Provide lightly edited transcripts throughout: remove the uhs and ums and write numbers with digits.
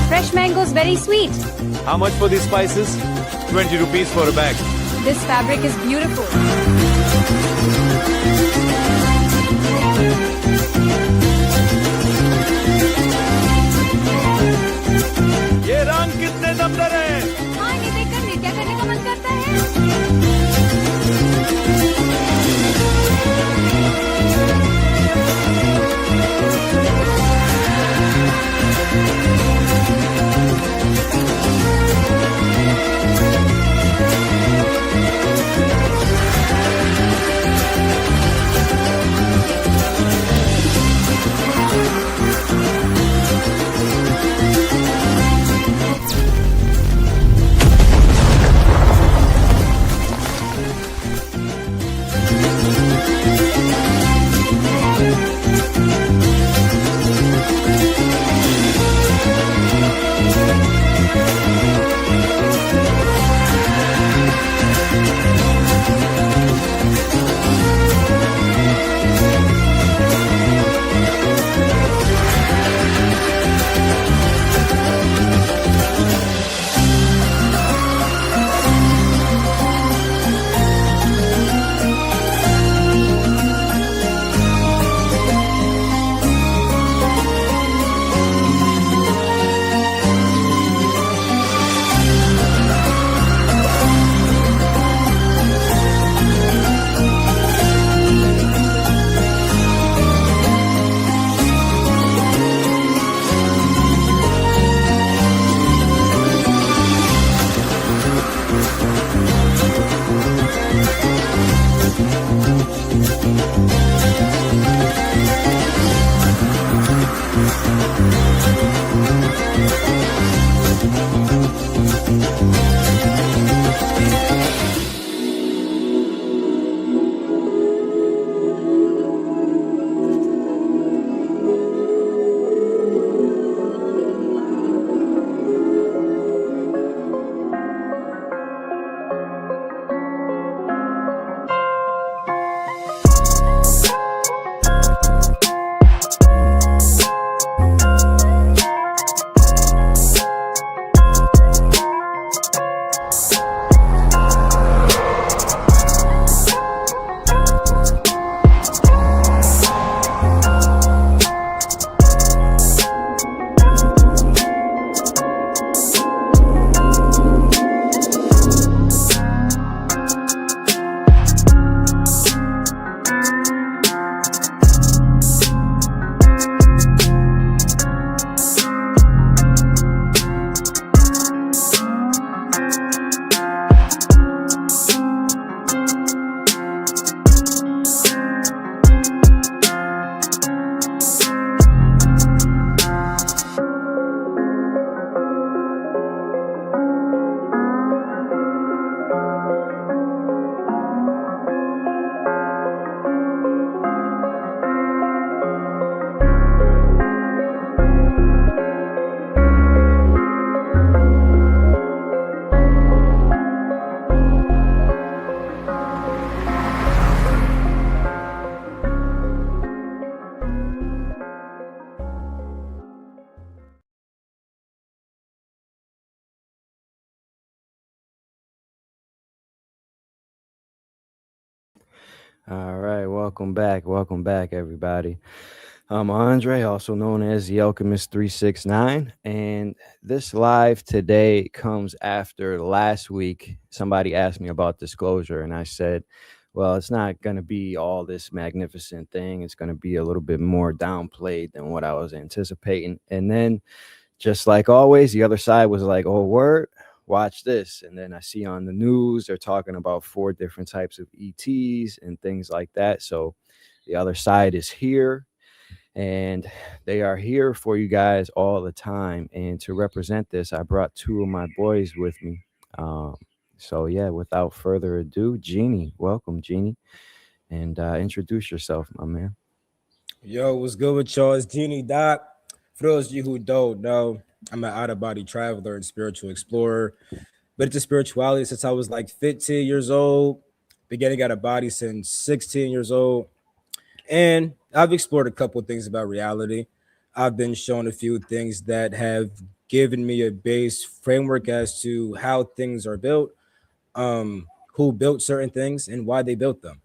Fresh mangoes, very sweet. How much for these spices? 20 rupees for a bag. This fabric is beautiful. ये रंग कितने दमदार है? हाँ, ये देखकर नृत्य करने का मन करता है। All right, welcome back, everybody. I'm Andre, also known as the Alchemist 369, and this live today comes after last week. Somebody asked me about disclosure, and I said, well, it's not going to be all this magnificent thing. It's going to be a little bit more downplayed than what I was anticipating. And then, just like always, the other side was like, oh, word, watch this. And then I see on the news, they're talking about 4 different types of ETs and things like that. So the other side is here, and they are here for you guys all the time. And to represent this, I brought 2 of my boys with me. So yeah, without further ado, Jeannie, welcome, Jeannie, and introduce yourself, my man. Yo, what's good with y'all? It's Genie Doc. For those of you who don't know, I'm an out-of-body traveler and spiritual explorer. But into spirituality since I was like 15 years old, beginning out of body since 16 years old. And I've explored a couple of things about reality. I've been shown a few things that have given me a base framework as to how things are built, who built certain things, and why they built them.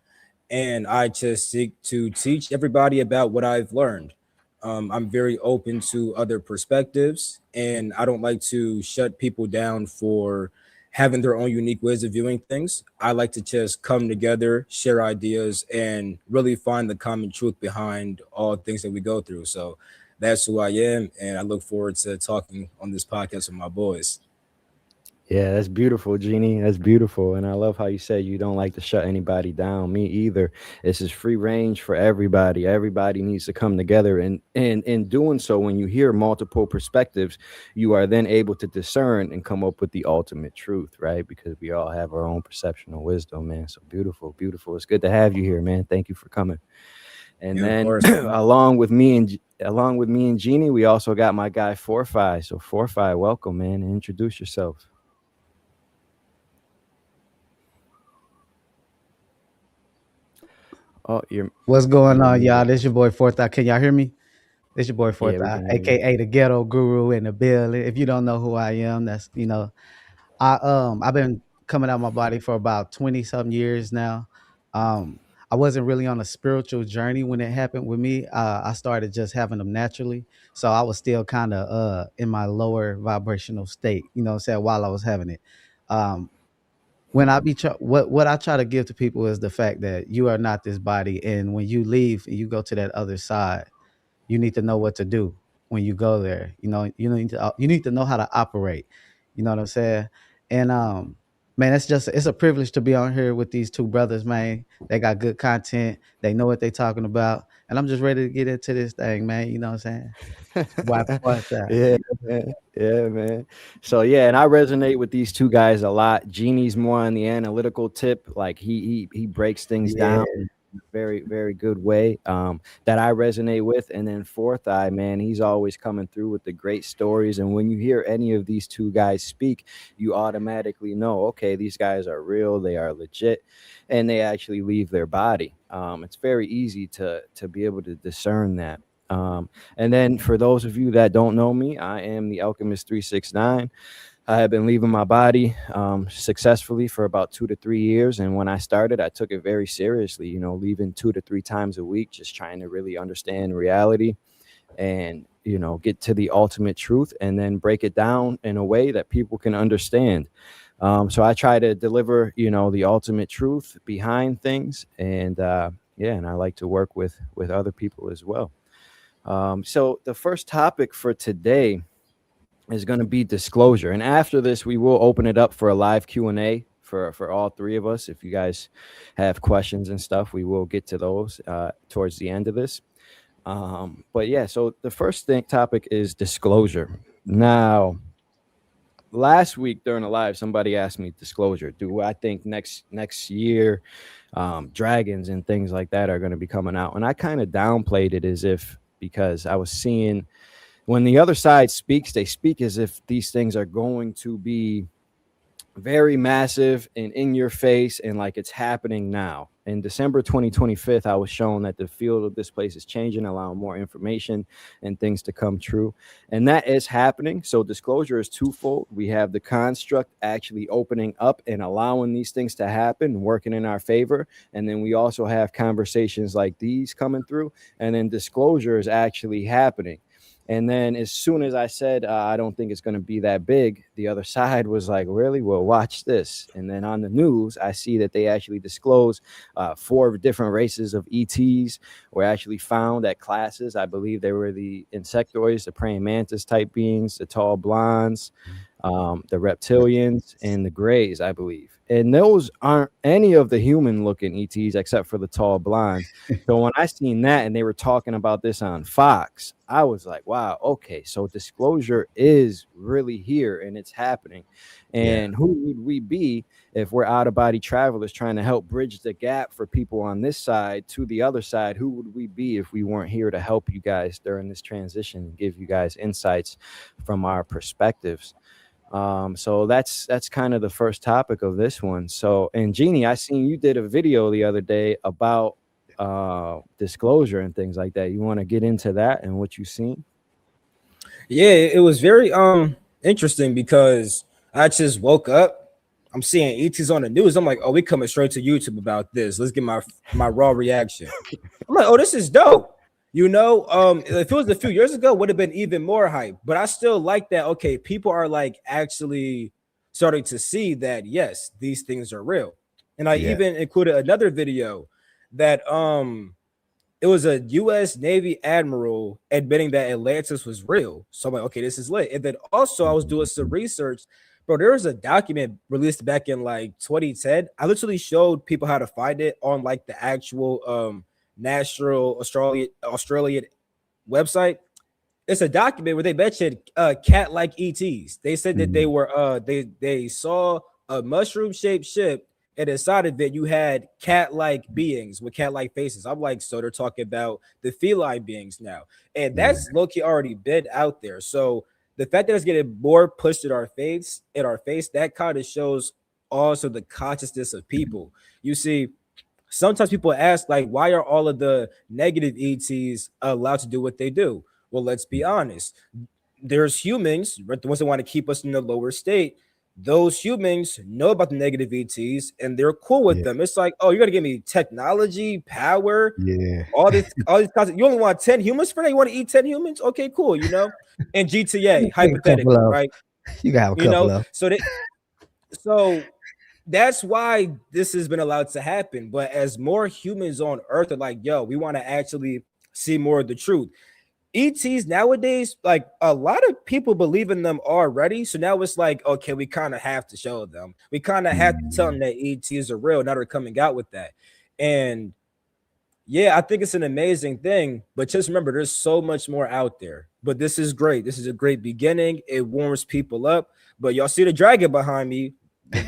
And I just seek to teach everybody about what I've learned. I'm very open to other perspectives, and I don't like to shut people down for having their own unique ways of viewing things. I like to just come together, share ideas, and really find the common truth behind all things that we go through. So that's who I am, and I look forward to talking on this podcast with my boys. Yeah, that's beautiful, Jeannie. That's beautiful. And I love how you said you don't like to shut anybody down. Me either. This is free range for everybody. Everybody needs to come together. And in doing so, when you hear multiple perspectives, you are then able to discern and come up with the ultimate truth, right? Because we all have our own perceptional wisdom, man. So beautiful, beautiful. It's good to have you here, man. Thank you for coming. And Yeah, of then course. along with me and Jeannie, we also got my guy Forfi. So Forfi, welcome, man. Introduce yourself. Oh, What's going you're on, y'all? muted. This your boy Fourth Eye. Can y'all hear me? This your boy Yeah, Fourth we Eye, can hear you. aka the Ghetto Guru in the building. If you don't know who I am, that's I've been coming out my body for about 20 some years now. Um, I wasn't really on a spiritual journey when it happened with me. I started just having them naturally, so I was still kind of in my lower vibrational state. You know what I'm saying? While I was having it. Um, when what I try to give to people is the fact that you are not this body, and when you leave and you go to that other side, you need to know what to do when you go there. You need to know how to operate. You know what I'm saying? And man, it's a privilege to be on here with these two brothers, man. They got good content. They know what they're talking about, and I'm just ready to get into this thing, man. You know what I'm saying? What's that? Yeah, man. Yeah, man. So yeah, and I resonate with these two guys a lot. Genie's more on the analytical tip, like he breaks things Yeah, down in a very, very good way. That I resonate with. And then Fourth Eye, man, he's always coming through with the great stories. And when you hear any of these two guys speak, you automatically know, okay, these guys are real, they are legit, and they actually leave their body. It's very easy to be able to discern that. And then for those of you that don't know me, I am the Alchemist 369. I have been leaving my body successfully for about 2 to 3 years. And when I started, I took it very seriously, leaving 2 to 3 times a week, just trying to really understand reality and, get to the ultimate truth and then break it down in a way that people can understand. So I try to deliver, the ultimate truth behind things. And and I like to work with other people as well. So the first topic for today is going to be disclosure, and after this, we will open it up for a live Q&A for all three of us. If you guys have questions and stuff, we will get to those towards the end of this. But yeah, so the first topic is disclosure. Now, last week during the live, somebody asked me disclosure. Do I think next year dragons and things like that are going to be coming out? And I kind of downplayed it as if, because I was seeing when the other side speaks, they speak as if these things are going to be very massive and in your face and like it's happening now. In December 2025, I was shown that the field of this place is changing, allowing more information and things to come true. And that is happening. So disclosure is twofold. We have the construct actually opening up and allowing these things to happen, working in our favor. And then we also have conversations like these coming through. And then disclosure is actually happening. And then as soon as I said, I don't think it's going to be that big, the other side was like, really? Well, watch this. And then on the news, I see that they actually disclose 4 different races of ETs were actually found at classes. I believe they were the insectoids, the praying mantis type beings, the tall blondes, the reptilians, and the grays, I believe. And those aren't any of the human looking ETs except for the tall blondes. So when I seen that and they were talking about this on Fox, I was like, wow, okay, so disclosure is really here and it's happening. And who would we be if we're out of body travelers trying to help bridge the gap for people on this side to the other side? Who would we be if we weren't here to help you guys during this transition and give you guys insights from our perspectives? So that's kind of the first topic of this one. So, and Jeannie, I seen you did a video the other day about disclosure and things like that. You want to get into that and what you've seen? Yeah, it was very interesting because I just woke up. I'm seeing ETs on the news. I'm like, oh, we coming straight to YouTube about this. Let's get my raw reaction. I'm like, oh, this is dope. If it was a few years ago, would have been even more hype. But I still like that. Okay, people are like actually starting to see that yes, these things are real. And I Yeah. even included another video that it was a U.S. Navy admiral admitting that Atlantis was real. So I'm like, okay, this is lit. And then also, I was doing some research, bro. There was a document released back in like 2010. I literally showed people how to find it on like the actual National Australian website. It's a document where they mentioned cat-like ETs. They said that they Mhm. were they saw a mushroom-shaped ship, and inside of it you had cat-like beings with cat-like faces. I'm like, so they're talking about the feline beings now, and Yeah. that's low-key already been out there. So the fact that it's getting more pushed in our face, that kind of shows also the consciousness of people. You see, sometimes people ask like, why are all of the negative ETs allowed to do what they do? Well, let's be honest. There's humans, right, the ones that want to keep us in the lower state. Those humans know about the negative ETs and they're cool with Yeah. them. It's like, oh, you're gonna give me technology, power, Yeah. all these concepts. You only want 10 humans for that? You want to eat 10 humans? Okay, cool, And GTA, Take a couple hypothetically, of. right? You got a couple of. So that's why this has been allowed to happen. But as more humans on Earth are like, yo, we want to actually see more of the truth. ETs nowadays, like a lot of people believe in them already. So now it's like, okay, we kind of have to show them. We kind of have to tell them Mhm. that ETs are real. Now they're coming out with that. And yeah, I think it's an amazing thing. But just remember, there's so much more out there. But this is great. This is a great beginning. It warms people up. But y'all see the dragon behind me.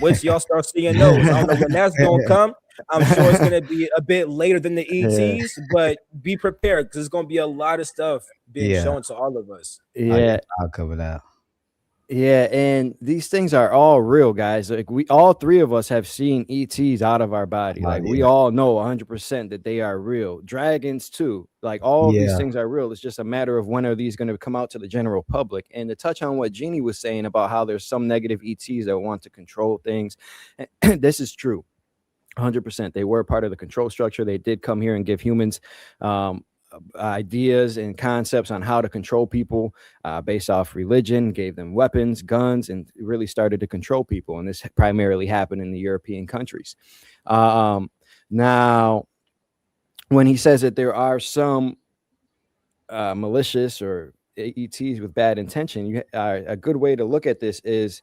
Once y'all start seeing those, I don't know when that's gonna come. I'm sure it's gonna be a bit later than the Yeah, ETs, but be prepared because there's gonna be a lot of stuff being Yeah. shown to all of us. Oh, yeah. yeah, I'll cover that. yeah, and these things are all real, guys. Like we all three of us have seen ETs out of our body. Oh, Like we yeah. all know 100% that they are real. Dragons too. Like all of these Yeah. things are real. It's just a matter of when are these going to come out to the general public. And to touch on what Jeannie was saying about how there's some negative ETs that want to control things, this is true. 100%. They were part of the control structure. They did come here and give humans um, ideas and concepts on how to control people based off religion, gave them weapons, guns, and really started to control people. And this primarily happened in the European countries. Um, Now, when he says that there are some malicious or ETs with bad intention, a good way to look at this is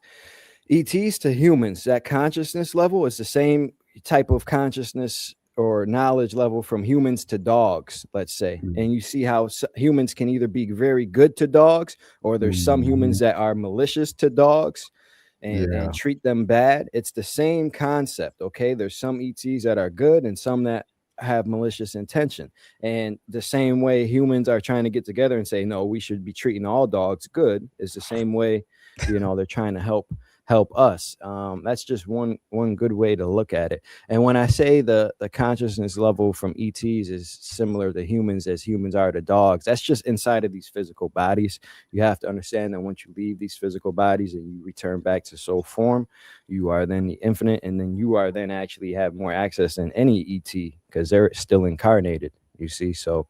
ETs to humans. That consciousness level is the same type of consciousness or knowledge level from humans to dogs, let's say. Mhm. And you see how humans can either be very good to dogs, or there's some humans Mhm. that are malicious to dogs and Yeah. treat them bad. It's the same concept. Okay, there's some ETs that are good and some that have malicious intention. And the same way humans are trying to get together and say, no, we should be treating all dogs good, is the same way, they're trying to help us. That's just one good way to look at it. And when I say the consciousness level from ETs is similar to humans as humans are to dogs, that's just inside of these physical bodies. You have to understand that once you leave these physical bodies and you return back to soul form, you are then the infinite, and then you are then actually have more access than any ET because they're still incarnated. You see, so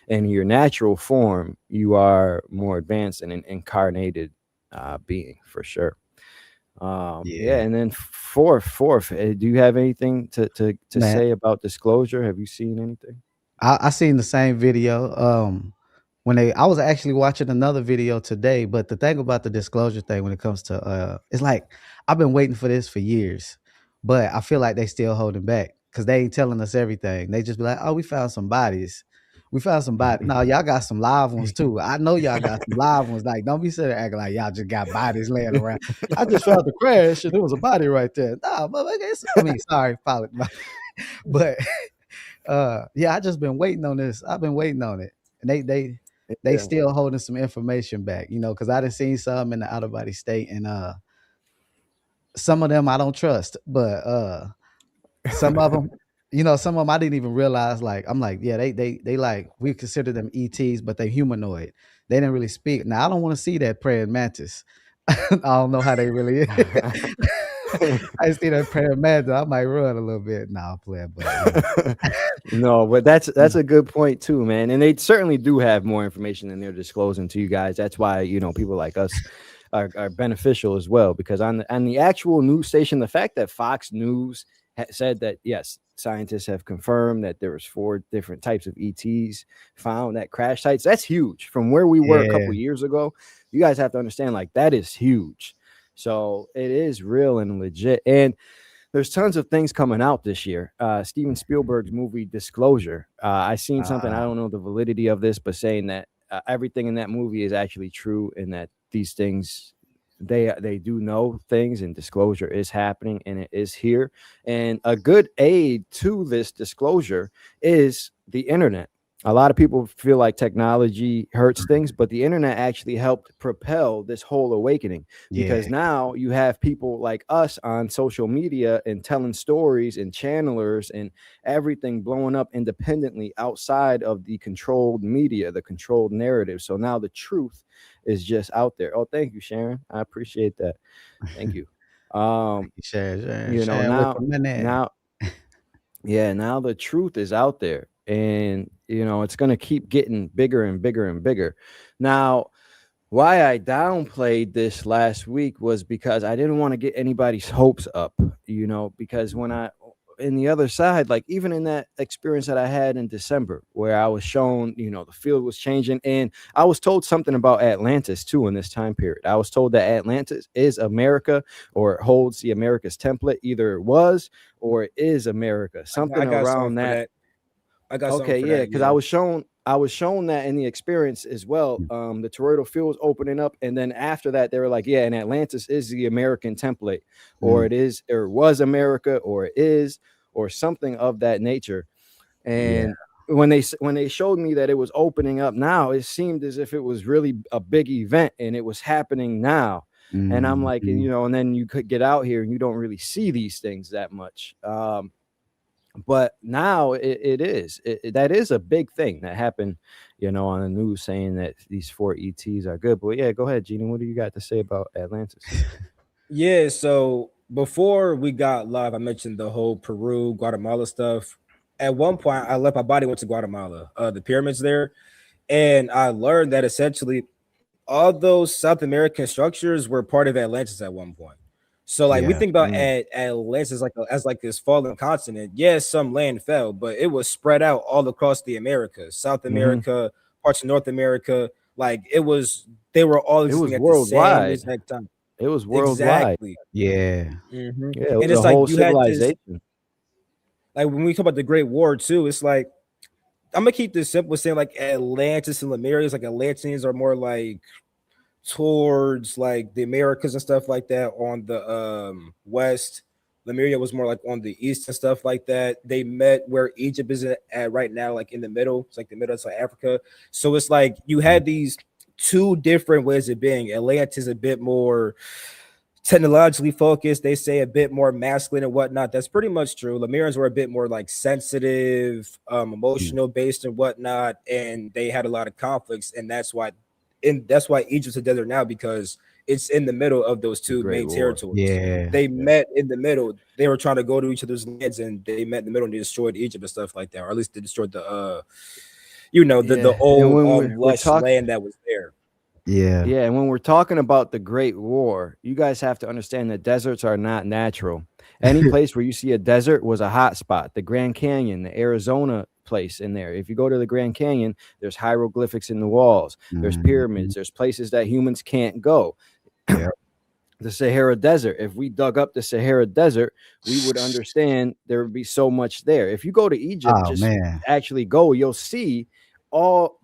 in your natural form, you are more advanced than an incarnated being for sure. Yeah, Yeah. and then fourth, do you have anything to Man, say about disclosure? Have you seen anything? I seen the same video. When I was actually watching another video today, but the thing about the disclosure thing when it comes to it's like I've been waiting for this for years, but I feel like they still holding back because they ain't telling us everything. They just be like, "Oh, we found some bodies. We found some bodies. No, y'all got some live ones too. I know y'all got some live ones. Like, don't be sitting there acting like y'all just got bodies laying around. I just found the crash and there was a body right there. Nah, but I mean, sorry, pilot, but yeah, I just been waiting on this. I've been waiting on it. And they Yeah. still holding some information back, because I done seen some in the out of body state and some of them I don't trust, but some of them You know, some of them I didn't even realize. Like, I'm like, yeah, they like we consider them ETs, but they humanoid. They didn't really speak. Now I don't want to see that praying mantis. I don't know how they really is. I see that praying mantis. I might run a little bit. Nah, I'm playing, but No, but that's a good point too, man. And they certainly do have more information than they're disclosing to you guys. That's why, you know, people like us are beneficial as well, because on the actual news station, the fact that Fox News said that yes, scientists have confirmed that there was 4 different types of ETs found at crash sites. That's huge. From where we were a couple yeah, years ago, you guys have to understand, like, that is huge. So it is real and legit. And there's tons of things coming out this year. Steven Spielberg's movie Disclosure. I seen something, I don't know the validity of this, but saying that everything in that movie is actually true, and that these things, they do know things, and disclosure is happening, and it is here. And a good aid to this disclosure is the internet. A lot of people feel like technology hurts things, but the internet actually helped propel this whole awakening, because yeah, now you have people like us on social media and telling stories and channelers and everything blowing up independently outside of the controlled media, the controlled narrative. So now the truth is just out there. Oh, thank you, Sharon. I appreciate that. Thank you. Um, sharing with now the money. now yeah, now the truth is out there, and it's going to keep getting bigger and bigger and bigger. Now, why I downplayed this last week was because I didn't want to get anybody's hopes up, because when in the other side, like even in that experience that I had in December, where I was shown, the field was changing, and I was told something about Atlantis too in this time period. I was told that Atlantis is America, or it holds the America's template. Either it was or it is America, I something got something around for that. that. I got something Okay, for yeah, that. because Yeah. I was shown that in the experience as well. The toroidal field was opening up, and then after that, they were like, "Yeah, and Atlantis is the American template, or Mm, it is, or was America, or it is, or something of that nature." yeah. And when they showed me that it was opening up now, it seemed as if it was really a big event, and it was happening now. And I'm like, Mhm. and then you could get out here and you don't really see these things that much. But now that is a big thing that happened, on the news, saying that these 4 ETs are good. But yeah, go ahead, Genie. What do you got to say about Atlantis? Yeah, so before we got live, I mentioned the whole Peru, Guatemala stuff. At one point, I left my body, went to Guatemala, the pyramids there, and I learned that essentially all those South American structures were part of Atlantis at one point. So like we Yeah. think about Mm, Atlantis like as like this fallen continent. Yes, some land fell, but it was spread out all across the Americas, South hmm. America, parts of North America. Like they were all It was existing at the same worldwide. exact time. It was worldwide. Exactly. Yeah. Yeah, it And was a it's like whole you had this, civilization. like when we talk about the Great War too, it's like I'm gonna keep this simple, saying like Atlantis and Lemuria is like Atlanteans are more like towards like the Americas and stuff like that on the west. Lemuria was more like on the east and stuff like that. They met where Egypt is at right now, like in the middle. It's like the middle of Africa. So it's like you had these 2 different ways of being. Atlantis a bit more technologically focused, they say a bit more masculine and whatnot. That's pretty much true. Lemurians were a bit more like sensitive, Mm, emotional based and whatnot, and they had a lot of conflicts, and that's why Egypt's a desert now, because it's in the middle of those The two Great main War. territories. yeah. They Yeah. met in the middle. They were trying to go to each other's lands, and they met in the middle, and they destroyed Egypt and stuff like that, or at least they destroyed the the Yeah. And old when we're lush talking. land that was there. Yeah. Yeah, and when we're talking about the Great War, you guys have to understand that deserts are not natural. Any place where you see a desert was a hot spot. The Grand Canyon, the Arizona place in there. If you go to the Grand Canyon, there's hieroglyphics in the walls. There's Mhm. pyramids. There's places that humans can't go. Yeah. The Sahara Desert. If we dug up the Sahara Desert, we would understand there would be so much there. If you go to Egypt, Oh just man. actually go, you'll see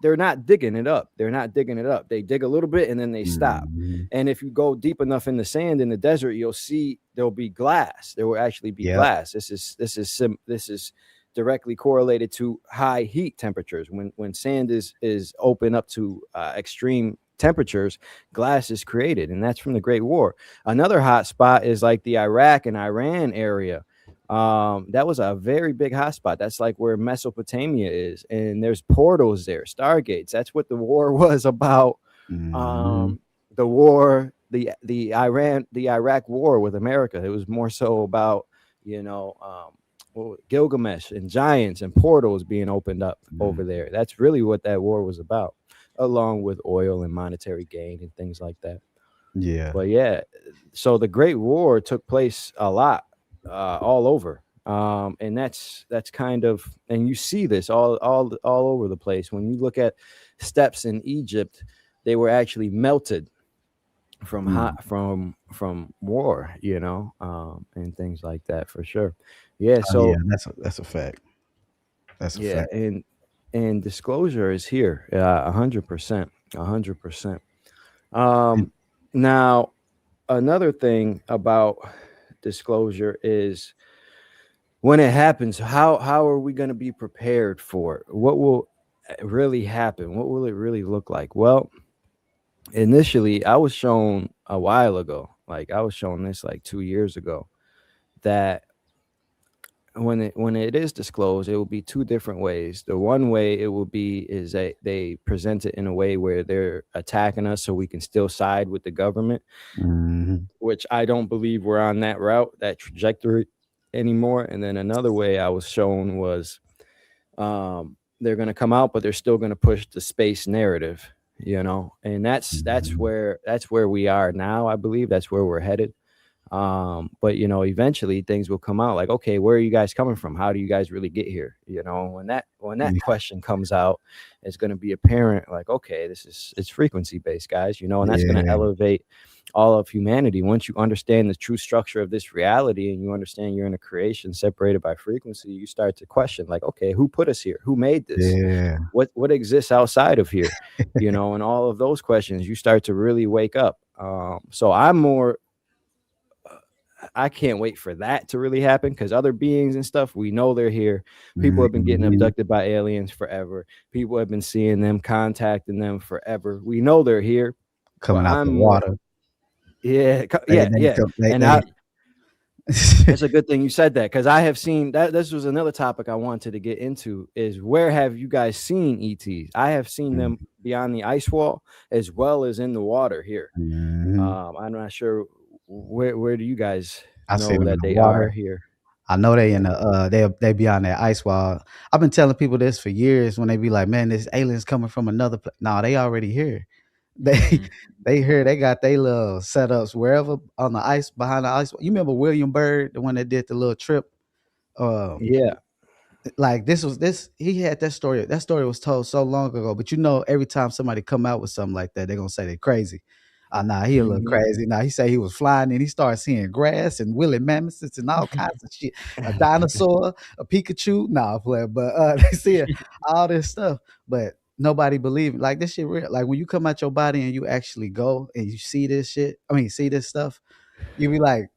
they're not digging it up. They're not digging it up. They dig a little bit and then they stop. Mhm. And if you go deep enough in the sand in the desert, you'll see there'll be glass. There will actually be Yep. glass. This is directly correlated to high heat temperatures. When sand is open up to extreme temperatures, glass is created, and that's from the Great War. Another hot spot is like the Iraq and Iran area. That was a very big hotspot. That's like where Mesopotamia is, and there's portals there, stargates. That's what the war was about. Mhm. The war, the Iraq war with America. It was more so about, you know, Gilgamesh and giants and portals being opened up over Mhm. there. That's really what that war was about, along with oil and monetary gain and things like that. Yeah. But yeah, so the Great War took place a lot, all over, and that's kind of, and you see this all over the place. When you look at steps in Egypt, they were actually melted from Mm. hot from war, and things like that for sure. Yeah, Oh, yeah, so that's a fact. That's a yeah, fact. and disclosure is here, 100%, 100%. And Um, Now, another thing about disclosure is when it happens, how are we going to be prepared for it? What will really happen? What will it really look like? Well, initially, I was shown a while ago, like I was shown this like 2 years ago, that when it is disclosed, it will be two different ways. The one way it will be is that they present it in a way where they're attacking us so we can still side with the government, mhm. which I don't believe we're on that route, that trajectory anymore. And then another way I was shown was, they're going to come out, but they're still going to push the space narrative, and Mhm. that's where we are now. I believe that's where we're headed. But eventually things will come out like, okay, where are you guys coming from? How do you guys really get here? When that Yeah. question comes out, it's going to be apparent, like, okay, it's frequency based, guys, and that's going to Yeah. elevate all of humanity. Once you understand the true structure of this reality and you understand you're in a creation separated by frequency, you start to question, like, okay, who put us here? Who made this? Yeah. What exists outside of here? And all of those questions, you start to really wake up. So I'm more I can't wait for that to really happen, because other beings and stuff, we know they're here. People have been getting Mhm. abducted by aliens forever. People have been seeing them, contacting them forever. We know they're here, but Coming out I'm the more, water. yeah, They yeah, they yeah. come And they it's a good thing you said that, because I have seen that. This was another topic I wanted to get into, is where have you guys seen ETs? I have seen them Mhm. beyond the ice wall as well as in the water here. Mhm. I'm not sure where do you guys I seen know them in that the they are water. here? I know they in the they be on that ice wall. I've been telling people this for years when they be like, "Man, this aliens coming from another nah, they already here." They Mhm. they here, they got they little setups wherever on the ice behind the ice. You remember William Byrd, the one that did the little trip? Um, Yeah, like this he had that story. That story was told so long ago, but every time somebody come out with something like that, they're gonna say they crazy. Nah, he a little mhm. crazy. Nah, he said he was flying and he started seeing grass and woolly mammoths and all kinds of shit. A dinosaur, a Pikachu. Nah, play, but they see all this stuff, but nobody believe it. Like this shit real. Like when you come out your body and you actually go and you see this shit, see this stuff, you be like,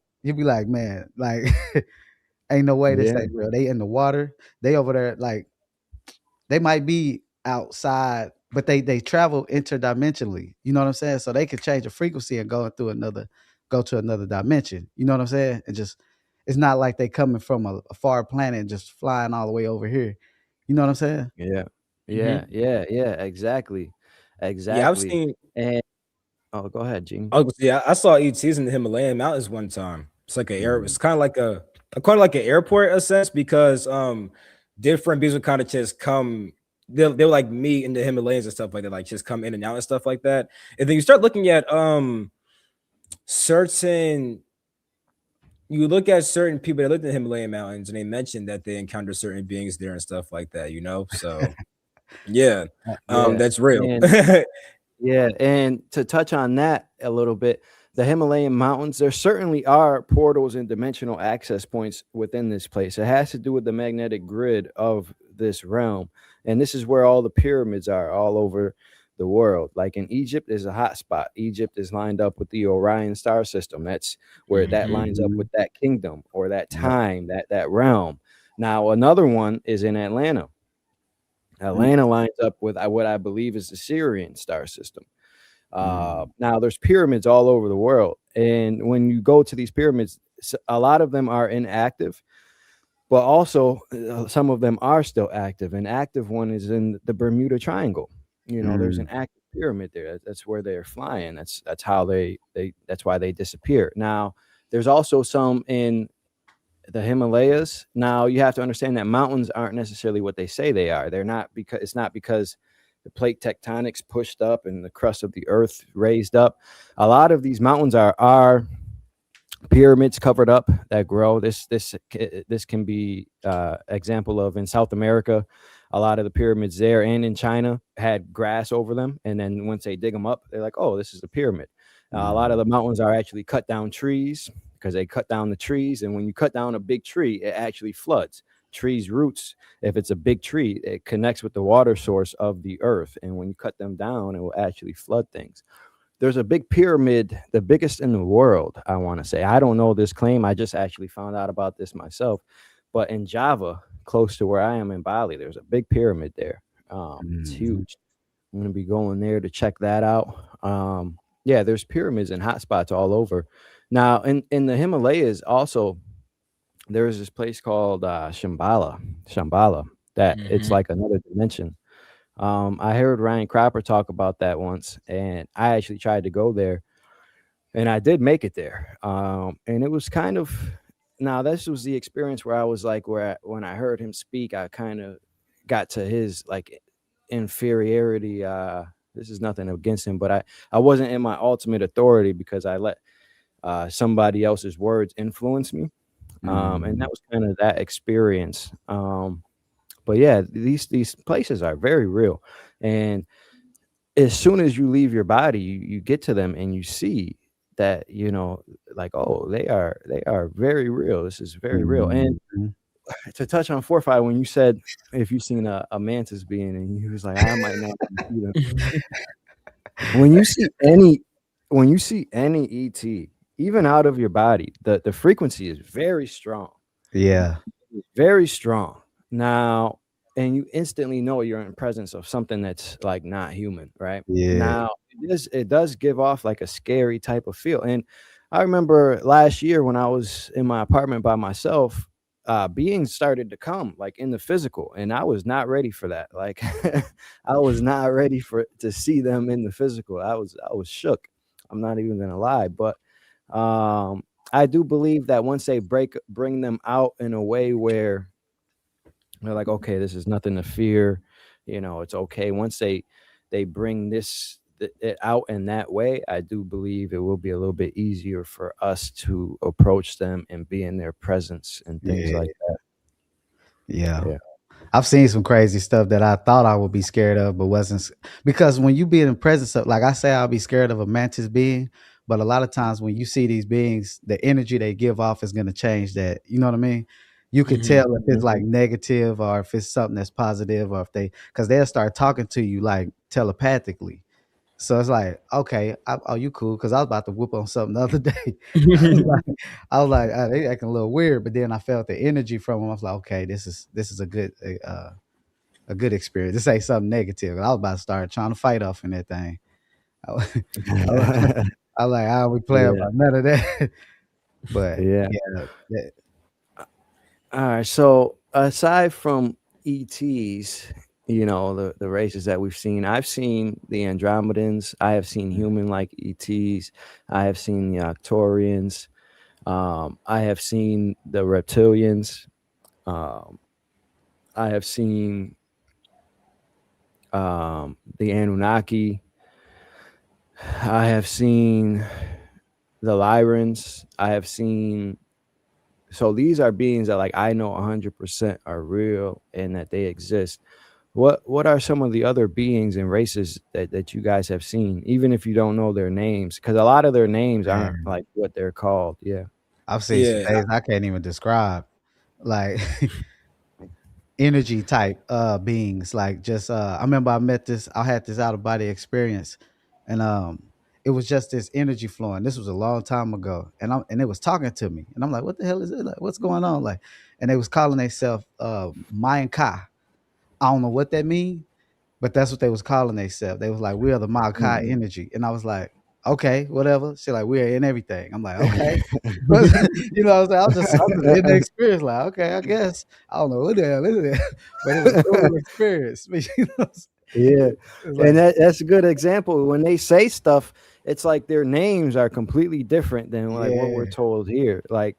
man, like ain't no way this Yeah, ain't real. They in the water. They over there like they might be outside, but they travel interdimensionally. You know what I'm saying? So they could change the frequency and go to another dimension. You know what I'm saying? And just it's not like they coming from a far planet and just flying all the way over here. You know what I'm saying? yeah, yeah, Mhm. yeah, yeah, exactly, Yeah, I've exactly. seen. And oh, go ahead, Gene. Oh, yeah, I saw ETs in the Himalayan mountains one time. It's like a air. Mhm. It's kind of like a kind of like an airport in a sense because different beings would kind of just come. They'll like meet in the Himalayas and stuff like that, like just come in and out and stuff like that. And then you start looking at certain. You look at certain people that lived in the Himalayan mountains, and they mentioned that they encounter certain beings there and stuff like that. So yeah, Yeah, that's real. and yeah, and to touch on that a little bit, the Himalayan mountains, there certainly are portals and dimensional access points within this place. It has to do with the magnetic grid of this realm. And this is where all the pyramids are all over the world. Like in Egypt is a hot spot. Egypt is lined up with the Orion star system. That's where that Mhm. lines up Mhm. with that kingdom or that Yep. time, that realm. Now, another one is in Atlanta. Mm, Atlanta lines up with what I believe is the Syrian star system. mm, Now, there's pyramids all over the world, and when you go to these pyramids, a lot of them are inactive. but also some of them are still active. An active one is in the Bermuda Triangle. There's an Mm, active pyramid there. That's where they're flying. That's how they that's why they disappear. Now, there's also some in the Himalayas. Now, you have to understand that mountains aren't necessarily what they say they are. They're not, because it's not because the plate tectonics pushed up and the crust of the earth raised up. A lot of these mountains are pyramids covered up that grow. This can be example of in South America. A lot of the pyramids there and in China had grass over them, and then once they dig them up, they're like, oh, this is a pyramid. A lot of mm, the mountains are actually cut down trees, because they cut down the trees, and when you cut down a big tree, it actually floods. Trees roots, if it's a big tree, it connects with the water source of the earth, and when you cut them down, it will actually flood things. There's a big pyramid, the biggest in the world, I want to say. I don't know this claim. I just actually found out about this myself. But in Java, close to where I am in Bali, there's a big pyramid there. It's mhm. huge. I'm going to be going there to check that out. Yeah, there's pyramids and hotspots all over. Now, in the Himalayas, also, there's this place called Shambhala, that it's Hmm. like another dimension. I heard Ryan Cropper talk about that once, and I actually tried to go there, and I did make it there. And it was kind of, now this was the experience where I was like, when I heard him speak, I kind of got to his like inferiority. This is nothing against him, but I wasn't in my ultimate authority, because I let somebody else's words influence me. And Mm, that was kind of that experience. But yeah, these places are very real, and as soon as you leave your body, you get to them and you see that, like, oh, they are very real. This is very real. And mhm. to touch on Fortify, when you said if you seen a mantis being, and you was like, I might not see them. When you see any when you see any ET, even out of your body, the frequency is very strong. Yeah, Very strong. Now, and you instantly know you're in presence of something that's like not human, right? yeah. Now, it does give off like a scary type of feel. And I remember last year when I was in my apartment by myself, beings started to come like in the physical, and I was not ready for that. Like I was not ready for to see them in the physical. I was shook. I'm not even gonna lie, but um I do believe that once they bring them out in a way where they're like, okay, this is nothing to fear, it's okay. Once they bring it out in that way, I do believe it will be a little bit easier for us to approach them and be in their presence and things Yeah, like that. yeah. Yeah. I've seen some crazy stuff that I thought I would be scared of, but wasn't because when you be in the presence of, like I say, I'll be scared of a mantis being, but a lot of times when you see these beings, the energy they give off is going to change that. You know what I mean? You could Hmm. tell if it's like negative or if it's something that's positive, or if because they'll start talking to you like telepathically. So it's like, okay, oh, you cool? Because I was about to whoop on something the other day. Like, I was like, they acting a little weird, but then I felt the energy from them. I was like, okay, this is a good experience. This ain't something negative. And I was about to start trying to fight off in that thing. I, was- I, was I was like, I don't be playing Yeah. about none of that. But Yeah. yeah, All right. So aside from ETs, the races that we've seen, I've seen the Andromedans. I have seen human-like ETs. I have seen the Arcturians. I have seen the reptilians. Um, I have seen the Anunnaki. I have seen the Lyrans. I have seen. So these are beings that, like, I know 100% are real and that they exist. What are some of the other beings and races that you guys have seen, even if you don't know their names? Because a lot of their names aren't man, like what they're called. Yeah. I've seen some Yeah. things I can't even describe. Like energy type beings, like just I remember I had this out of body experience, and it was just this energy flowing. This was a long time ago, and it was talking to me, and I'm like, what the hell is it? Like, what's going on? Like, and they was calling themselves Mayan Ka. I don't know what that means, but that's what they was calling themselves. They was like, we are the Makai Mhm. energy. And I was like, okay, whatever. She like, we're in everything. I'm like, okay. But, you know what I'm saying? I'm just in the experience, like, okay, I guess. I don't know what the hell is it, but it was a cool experience. You know what I'm saying? Yeah, It's and like, that's a good example. When they say stuff, it's like their names are completely different than like what we're yeah. told here. Like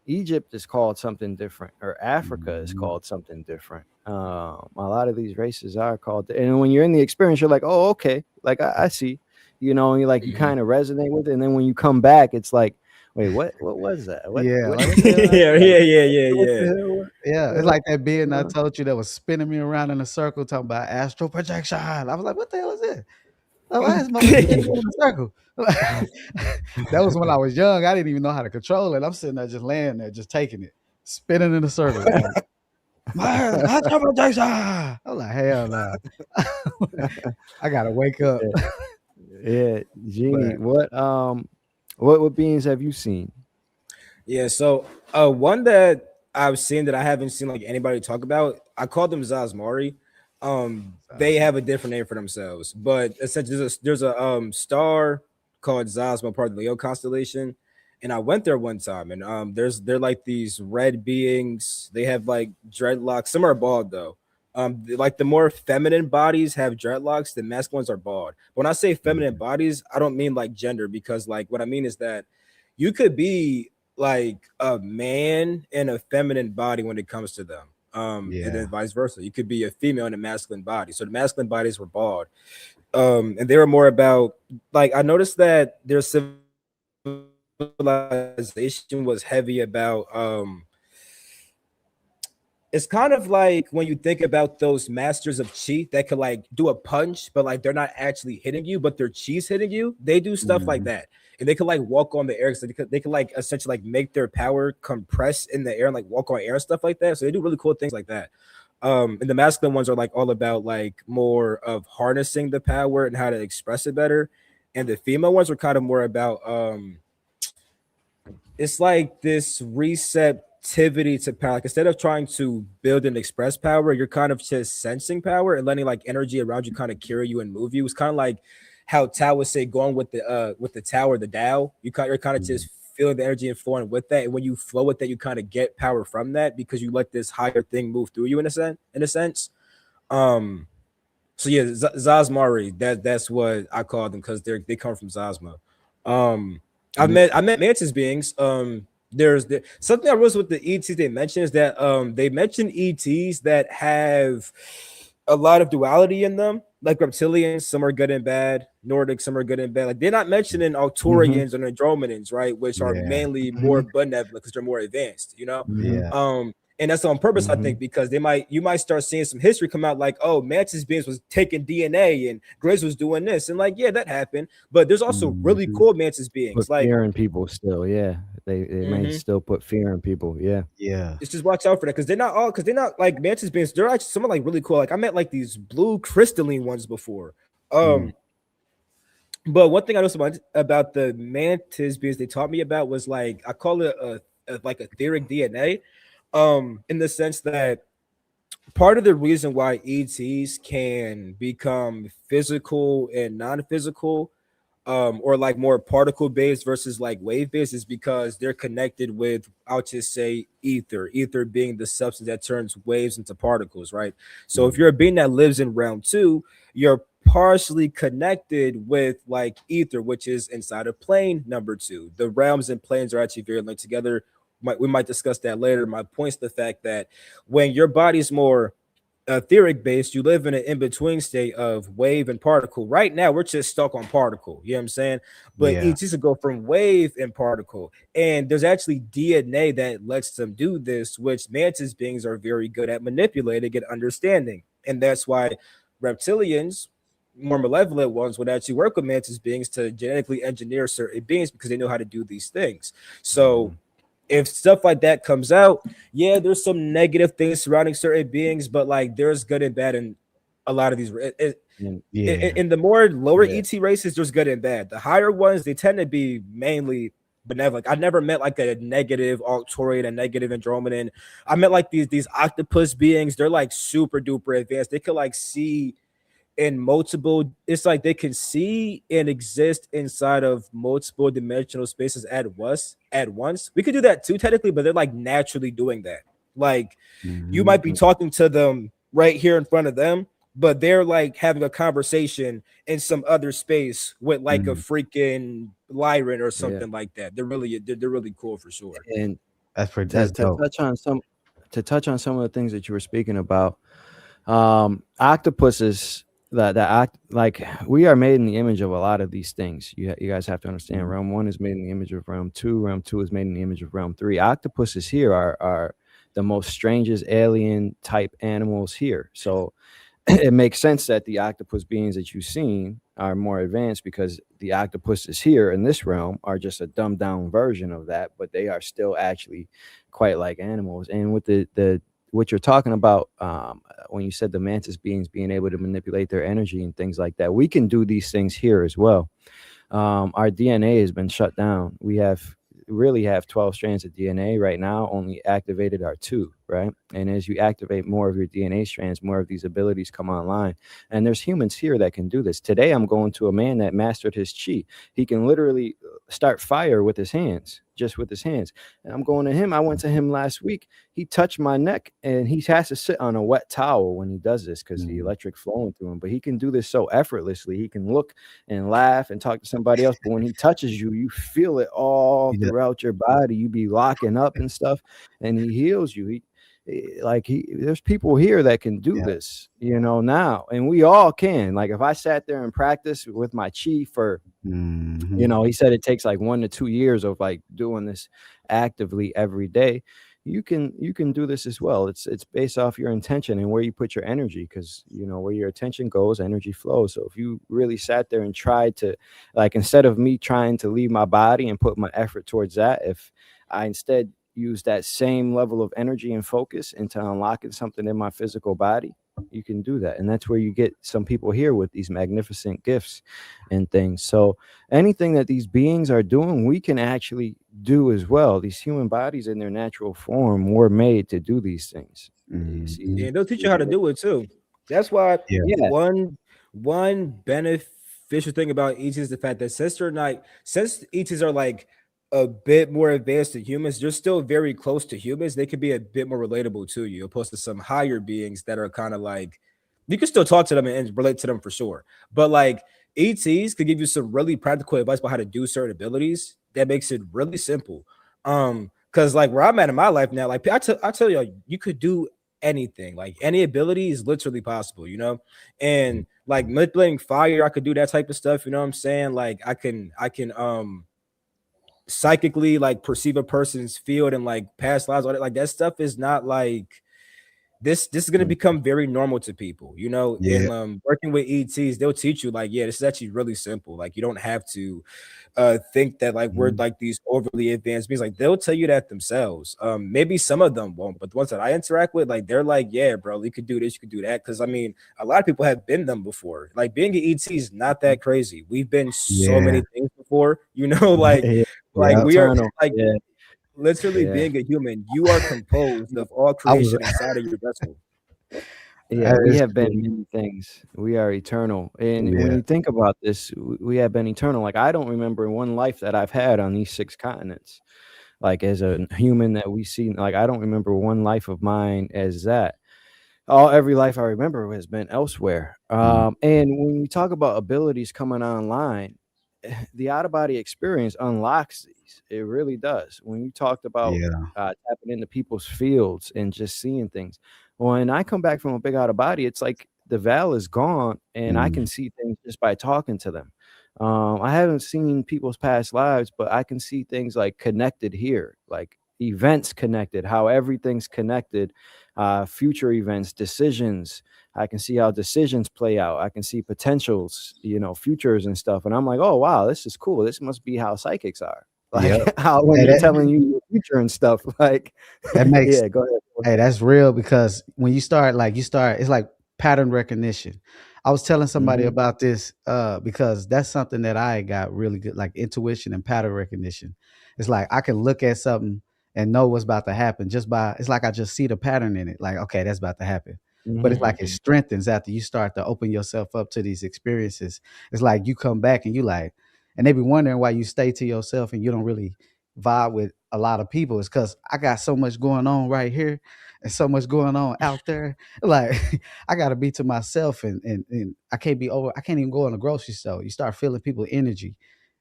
Egypt is called something different, or Africa is Mhm. called something different. A lot of these races are called, and when you're in the experience, you're like, oh, okay, like I see, you know, and you like you Mhm. kind of resonate with it, and then when you come back, it's like, wait, what was that? Yeah, What like, what the hell I Yeah, like, yeah, yeah, yeah, what yeah. the hell? yeah, it's Uh, like that being I uh, told you that was spinning me around in a circle talking about astral projection. I was like, what the hell is that? Oh, why is mother spinning me in a circle? That was when I was young. I didn't even know how to control it. I'm sitting there just laying there, just taking it, spinning in a circle. Like, man, astral projection. I'm like, hell no. I gotta wake up. yeah, yeah, Genie, But what beings have you seen? Yeah, so one that I've seen that I haven't seen like anybody talk about, I call them Zazmari. They have a different name for themselves, but essentially there's a star called Zazma, part of the Leo constellation, and I went there one time, and they're like these red beings. They have like dreadlocks. Some are bald though. Like the more feminine bodies have dreadlocks, the masculine ones are bald. When I say feminine bodies, I don't mean like gender, because like what I mean is that you could be like a man in a feminine body when it comes to them. And yeah. then vice versa. You could be a female in a masculine body. So the masculine bodies were bald. And they were more about, like, I noticed that their civilization was heavy about it's kind of like when you think about those masters of chi that could like do a punch, but like they're not actually hitting you, but their chi's hitting you. They do stuff like Mhm. that, and they could like walk on the air. So they could like essentially like make their power compress in the air and like walk on air and stuff like that. So they do really cool things like that. And the masculine ones are like all about like more of harnessing the power and how to express it better. And the female ones are kind of more about it's like this receptivity to power. Like instead of trying to build and express power, you're kind of just sensing power and letting like energy around you kind of carry you and move you. It's kind of like how Tao would say going with the tower, the Tao. You're kind of just feeling the energy and flowing with that. And when you flow with that, you kind of get power from that because you let this higher thing move through you in a sense. In a sense. Um. So yeah, Zazmari. That's what I call them because they come from Zazma. Um, I met mantis beings. Something I was with the ETs they mentioned is that they mentioned ETs that have a lot of duality in them, like reptilians. Some are good and bad. Nordic, some are good and bad. Like they're not mentioning Mhm, Arcturians and Andromedans, right? Which are Yeah. mainly more mhm, benevolent because they're more advanced. mhm, Yeah. And that's on purpose, I think, mhm, because you might start seeing some history come out like, oh, Mantis beings was taking DNA and Grizz was doing this, and like, yeah, that happened. But there's also really Mhm. cool Mantis put beings, like, fear in people still, yeah. They may mhm. still put fear in people, yeah. Yeah. It's just watch out for that because they're not like Mantis beings. They're actually some are like really cool. Like I met like these blue crystalline ones before. Mm. But one thing I noticed about the Mantis beings they taught me about was like I call it a like etheric DNA, in the sense that part of the reason why ETs can become physical and non-physical, or like more particle based versus like wave based, is because they're connected with, I'll just say, ether being the substance that turns waves into particles, right? So if you're a being that lives in realm two, you're partially connected with like ether, which is inside of plane number two. The realms and planes are actually very linked together. We might discuss that later. My point's the fact that when your body's more etheric based, you live in an in-between state of wave and particle. Right now, we're just stuck on particle. You know what I'm saying? But Yeah. ETs to go from wave and particle. And there's actually DNA that lets them do this, which mantis beings are very good at manipulating and understanding. And that's why reptilians, more malevolent ones, would actually work with mantis beings to genetically engineer certain beings because they know how to do these things. So Mhm. if stuff like that comes out, yeah, there's some negative things surrounding certain beings, but like there's good and bad in a lot of these. And Yeah. In the more lower yeah. ET races, there's good and bad. The higher ones, they tend to be mainly benevolent. I never met like a negative Arcturian, a negative Andromedan. I met like these octopus beings. They're like super duper advanced. They could like see in multiple, it's like they can see and exist inside of multiple dimensional spaces at once. We could do that too technically, but they're like naturally doing that. Like you Mhm. might be talking to them right here in front of them, but they're like having a conversation in some other space with like a Mhm. freaking Lyran or Yeah. something like that. They're really cool for sure. And That's to dope. touch on some of the things that you were speaking about, octopuses that act like we are made in the image of a lot of these things. You guys have to understand. Mhm. Realm 1 is made in the image of realm 2. Realm 2 is made in the image of realm 3. Octopuses here are the most strangest alien type animals here. So it makes sense that the octopus beings that you've seen are more advanced, because the octopuses here in this realm are just a dumbed down version of that, but they are still actually quite like animals. And with the what you're talking about, when you said the mantis beings being able to manipulate their energy and things like that, we can do these things here as well. Our DNA has been shut down. We really have 12 strands of DNA right now. Only activated are 2, right? And as you activate more of your DNA strands, more of these abilities come online. And there's humans here that can do this. Today, I'm going to a man that mastered his chi. He can literally start fire with his hands, just with his hands. And I'm going to him. I went to him last week. He touched my neck, and he has to sit on a wet towel when he does this because the Mhm. electric flowing through him. But he can do this so effortlessly. He can look and laugh and talk to somebody else, but when he touches you, you feel it all Yeah. throughout your body. You be locking up and stuff, and he heals you. There's people here that can do Yeah. this, now, and we all can. Like if I sat there and practiced with my chi for, Mhm. he said it takes like 1 to 2 years of like doing this actively every day. You can do this as well. It's based off your intention and where you put your energy, because where your attention goes, energy flows. So if you really sat there and tried to, like, instead of me trying to leave my body and put my effort towards that, if I instead use that same level of energy and focus into unlocking something in my physical body, you can do that. And that's where you get some people here with these magnificent gifts and things. So anything that these beings are doing, we can actually do as well. These human bodies in their natural form were made to do these things. You see, Mhm. And they'll teach you how to do it too. That's why Yeah. yeah, one beneficial thing about ETs is the fact that since ETs are like a bit more advanced than humans, they're still very close to humans. They could be a bit more relatable to you, opposed to some higher beings that are kind of like you can still talk to them and relate to them for sure. But like ETs could give you some really practical advice about how to do certain abilities that makes it really simple. Because like where I'm at in my life now, like I tell you, you could do anything, like any ability is literally possible, and like manipulating fire, I could do that type of stuff, you know what I'm saying? Like I can psychically like perceive a person's field and like past lives, all that. Like that stuff is not like this is going to mm, become very normal to people, Yeah. and working with ETs, they'll teach you like, yeah, this is actually really simple. Like you don't have to think that like we're Mhm. like these overly advanced beings. Like they'll tell you that themselves. Maybe some of them won't, but the ones that I interact with, like they're like, yeah, bro, you could do this, you could do that. Because I mean, a lot of people have been them before. Like being an ET is not that crazy. We've been so Yeah. many things before, like yeah, like Yep. we are eternal. like Yeah, literally yeah, being a human. You are composed of all I was creation inside of your vessel. yeah. that We is have been cool. many things. We are eternal, and when Yeah. you think about this, we have been eternal. Like I don't remember one life that I've had on these 6 continents. Like as a human that we see, like I don't remember one life of mine as that. Every life I remember has been elsewhere. Mm. And when you talk about abilities coming online, the out of body experience unlocks these. It really does. When you talked about Yeah. tapping into people's fields and just seeing things, when I come back from a big out of body, it's like the veil is gone, and I Mm. can see things just by talking to them. I haven't seen people's past lives, but I can see things like connected here, like events connected, how everything's connected, future events, decisions. I can see how decisions play out. I can see potentials, futures and stuff. And I'm like, oh wow, this is cool. This must be how psychics are. Like Yep. how when Hey, they're that telling you your future and stuff. Like, that makes yeah, go ahead. hey, that's real because when you start, it's like pattern recognition. I was telling somebody Hmm. about this because that's something that I got really good, like intuition and pattern recognition. It's like I can look at something and know what's about to happen just by it's like I just see the pattern in it. Like, okay, that's about to happen. but it's like it Mhm. strengthens after you start to open yourself up to these experiences. It's like you come back and you like, and they be wondering why you stay to yourself and you don't really vibe with a lot of people. It's because I got so much going on right here and so much going on out there. Like I gotta be to myself, and I can't be over. I can't even go in the grocery store. You start feeling people energy.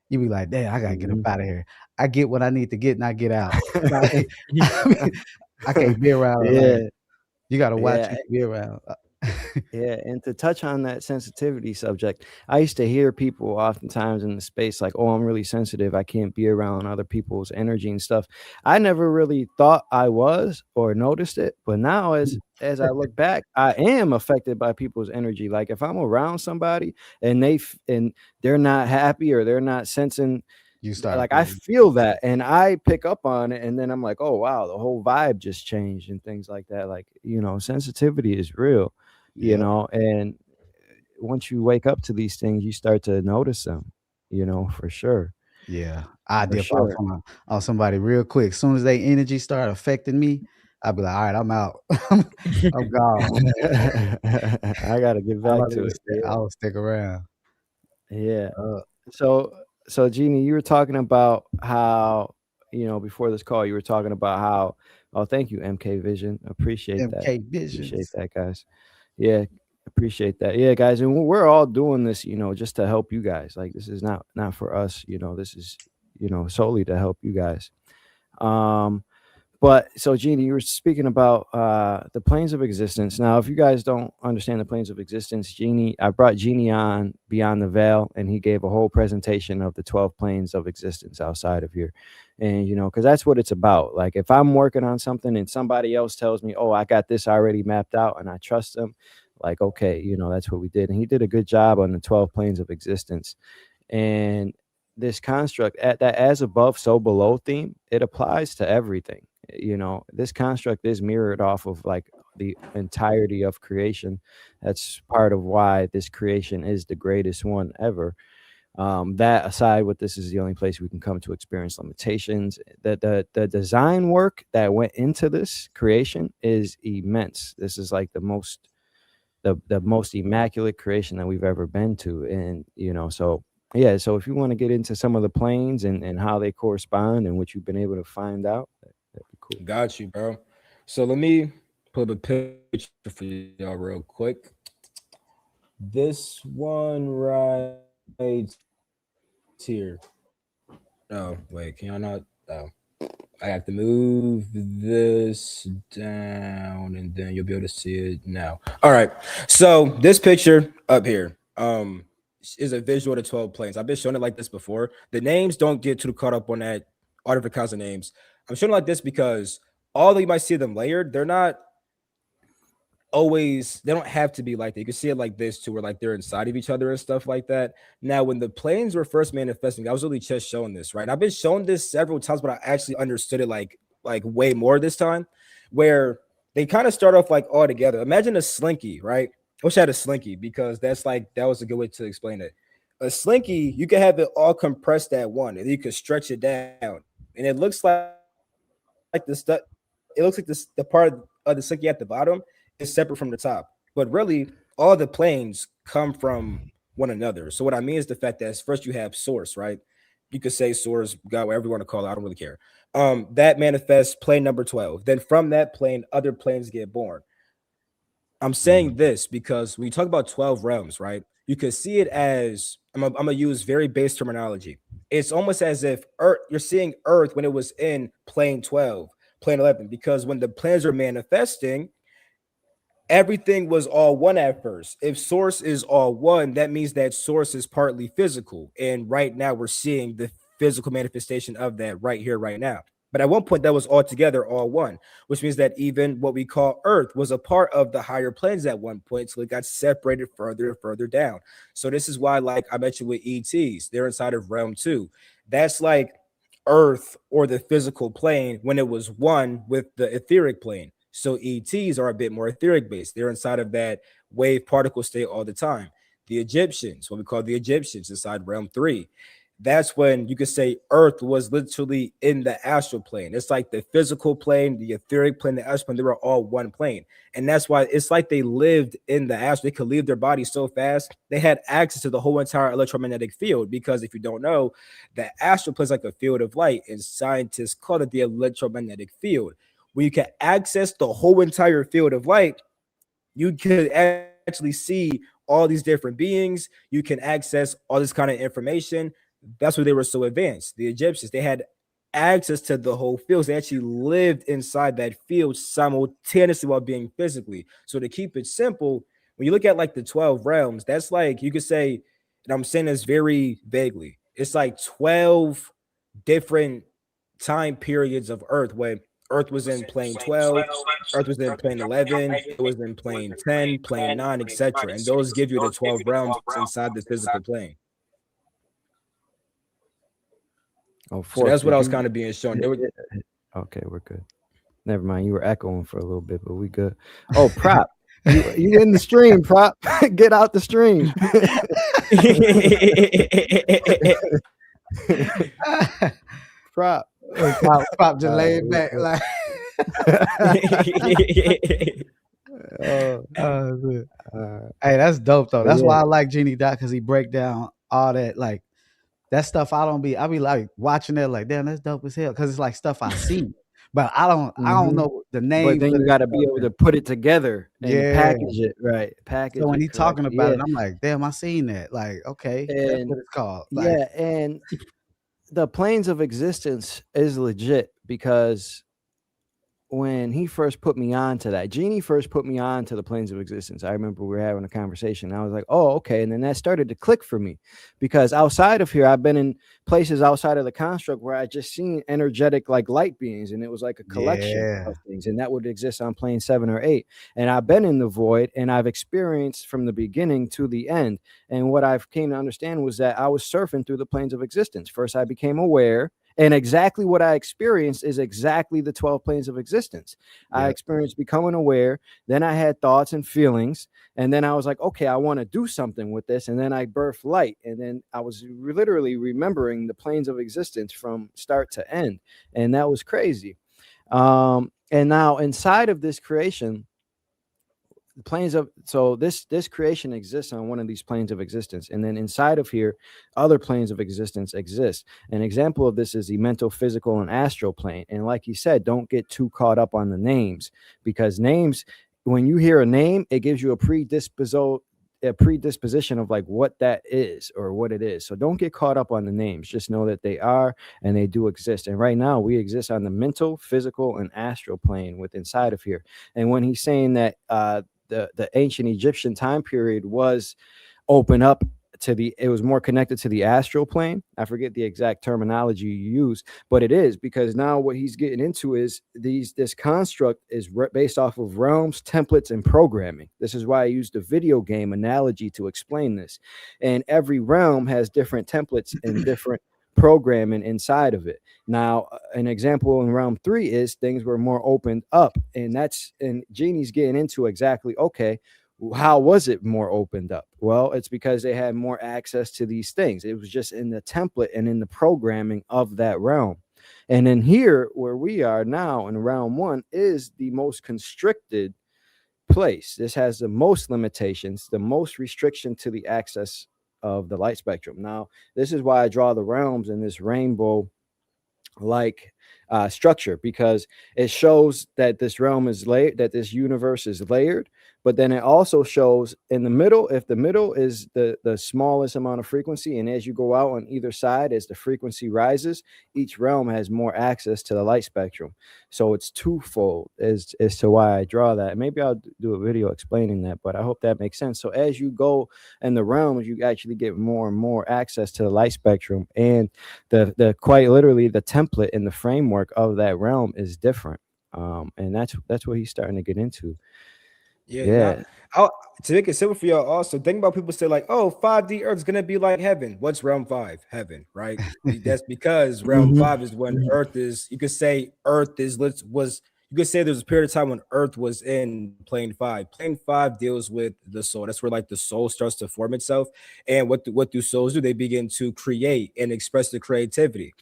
You be like, damn, I gotta get up Mhm. out of here. I get what I need to get and I get out. Like I mean, I can't be around like Yeah, you gotta watch yeah. who you be around. Yeah, and to touch on that sensitivity subject, I used to hear people oftentimes in the space like, "Oh, I'm really sensitive. I can't be around other people's energy and stuff." I never really thought I was or noticed it, but now as I look back, I am affected by people's energy. Like if I'm around somebody and and they're not happy or they're not sensing, You start like I feeling. feel that and I pick up on it, and then I'm like, "Oh wow, the whole vibe just changed," and things like that. Like, sensitivity is real, Yep. and once you wake up to these things, you start to notice them, for sure, Yeah. I for dip off sure. on somebody real quick. Soon as they energy start affecting me, I'll be like, all right, I'm out. I'm gone. I gotta get I back don't to even it. stick I don't stick around. Yeah. Uh, So so Jeannie, you were talking about how, before this call, you were talking about how, oh, thank you, MK Vision. Appreciate that. MK Appreciate Visions. that, guys. Yeah, appreciate that. Yeah, guys, and we're all doing this, just to help you guys. Like this is not for us, this is, solely to help you guys. Um but so, Jeannie, you were speaking about the planes of existence. Now, if you guys don't understand the planes of existence, I brought Jeannie on Beyond the Veil, and he gave a whole presentation of the 12 planes of existence outside of here. And, because that's what it's about. Like, if I'm working on something and somebody else tells me, oh, I got this already mapped out and I trust them, like, okay, that's what we did. And he did a good job on the 12 planes of existence. And this construct at that as above, so below theme, it applies to everything. This construct is mirrored off of like the entirety of creation. That's part of why this creation is the greatest one ever. That aside, what this is the only place we can come to experience limitations. The design work that went into this creation is immense. This is like the most immaculate creation that we've ever been to. And so yeah, so if you want to get into some of the planes and how they correspond and what you've been able to find out, that'd be cool. Got you, bro. So let me put up a picture for y'all real quick. This one right here. Oh, wait, can y'all not? Oh, I have to move this down and then you'll be able to see it now. All right. So this picture up here is a visual of the 12 planes. I've been showing it like this before. The names don't get too caught up on that all different kinds of names. I'm showing it like this because although you might see them layered, they're not always, they don't have to be like that. You can see it like this too, where like they're inside of each other and stuff like that. Now, when the planes were first manifesting, I was really just showing this, right? I've been showing this several times, but I actually understood it like way more this time, where they kind of start off like all together. Imagine a slinky, right? I wish I had a slinky because that was a good way to explain it. A slinky, you can have it all compressed at one, and you can stretch it down, and it looks like the stuff. It looks like this the part of the slinky at the bottom is separate from the top, but really all the planes come from one another. So what I mean is the fact that first you have source, right? You could say source, God, whatever you want to call it. I don't really care. That manifests plane number 12. Then from that plane, other planes get born. I'm saying Mhm. this because when you talk about 12 realms, right? You could see it as I'm gonna use very base terminology. It's almost as if Earth, you're seeing Earth when it was in plane 12, plane 11, because when the planes are manifesting, everything was all one at first. If source is all one, that means that source is partly physical. And right now we're seeing the physical manifestation of that right here, right now. But at one point that was all together, all one, which means that even what we call Earth was a part of the higher planes at one point. So it got separated further and further down. So this is why, like I mentioned with ETs, they're inside of realm two. That's like Earth or the physical plane when it was one with the etheric plane. So ETs are a bit more etheric based. They're inside of that wave particle state all the time. The Egyptians, what we call the Egyptians, inside realm three. that's when you could say Earth was literally in the astral plane. It's like the physical plane, the etheric plane, the astral plane, they were all one plane. And that's why it's like they lived in the astral. They could leave their body so fast. They had access to the whole entire electromagnetic field, because if you don't know, the astral plane is like a field of light, and scientists call it the electromagnetic field. When you can access the whole entire field of light, you could actually see all these different beings. You can access all this kind of information. That's why they were so advanced. The Egyptians, they had access to the whole field. They actually lived inside that field simultaneously while being physically. So to keep it simple, when you look at like the 12 realms, that's like, you could say, and I'm saying this very vaguely, it's like 12 different time periods of Earth, where Earth was in plane 12, Earth was in plane 11, it was in plane 10, plane 9, etc. And those give you the 12 realms inside the physical plane. Oh, so that's what I was kind of being shown. Okay, we're good. Never mind. You were echoing for a little bit, but we good. Oh, Prop. you in the stream, Prop. Get out the stream. Prop. Prop just laid back like. Hey, that's dope though. That's why I like Genie Doc, because he break down all that, like that stuff. I be like watching it like, damn, that's dope as hell, because it's like stuff I see, but I don't know the name. But then you got to be able to put it together and package it right. So when he's talking about it, I'm like, damn, I seen that. Like, okay, that's what it's called. Like, and the planes of existence is legit, because when he first put me on to that, Genie first put me on to the planes of existence. I remember we were having a conversation. I was like, oh, okay. And then that started to click for me, because outside of here, I've been in places outside of the construct where I just seen energetic, like light beings. And it was like a collection of things. And that would exist on plane 7 or 8. And I've been in the void, and I've experienced from the beginning to the end. And what I've came to understand was that I was surfing through the planes of existence. First, I became aware. And exactly what I experienced is exactly the 12 planes of existence. I experienced becoming aware. Then I had thoughts and feelings. And then I was like, okay, I want to do something with this. And then I birthed light. And then I was literally remembering the planes of existence from start to end. And that was crazy. And now inside of this creation, this creation exists on one of these planes of existence, and then inside of here other planes of existence exist. An example of this is the mental, physical, and astral plane. And like you said, don't get too caught up on the names, because names, when you hear a name, it gives you a predisposition of like what that is or what it is. So don't get caught up on the names. Just know that they are, and they do exist. And right now we exist on the mental, physical, and astral plane with inside of here. And when he's saying that the ancient Egyptian time period was open up to it was more connected to the astral plane. I forget the exact terminology you use, but it is, because now what he's getting into is this construct is based off of realms, templates, and programming. This is why I used a video game analogy to explain this. And every realm has different templates and different programming inside of it. Now, an example in realm 3 is things were more opened up, and Genie's getting into exactly, okay, how was it more opened up? Well, it's because they had more access to these things. It was just in the template and in the programming of that realm. And then here, where we are now in realm 1, is the most constricted place. This has the most limitations, the most restriction to the access of the light spectrum. Now, this is why I draw the realms in this rainbow like structure, because it shows that this realm is layered, that this universe is layered. But then it also shows in the middle, if the middle is the smallest amount of frequency, and as you go out on either side, as the frequency rises, each realm has more access to the light spectrum. So it's twofold as to why I draw that. Maybe I'll do a video explaining that, but I hope that makes sense. So as you go in the realms, you actually get more and more access to the light spectrum, and the quite literally the template and the framework of that realm is different. And that's what he's starting to get into. Yeah. Now, to make it simple for y'all, also think about people say like, "Oh, 5D Earth is gonna be like heaven." What's realm 5? Heaven, right? That's because realm 5 is when Earth is. You could say Earth was you could say there's a period of time when Earth was in plane five. Plane five deals with the soul. That's where like the soul starts to form itself. And what do souls do? They begin to create and express the creativity.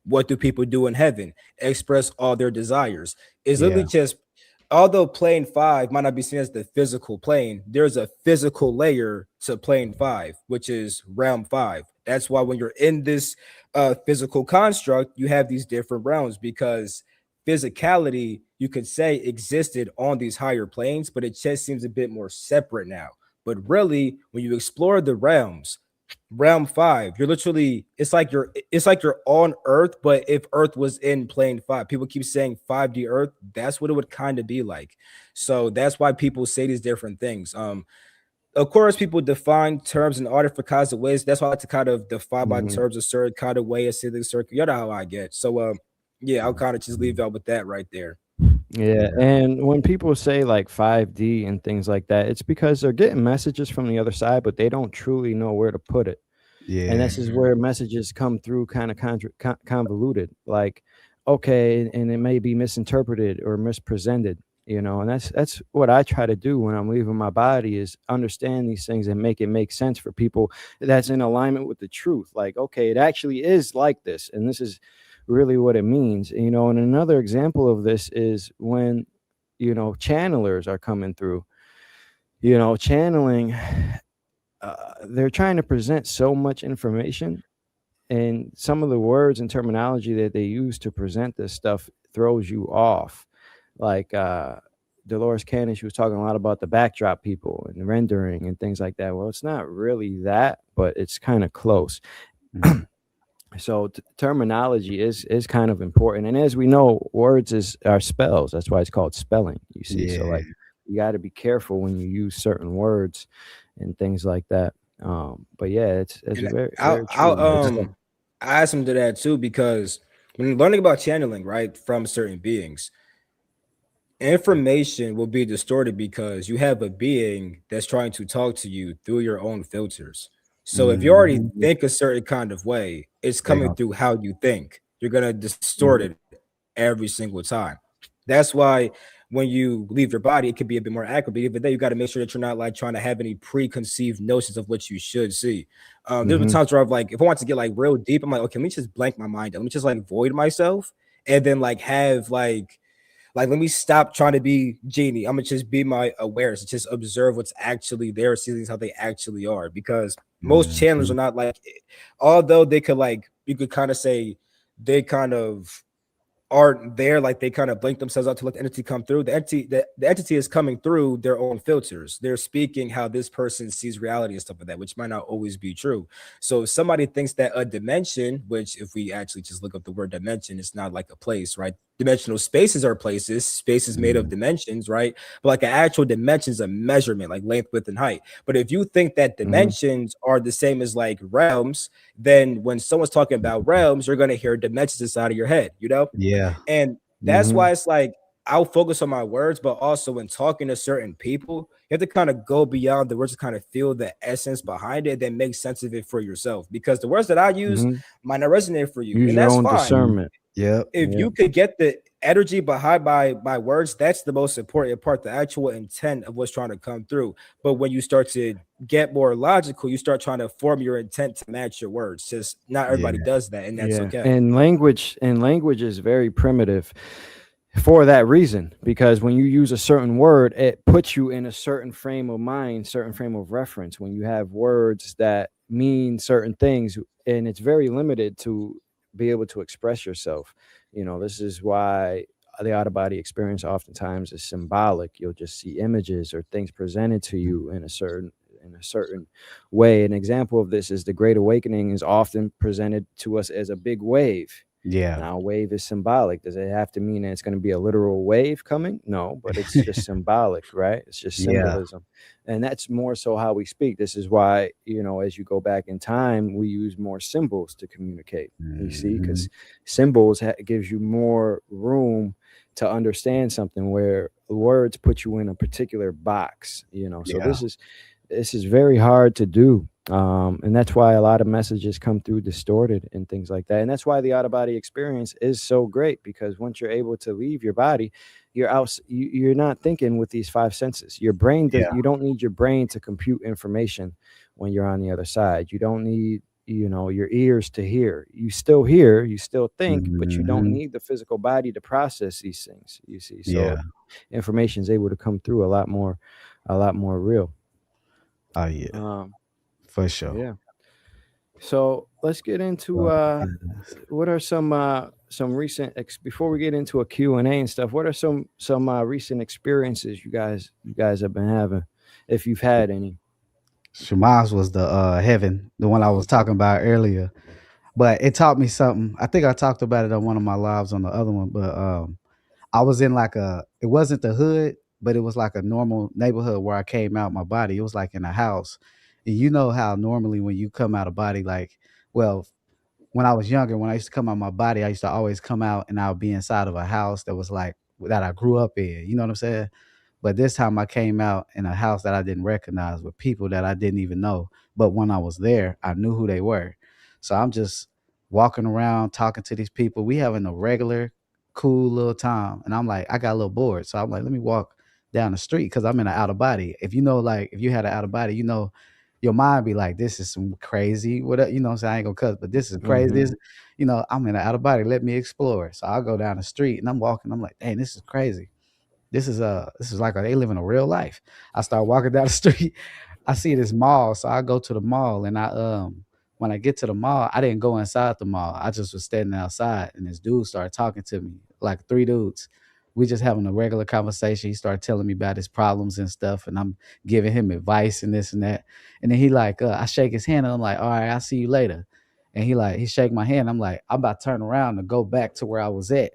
What do people do in heaven? Express all their desires. It's literally Yeah. just, although plane five might not be seen as the physical plane, there's a physical layer to plane five, which is realm five. That's why when you're in this physical construct, you have these different realms, because physicality, you could say, existed on these higher planes, but it just seems a bit more separate now. But really, when you explore the realms, realm five, you're literally, it's like you're on Earth, but if Earth was in plane five. People keep saying 5D Earth, that's what it would kind of be like. So that's why people say these different things. Of course, people define terms in all different kinds of ways. That's why I like to kind of define my Mhm. terms a certain kind of way, a silly circle. You know how I get. So yeah, I'll kind of just leave out with that right there. Yeah, Yeah. and when people say like 5D and things like that, it's because they're getting messages from the other side, but they don't truly know where to put it. And Yeah. this is Mhm. where messages come through kind of convoluted. Like, okay, and it may be misinterpreted or mispresented, and that's what I try to do when I'm leaving my body, is understand these things and make it make sense for people that's in alignment with the truth. Like, okay, it actually is like this, and this is really what it means. And another example of this is when channelers are coming through. Channeling, they're trying to present so much information, and some of the words and terminology that they use to present this stuff throws you off. Like Dolores Cannon, she was talking a lot about the backdrop people and rendering and things like that. Well, it's not really that, but it's kind of close. Mhm. So terminology is kind of important, and as we know, words are spells. That's why it's called spelling. You see, so Yeah. like you got to be careful when you use certain words and things like that. But yeah, it's And very I'll very I'll true. It's like, add some to that too, because when learning about channeling, right, from certain beings, information will be distorted because you have a being that's trying to talk to you through your own filters. So if you already Mhm. Mhm, think a certain kind of way, it's They coming gonna through how you think. You're gonna distort mhm, it every single time. That's why when you leave your body, it could be a bit more accurate. But even then, you got to make sure that you're not like trying to have any preconceived notions of what you should see. There's been mhm, times where I've like, if I want to get like real deep, I'm like, okay, let me just blank my mind out. Let me just like void myself, and then like have like, let me stop trying to be genie. I'm gonna just be my awareness, just observe what's actually there, see things how they actually are. Because most channelers are Mhm. not like, although they could like, you could kind of say they kind of aren't there, like they kind of blink themselves out to let the entity come through. The entity is coming through their own filters. They're speaking how this person sees reality and stuff like that, which might not always be true. So if somebody thinks that a dimension, which if we actually just look up the word dimension, it's not like a place, right? Dimensional spaces are places, spaces made of Mhm. dimensions, right? But like an actual dimension is a measurement, like length, width, and height. But if you think that mhm, dimensions are the same as like realms, then when someone's talking about realms, you're going to hear dimensions inside of your head, you know? Yeah. And that's mhm. why it's like I'll focus on my words, but also when talking to certain people, you have to kind of go beyond the words to kind of feel the essence behind it, then make sense of it for yourself. Because the words that I use Mhm. might not resonate for you, Use and your that's own fine. Mhm. discernment. Yep. If Yeah. you could get the energy behind my words, that's the most important part, the actual intent of what's trying to come through. But when you start to get more logical, you start trying to form your intent to match your words. Just not everybody Yeah. does that, and that's Yeah. okay. And language is very primitive for that reason, because when you use a certain word, it puts you in a certain frame of mind, certain frame of reference. When you have words that mean certain things, and it's very limited to be able to express yourself. This is why the out of body experience oftentimes is symbolic. You'll just see images or things presented to you in a certain way. An example of this is the Great Awakening is often presented to us as a big wave. Yeah. Now, a wave is symbolic. Does it have to mean that it's going to be a literal wave coming? No, but it's just symbolic, right? It's just Yeah. symbolism. And that's more so how we speak. This is why, as you go back in time, we use more symbols to communicate. You see, Mhm. because symbols gives you more room to understand something, where words put you in a particular box. So Yeah. this is very hard to do. And that's why a lot of messages come through distorted and things like that. And that's why the out of body experience is so great, because once you're able to leave your body, you're out. You're not thinking with these five senses. Your brain does. Yeah. You don't need your brain to compute information when you're on the other side. You don't need your ears to hear. You still hear. You still think, but you don't Mhm. need the physical body to process these things. You see, so Yeah. information is able to come through a lot more real. Oh yeah, Um, for sure. yeah. So let's get into Oh, goodness. what are some recent before we get into a Q&A and stuff, what are some recent experiences you guys have been having, if you've had any? Shemaz was the heaven, the one I was talking about earlier. But it taught me something. I think I talked about it on one of my lives on the other one. But I was in like it wasn't the hood, but it was like a normal neighborhood where I came out my body. It was like in a house. And you know how normally when you come out of body, like, well, when I was younger, when I used to come out my body, I used to always come out and I would be inside of a house that was like that I grew up in. You know what I'm saying? But this time I came out in a house that I didn't recognize with people that I didn't even know. But when I was there, I knew who they were. So I'm just walking around talking to these people. We having a regular, cool little time. And I'm like, I got a little bored. So I'm like, let me walk down the street because I'm in an out of body. If you know, like, if you had an out of body, you know, your mind be like, this is some crazy, what you know what I'm saying? I ain't gonna cuss, but this is crazy. Mm-hmm. I'm in an out of body. Let me explore. So I'll go down the street and I'm walking. I'm like, dang, this is crazy. This is like they live in a real life. I start walking down the street. I see this mall, so I go to the mall, and I when I get to the mall, I didn't go inside the mall. I just was standing outside, and this dude started talking to me, like three dudes. We just having a regular conversation. He started telling me about his problems and stuff, and I'm giving him advice and this and that. And then he like, I shake his hand, and I'm like, all right, I'll see you later. And he shake my hand. I'm like, I'm about to turn around and go back to where I was at,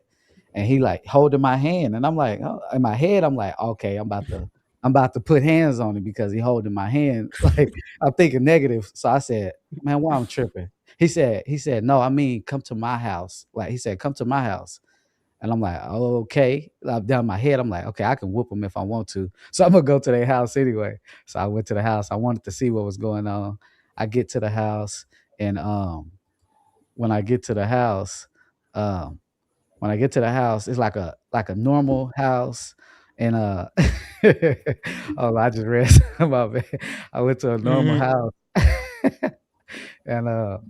and he like holding my hand, and I'm like, oh, in my head, I'm like, okay, I'm about to put hands on him because he holding my hand. Like I'm thinking negative. So I said, man, why I'm tripping? He said, no, I mean, come to my house. Like he said, come to my house. And I'm like, oh, okay. Down my head, I'm like, okay, I can whoop them if I want to. So I'm gonna go to their house anyway. So I went to the house. I wanted to see what was going on. I get to the house, and when I get to the house, um, when I get to the house, it's like a normal house, and oh, I just read my bad. I went to a normal Mhm. house, and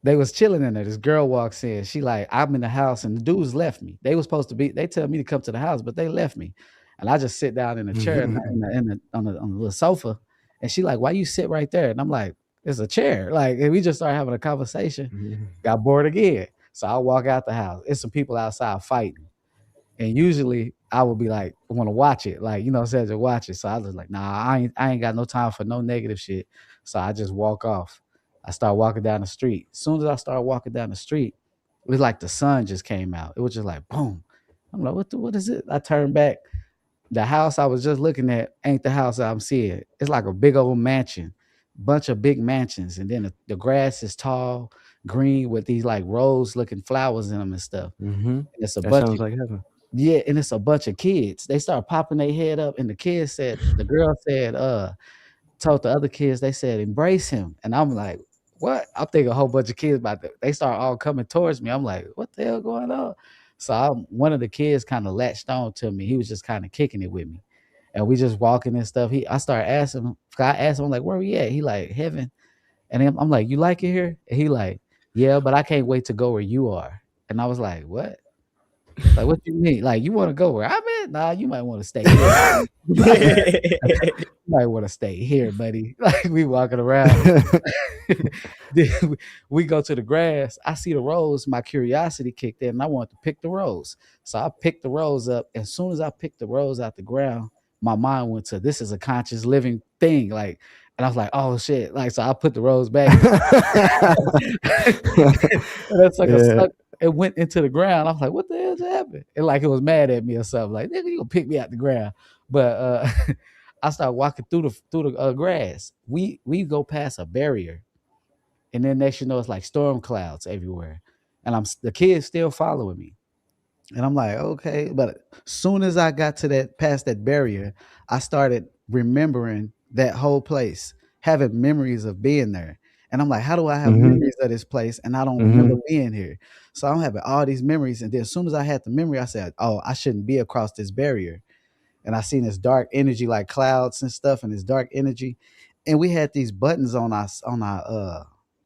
they was chilling in there. This girl walks in. She like, I'm in the house, and the dudes left me. They was supposed to be. They tell me to come to the house, but they left me, and I just sit down in a chair on the little sofa, and she like, why you sit right there? And I'm like, it's a chair. Like, and we just started having a conversation. Got bored again, so I walk out the house. It's some people outside fighting. And usually I would be like, I want to watch it, like, you know, says to watch it. So I was like, nah, I ain't got no time for no negative shit. So I just walk off. I start walking down the street. As soon as I start walking down the street, it was like the sun just came out. It was just like boom. I'm like, what is it? I turned back. The house I was just looking at ain't the house I'm seeing. It's like a big old mansion, bunch of big mansions, and then the grass is tall, green with these like rose looking flowers in them and stuff. Mm-hmm. And it's a That bunch sounds of like heaven. yeah, and it's a bunch of kids. They start popping their head up, and the girl said, told the other kids, they said, embrace him. And I'm like, what? I'm thinking a whole bunch of kids about that. They start all coming towards me. I'm like, what the hell going on? So one of the kids kind of latched on to me. He was just kind of kicking it with me. And we just walking and stuff. I started asking him, I asked him, like, where we at? He like, heaven. And then I'm like, you like it here? And he like, yeah, but I can't wait to go where you are. And I was like, what? Like, what you mean? Like, you wanna go where I'm at? Nah, you might wanna stay here. You might wanna stay here, buddy. Like, we walking around. Then we go to the grass. I see the rose. My curiosity kicked in, and I wanted to pick the rose. So I picked the rose up. As soon as I picked the rose out the ground, my mind went to this is a conscious living thing. Like, and I was like, oh shit. Like, so I put the rose back. And that's like a Yeah. suck. It went into the ground. I was like, what the hell just happened? And like it was mad at me or something. Like, nigga, you gonna pick me out the ground. But I started walking through the grass. We go past a barrier, and then next you know it's like storm clouds everywhere. And the kids still following me. And I'm like, okay. But soon as I got to that past that barrier, I started remembering that whole place. having memories of being there. And I'm like, how do I have Mhm. memories of this place and I don't remember Mhm. being here? So I'm having all these memories. And then as soon as I had the memory, I said, oh, I shouldn't be across this barrier. And I seen this dark energy like clouds and stuff and this dark energy. And we had these buttons on our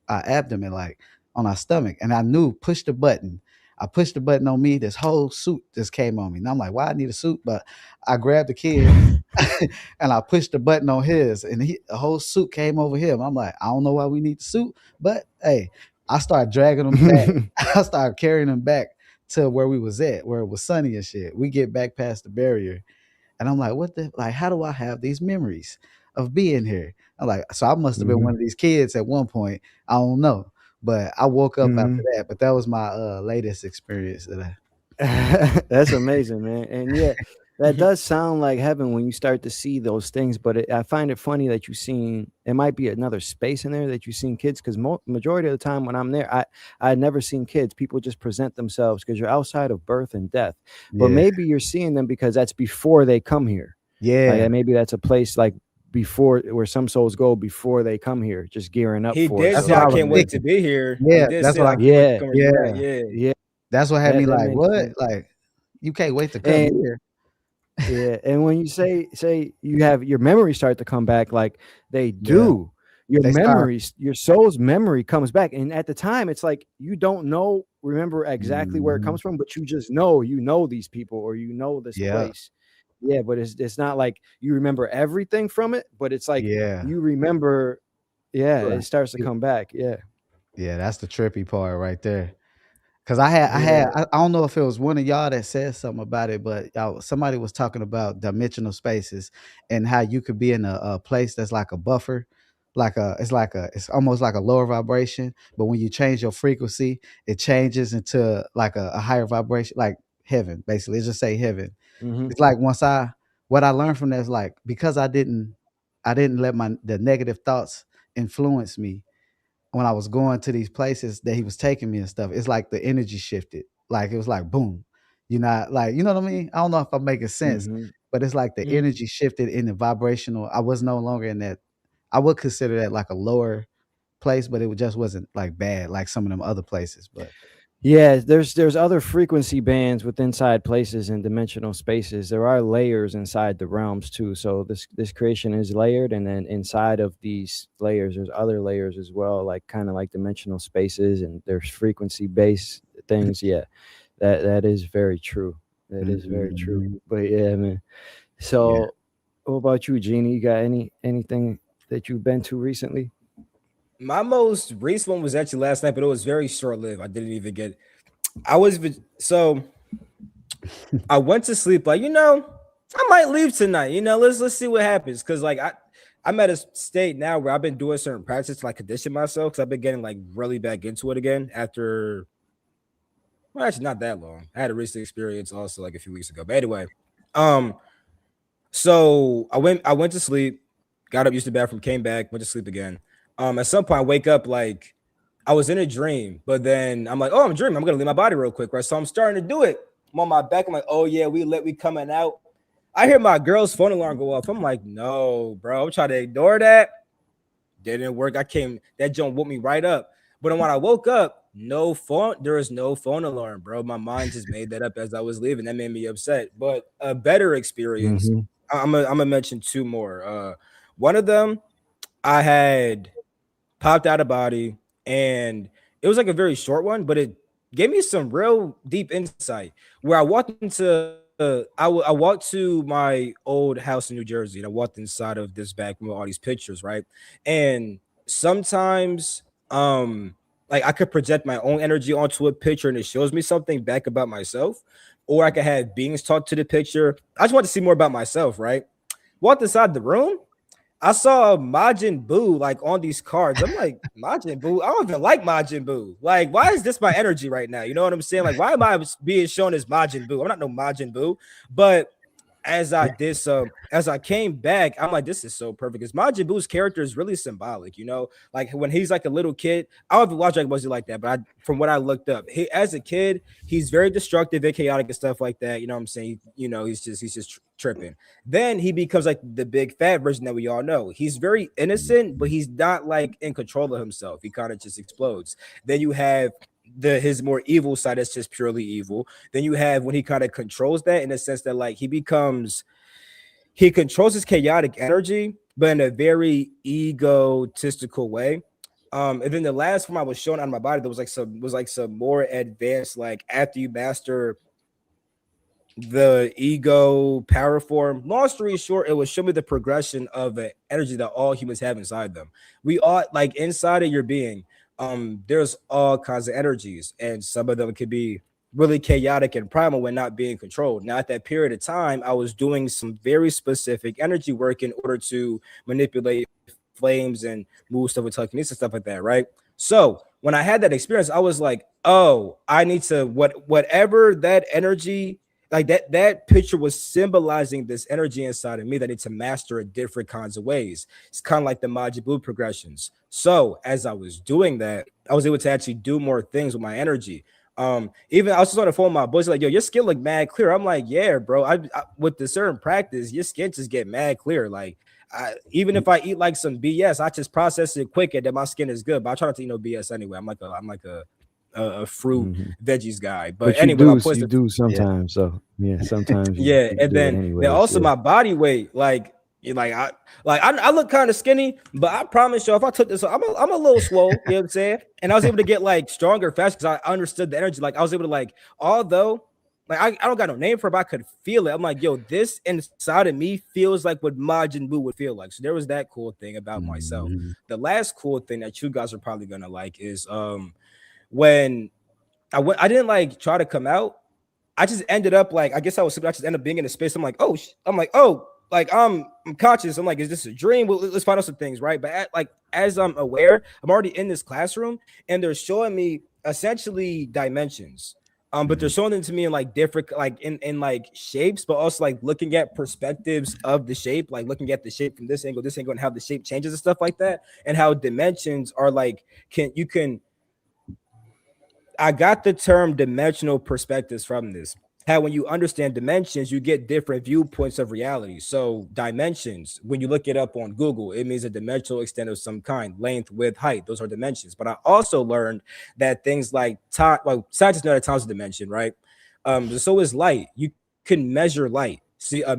abdomen, like on our stomach. And I knew push the button. I pushed the button on me. This whole suit just came on me. And I'm like, why I need a suit? But I grabbed the kid and I pushed the button on his, and the whole suit came over him. I'm like, I don't know why we need the suit, but hey, I started dragging him back. I started carrying him back to where we was at, where it was sunny and shit. We get back past the barrier, and I'm like, what the, like, how do I have these memories of being here? I'm like, so I must have been one Mhm. of these kids at one point. I don't know, but I woke up after Mhm. that. But that was my latest experience that I. That's amazing, man. And yeah, that does sound like heaven when you start to see those things. But I find it funny that you seen it might be another space in there that you've seen kids because majority of the time when I'm there, I had never seen kids. People just present themselves because you're outside of birth and death. But Yeah, maybe you're seeing them because that's before they come here. Like yeah, maybe that's a place like before where some souls go before they come here, just gearing up He for it. did that's So say, what I I was can't maybe wait that's to thinking. be here. He Yeah, did that's say, what I. I can't wait to yeah, come where you at. Yeah, Yeah. yeah. that's what had me That like, makes "What?" sense. Like, you can't wait to come And here. yeah, and when you say you have your memories start to come back, like they Yeah, do, your they start. memories, your soul's memory comes back, and at the time, it's like you don't remember exactly where it Mhm. comes from, but you just know these people or you know this Yeah, place. Yeah, but it's not like you remember everything from it, but it's like yeah. you remember. Yeah, Right. it starts to come back. Yeah, Yeah, that's the trippy part right there. 'Cause I had yeah. I don't know if it was one of y'all that said something about it, but somebody was talking about dimensional spaces and how you could be in a place that's like a buffer, it's almost like a lower vibration, but when you change your frequency, it changes into like a higher vibration, like heaven, basically. It just say heaven. Hmm. It's like what I learned from that is like because I didn't let the negative thoughts influence me when I was going to these places that he was taking me and stuff. It's like the energy shifted. Like it was like boom. Like, you know what I mean? I don't know if I'm making sense, Hmm. but it's like the energy shifted in the vibrational. I was no longer in that. I would consider that like a lower place, but it just wasn't like bad like some of them other places. But Yeah, there's other frequency bands with inside places and dimensional spaces. There are layers inside the realms too. So this creation is layered, and then inside of these layers, there's other layers as well, like kind of like dimensional spaces, and there's frequency based things. Yeah, that is very true. That is very true. Mhm. But yeah, man. Yeah. So, what about you, Jeannie? You got anything that you've been to recently? My most recent one was actually last night, but it was very short lived. I didn't even get. I was so I went to sleep like I might leave tonight. Let's see what happens because like I'm at a state now where I've been doing certain practices to like condition myself because I've been getting like really back into it again after well actually not that long. I had a recent experience also like a few weeks ago. But anyway, um, so I went to sleep, got up, used the bathroom, came back, went to sleep again. At some point I wake up like I was in a dream, but then I'm like, oh, I'm dreaming. I'm gonna leave my body real quick, right? So I'm starting to do it. I'm on my back. I'm like, oh yeah, we coming out. I hear my girl's phone alarm go off. I'm like, no, bro. I'm trying to ignore that. Didn't work. That joint woke me right up. But then when I woke up, no phone, there is no phone alarm, bro. My mind just made that up as I was leaving. That made me upset. But a better experience. Hmm. I'm gonna mention two more. One of them, I had popped out of body, and it was like a very short one, but it gave me some real deep insight. Where I walked into, I walked to my old house in New Jersey, and I walked inside of this back room with all these pictures, right? And sometimes, like I could project my own energy onto a picture, and it shows me something back about myself, or I could have beings talk to the picture. I just want to see more about myself, right? Walked inside the room, I saw Majin Buu like on these cards. I'm like, Majin Buu, I don't even like Majin Buu. Like, why is this my energy right now? You know what I'm saying? Like, why am I being shown as Majin Buu? I'm not no Majin Buu, but as I did so, as I came back, I'm like, this is so perfect. Because Majin Buu's character is really symbolic, you know, like when he's like a little kid. I don't watch Dragon Ball Z like that, but from what I looked up, he as a kid, he's very destructive and chaotic and stuff like that. You know what I'm saying? You know, he's just tripping. Then he becomes like the big fat version that we all know. He's very innocent, but he's not like in control of himself. He kind of just explodes. Then you have his more evil side that's just purely evil. Then you have when he kind of controls that in the sense that like he controls his chaotic energy, but in a very egotistical way. And then the last form I was showing on my body that was like some more advanced, like after you master the ego power form. Long story short, it was show me the progression of the energy that all humans have inside them. We all like inside of your being. There's all kinds of energies, and some of them could be really chaotic and primal when not being controlled. Now, at that period of time, I was doing some very specific energy work in order to manipulate flames and move stuff with telekinesis and stuff like that, right? So when I had that experience, I was like, oh, I need to whatever that energy like that picture was symbolizing this energy inside of me that I need to master in different kinds of ways. It's kind of like the Majin Buu progressions. So as I was doing that, I was able to actually do more things with my energy. Even I was just on the phone with my boys, like, yo, your skin look mad clear. I'm like, yeah, bro. I with the certain practice, your skin just get mad clear. Like, even if I eat like some BS, I just process it quick and then my skin is good. But I try not to eat no BS anyway. I'm like a fruit veggies guy. But you anyway, my do point you is do sometimes. So yeah, sometimes yeah, you and do it then anyway. also Yeah. my body weight, like I look kind of skinny, but I promise you, if I took this, I'm a little swole. You know what I'm saying? And I was able to get like stronger fast because I understood the energy. Like I was able to like, although like I don't got no name for it, but I could feel it. I'm like, yo, this inside of me feels like what Majin Buu would feel like. So there was that cool thing about myself. Mhm. The last cool thing that you guys are probably gonna like is when I didn't like try to come out. I just ended up like I guess I was I just ended up being in a space. I'm like, oh, I'm like, oh, like I'm conscious. I'm like, is this a dream? Well, let's find out some things, right? But like as I'm aware, I'm already in this classroom, and they're showing me essentially dimensions. But they're Mhm. showing them to me in like different, like in like shapes, but also like looking at perspectives of the shape, like looking at the shape from this angle, and how the shape changes and stuff like that, and how dimensions are like can I got the term dimensional perspectives from this. How when you understand dimensions, you get different viewpoints of reality. So dimensions, when you look it up on Google, it means a dimensional extent of some kind, length, width, height. Those are dimensions. But I also learned that things like time, well, scientists know that time's a dimension, right? So is light. You can measure light. See a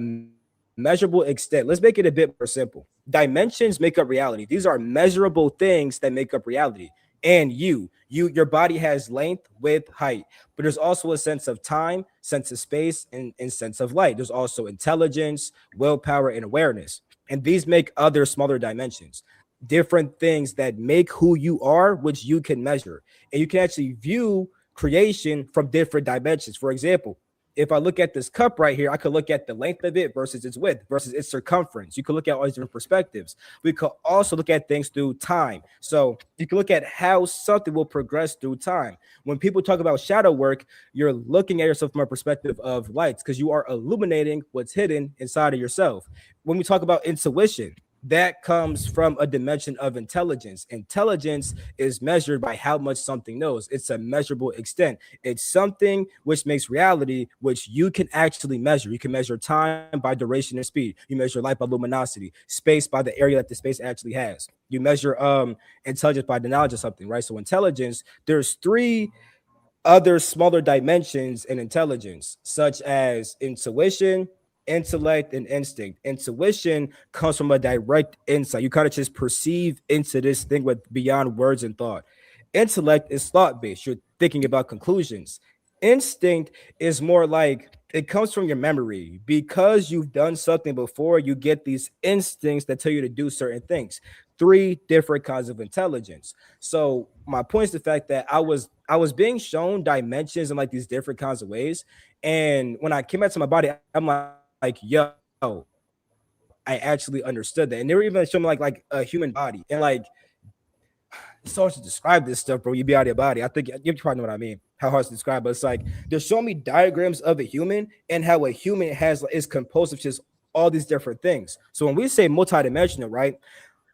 measurable extent. Let's make it a bit more simple. Dimensions make up reality. These are measurable things that make up reality. And your body has length, width, height, but there's also a sense of time, sense of space, and sense of light. There's also intelligence, willpower, and awareness. And these make other smaller dimensions, different things that make who you are, which you can measure. And you can actually view creation from different dimensions. For example, if I look at this cup right here, I could look at the length of it versus its width versus its circumference. You could look at all these different perspectives. We could also look at things through time. So you can look at how something will progress through time. When people talk about shadow work, you're looking at yourself from a perspective of lights because you are illuminating what's hidden inside of yourself. When we talk about intuition, that comes from a dimension of intelligence. Intelligence is measured by how much something knows. It's a measurable extent. It's something which makes reality, which you can actually measure. You can measure time by duration and speed. You measure light by luminosity, space by the area that the space actually has. You measure intelligence by the knowledge of something, right? So intelligence, there's three other smaller dimensions in intelligence, such as intuition, intellect, and instinct. Intuition comes from a direct insight. You kind of just perceive into this thing with beyond words and thought. Intellect is thought based. You're thinking about conclusions. Instinct is more like it comes from your memory because you've done something before. You get these instincts that tell you to do certain things. Three different kinds of intelligence. So my point is the fact that I was being shown dimensions in like these different kinds of ways, and when I came back to my body, I'm like, yo, I actually understood that, and they were even showing me like a human body, and like it's hard to describe this stuff, bro. You be out of your body. I think you probably know what I mean. How hard to describe, but it's like they're showing me diagrams of a human and how a human is composed of just all these different things. So when we say multidimensional, right?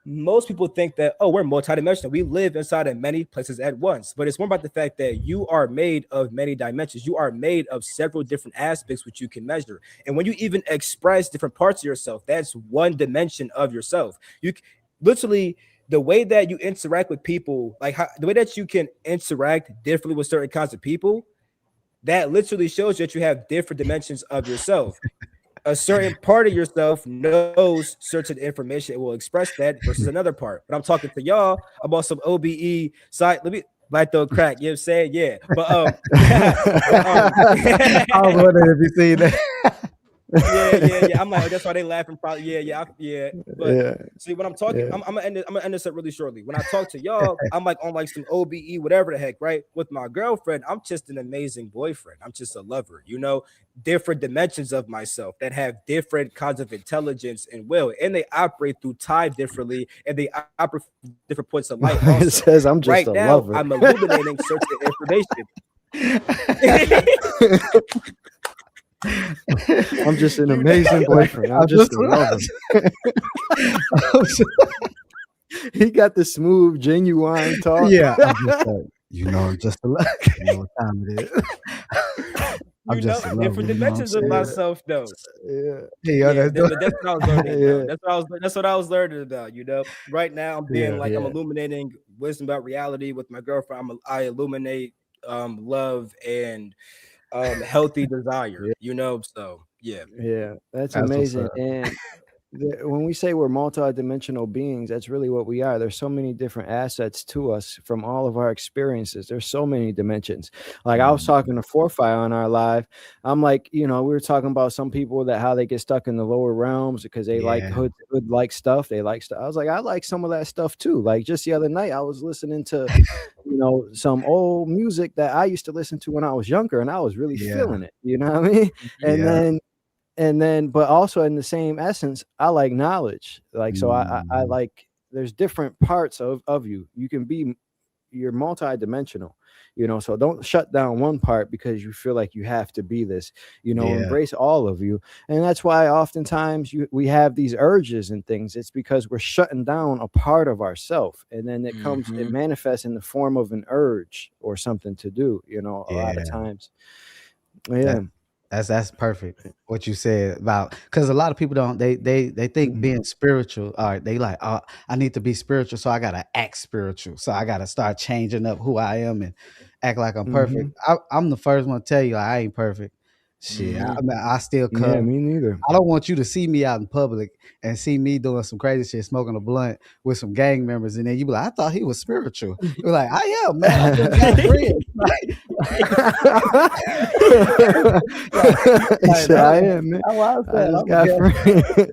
Most people think that, oh, we're multidimensional. We live inside of many places at once. But it's more about the fact that you are made of many dimensions. You are made of several different aspects which you can measure. And when you even express different parts of yourself, that's one dimension of yourself. You literally, the way that you interact with people, like the way that you can interact differently with certain kinds of people, that literally shows you that you have different dimensions of yourself. A certain part of yourself knows certain information, it will express that versus another part. But I'm talking to y'all about some OBE side. Let me like throw crack, you know what I'm saying? Yeah. But I was wondering if you see that. yeah. I'm like, oh, that's why they laughing. Probably, yeah. But Yeah. see, when I'm talking, Yeah. I'm gonna end this up really shortly. When I talk to y'all, I'm like on like some OBE, whatever the heck, right? With my girlfriend, I'm just an amazing boyfriend. I'm just a lover, different dimensions of myself that have different kinds of intelligence and will, and they operate through time differently, and they operate from different points of light. It Also, says I'm just right a now, lover. I'm illuminating certain information. I'm just an amazing boyfriend. I'm just a lover. He got the smooth, genuine talk. Yeah, I'm just like, just a lover. You know what time it is. I'm just a lover, different dimensions of myself, though. Yeah, That's what I was learning about. That's what I was learning about. Right now I'm being I'm illuminating wisdom about reality with my girlfriend. I illuminate love and healthy desire. So Yeah, that's amazing. And when we say we're multidimensional beings, that's really what we are. There's so many different assets to us from all of our experiences. There's so many dimensions. Like I was talking to Forfi on our live. I'm like, we were talking about some people that how they get stuck in the lower realms because they like hood like stuff. They like stuff. I was like, I like some of that stuff too. Like just the other night, I was listening to, some old music that I used to listen to when I was younger, and I was really feeling it. You know what I mean? And then, but also in the same essence, I like knowledge. Like, so I like, there's different parts of you. You can be, you're multidimensional, so don't shut down one part because you feel like you have to be this, embrace all of you. And that's why oftentimes we have these urges and things. It's because we're shutting down a part of ourself, and then it comes, it manifests in the form of an urge or something to do, a lot of times. Yeah. That's perfect. What you said about, because a lot of people don't, they think being spiritual, all right, they like, oh, I need to be spiritual, so I gotta act spiritual, so I gotta start changing up who I am and act like I'm perfect. I'm the first one to tell you, like, I ain't perfect. Shit, I still come. Yeah, me neither. I don't want you to see me out in public and see me doing some crazy shit, smoking a blunt with some gang members, and then you be like, I thought he was spiritual. You're like, I am, man. I just got friends. I am, man. I just got friends.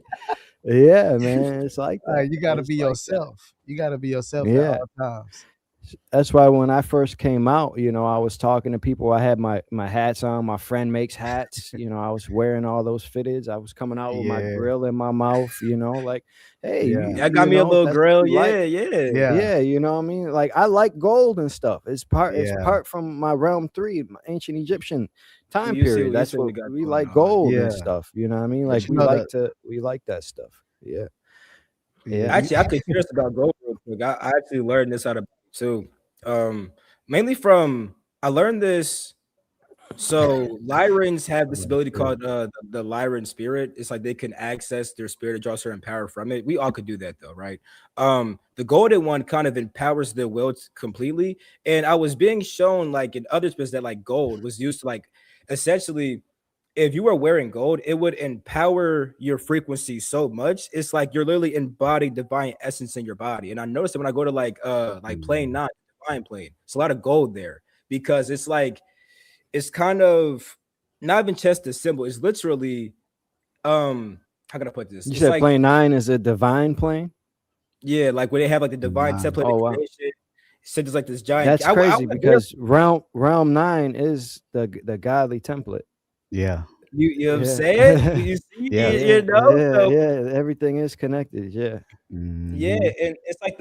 Yeah, man. It's like that. You got to be yourself. You got to be yourself at all times. That's why when I first came out, I was talking to people. I had my hats on. My friend makes hats. I was wearing all those fitteds. I was coming out with my grill in my mouth. Like, hey, I got me a little grill. Yeah. You know what I mean? Like, I like gold and stuff. It's part from my realm 3, my ancient Egyptian time period. That's what we like, gold and stuff. You know what I mean? Like, we like that stuff. Yeah. Actually, I'm curious about gold real quick. I actually learned this out of too. Mainly from, I learned this. So Lyrans have this ability called the Lyran spirit. It's like they can access their spirit and draw certain power from it. We all could do that though, right? The golden one kind of empowers their will completely. And I was being shown like in other spirits that like gold was used to like essentially, if you were wearing gold, it would empower your frequency so much. It's like you're literally embodying divine essence in your body. And I noticed that when I go to like plane 9, divine plane, it's a lot of gold there because it's like, it's kind of not even just a symbol. It's literally, how can I put this? You said like, plane 9 is a divine plane? Yeah, like where they have like the divine template of creation. So there's like this giant. That's crazy because realm 9 is the godly template. Yeah. You know what I'm saying? You see, everything is connected. Yeah. Yeah, and it's like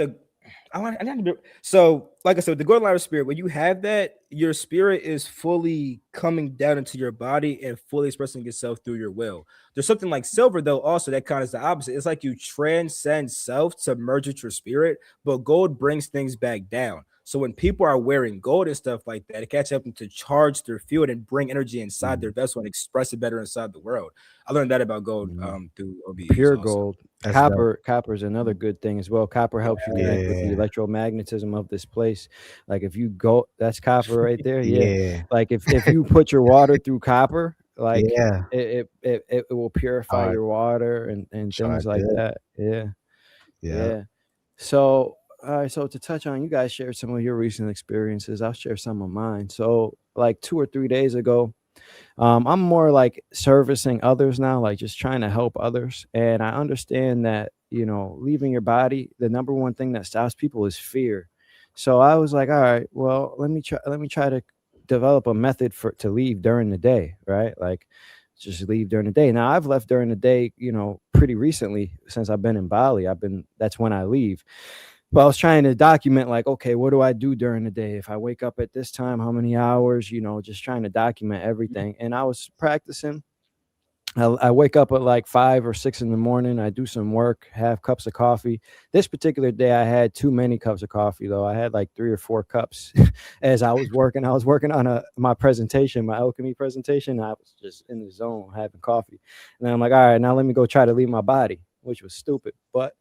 I need to be, so like I said, the golden line of spirit, when you have that, your spirit is fully coming down into your body and fully expressing itself through your will. There's something like silver though, also that kind of is the opposite. It's like you transcend self to merge with your spirit, but gold brings things back down. So when people are wearing gold and stuff like that, it catches up them to charge their field and bring energy inside their vessel and express it better inside the world. I learned that about gold through OBEs Pure also. gold. That's dope. Copper is another good thing as well. Copper helps you connect with the Yeah. electromagnetism of this place. Like if you go, that's copper right there. Yeah. Yeah. Like if you put your water through copper, like Yeah. it will purify Alright. your water and Sure things like did. that. Yeah. Yeah. Yeah. So, all right. So to touch on, you guys shared some of your recent experiences. I'll share some of mine. So, like 2 or 3 days ago, I'm more like servicing others now, like just trying to help others. And I understand that, you know, leaving your body, the number one thing that stops people is fear. So I was like, all right, well, let me try to develop a method to leave during the day, right? Like just leave during the day. Now I've left during the day, you know, pretty recently since I've been in Bali. That's when I leave. But I was trying to document, like, okay, what do I do during the day? If I wake up at this time, how many hours, you know, just trying to document everything. And I was practicing. I wake up at like 5 or 6 in the morning. I do some work, have cups of coffee. This particular day, I had too many cups of coffee, though. I had like 3 or 4 cups as I was working. I was working on my presentation, my alchemy presentation. I was just in the zone having coffee. And then I'm like, all right, now let me go try to leave my body, which was stupid. But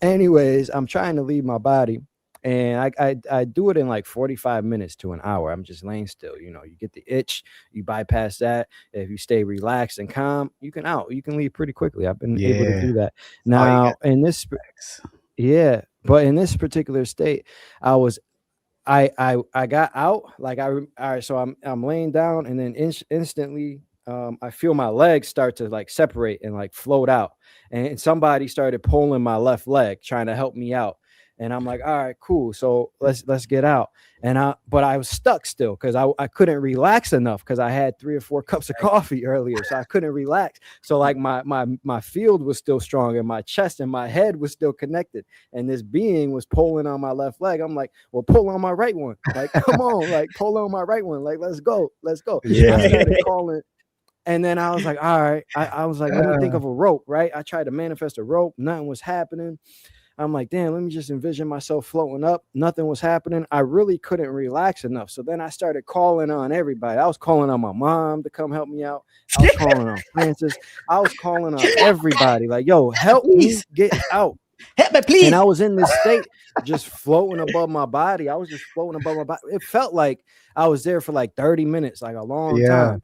anyways, I'm trying to leave my body. And I do it in like 45 minutes to an hour. I'm just laying still. You know, you get the itch, you bypass that. If you stay relaxed and calm, you can leave pretty quickly. I've been able to do that. All you Now, in this, yeah, but in this particular state, I was I got out, like all right, so I'm laying down, and then instantly I feel my legs start to like separate and like float out, and somebody started pulling my left leg trying to help me out. And I'm like, all right, cool. So let's get out. But I was stuck still because I couldn't relax enough because I had 3 or 4 cups of coffee earlier. So I couldn't relax. So like my field was still strong and my chest and my head was still connected. And this being was pulling on my left leg. I'm like, well, pull on my right one. Like, come on, like pull on my right one. Like, let's go. Yeah. I started calling. And then I was like, all right. I was like, let me think of a rope, right? I tried to manifest a rope. Nothing was happening. I'm like, damn, let me just envision myself floating up. Nothing was happening. I really couldn't relax enough. So then I started calling on everybody. I was calling on my mom to come help me out. I was calling on Francis. I was calling on everybody. Like, yo, help me get out. Help me, please. And I was in this state, just floating above my body. I was just floating above my body. It felt like I was there for like 30 minutes, like a long time.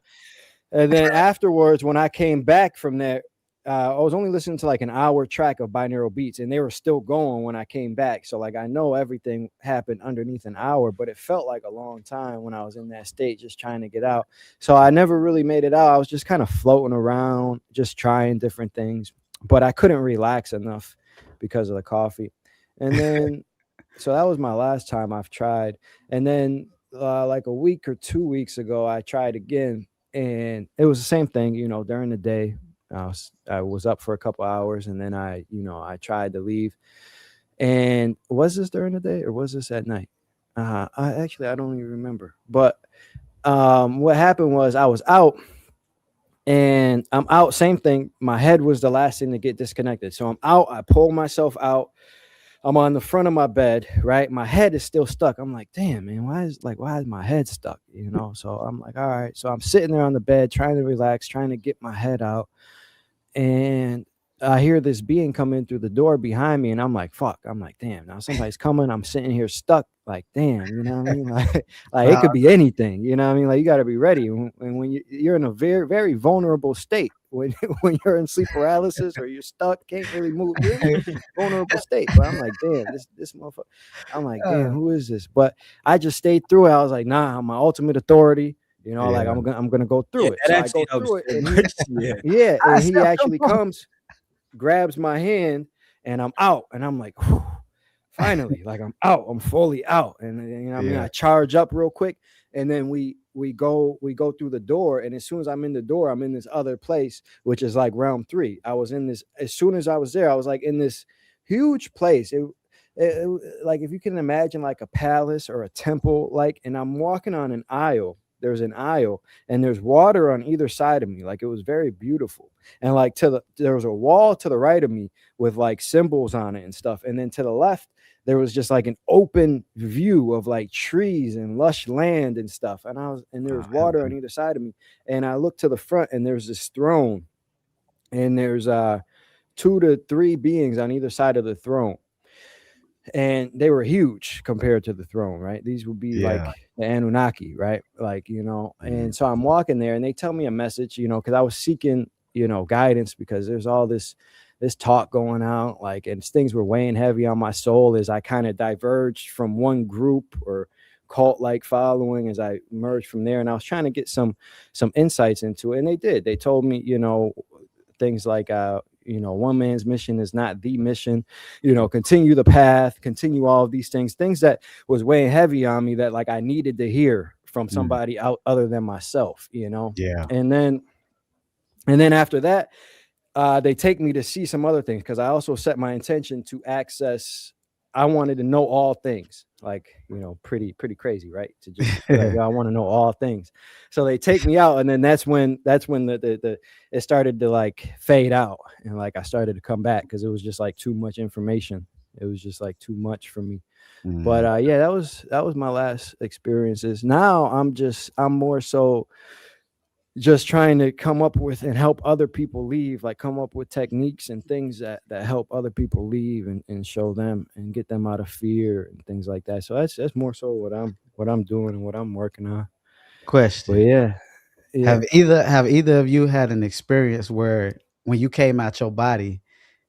And then afterwards, when I came back from there, I was only listening to like an hour track of binaural beats, and they were still going when I came back. So like I know everything happened underneath an hour, but it felt like a long time when I was in that state, just trying to get out. So I never really made it out. I was just kind of floating around, just trying different things, but I couldn't relax enough because of the coffee. And then, so that was my last time I've tried. And then like a week or 2 weeks ago, I tried again, and it was the same thing, you know, during the day. I was up for a couple hours, and then I tried to leave. And was this during the day or was this at night? I don't even remember. But what happened was I was out, and I'm out. Same thing. My head was the last thing to get disconnected. So I'm out. I pull myself out. I'm on the front of my bed, right? My head is still stuck. I'm like, damn, man, why is my head stuck? You know? So I'm like, all right. So I'm sitting there on the bed, trying to relax, trying to get my head out. And I hear this being come in through the door behind me, and I'm like, fuck. I'm like, damn, now somebody's coming. I'm sitting here stuck. Like, damn, you know what I mean? Like it could be anything, you know what I mean? Like, you got to be ready. And when you're in a very, very vulnerable state, when you're in sleep paralysis or you're stuck, can't really move, you're in a vulnerable state. But I'm like, damn, this motherfucker. I'm like, damn, who is this? But I just stayed through it. I was like, nah, I'm my ultimate authority. You know, like I'm gonna go through it. So I go through it, and he actually comes, grabs my hand, and I'm out. And I'm like, whew, finally, like I'm out. I'm fully out. And you know what I mean? I charge up real quick, and then we go through the door. And as soon as I'm in the door, I'm in this other place, which is like realm 3. I was in this, as soon as I was there, I was like in this huge place. like if you can imagine like a palace or a temple, like, and I'm walking on an aisle. There's an aisle and there's water on either side of me. Like it was very beautiful. And like there was a wall to the right of me with like symbols on it and stuff. And then to the left, there was just like an open view of like trees and lush land and stuff. And there Oh, was hell water yeah. on either side of me. And I looked to the front and there's this throne and there's 2 to 3 beings on either side of the throne, and they were huge compared to the throne, right? These would be like Yeah. the Anunnaki, right? Like, Mhm. and so I'm walking there and they tell me a message, because I was seeking, guidance, because there's all this talk going out, like, and things were weighing heavy on my soul as I kind of diverged from one group or cult like following as I emerged from there. And I was trying to get some insights into it. And they did. They told me, things like one man's mission is not the mission, continue the path, continue all of these things that was weighing heavy on me, that like I needed to hear from Mm. somebody out other than myself, Yeah. and then after that, they take me to see some other things, because I also set my intention to access. I wanted to know all things, like, pretty crazy, right? To just be like, yo, I want to know all things. So they take me out, and then that's when the it started to like fade out, and like I started to come back because it was just like too much information. It was just like too much for me. But Mhm. yeah, that was my last experiences. Now I'm more so just trying to come up with and help other people leave, like come up with techniques and things that help other people leave, and show them and get them out of fear and things like that. So that's more so what I'm doing and what I'm working on. But Question. yeah, yeah. Have either of you had an experience where when you came out your body,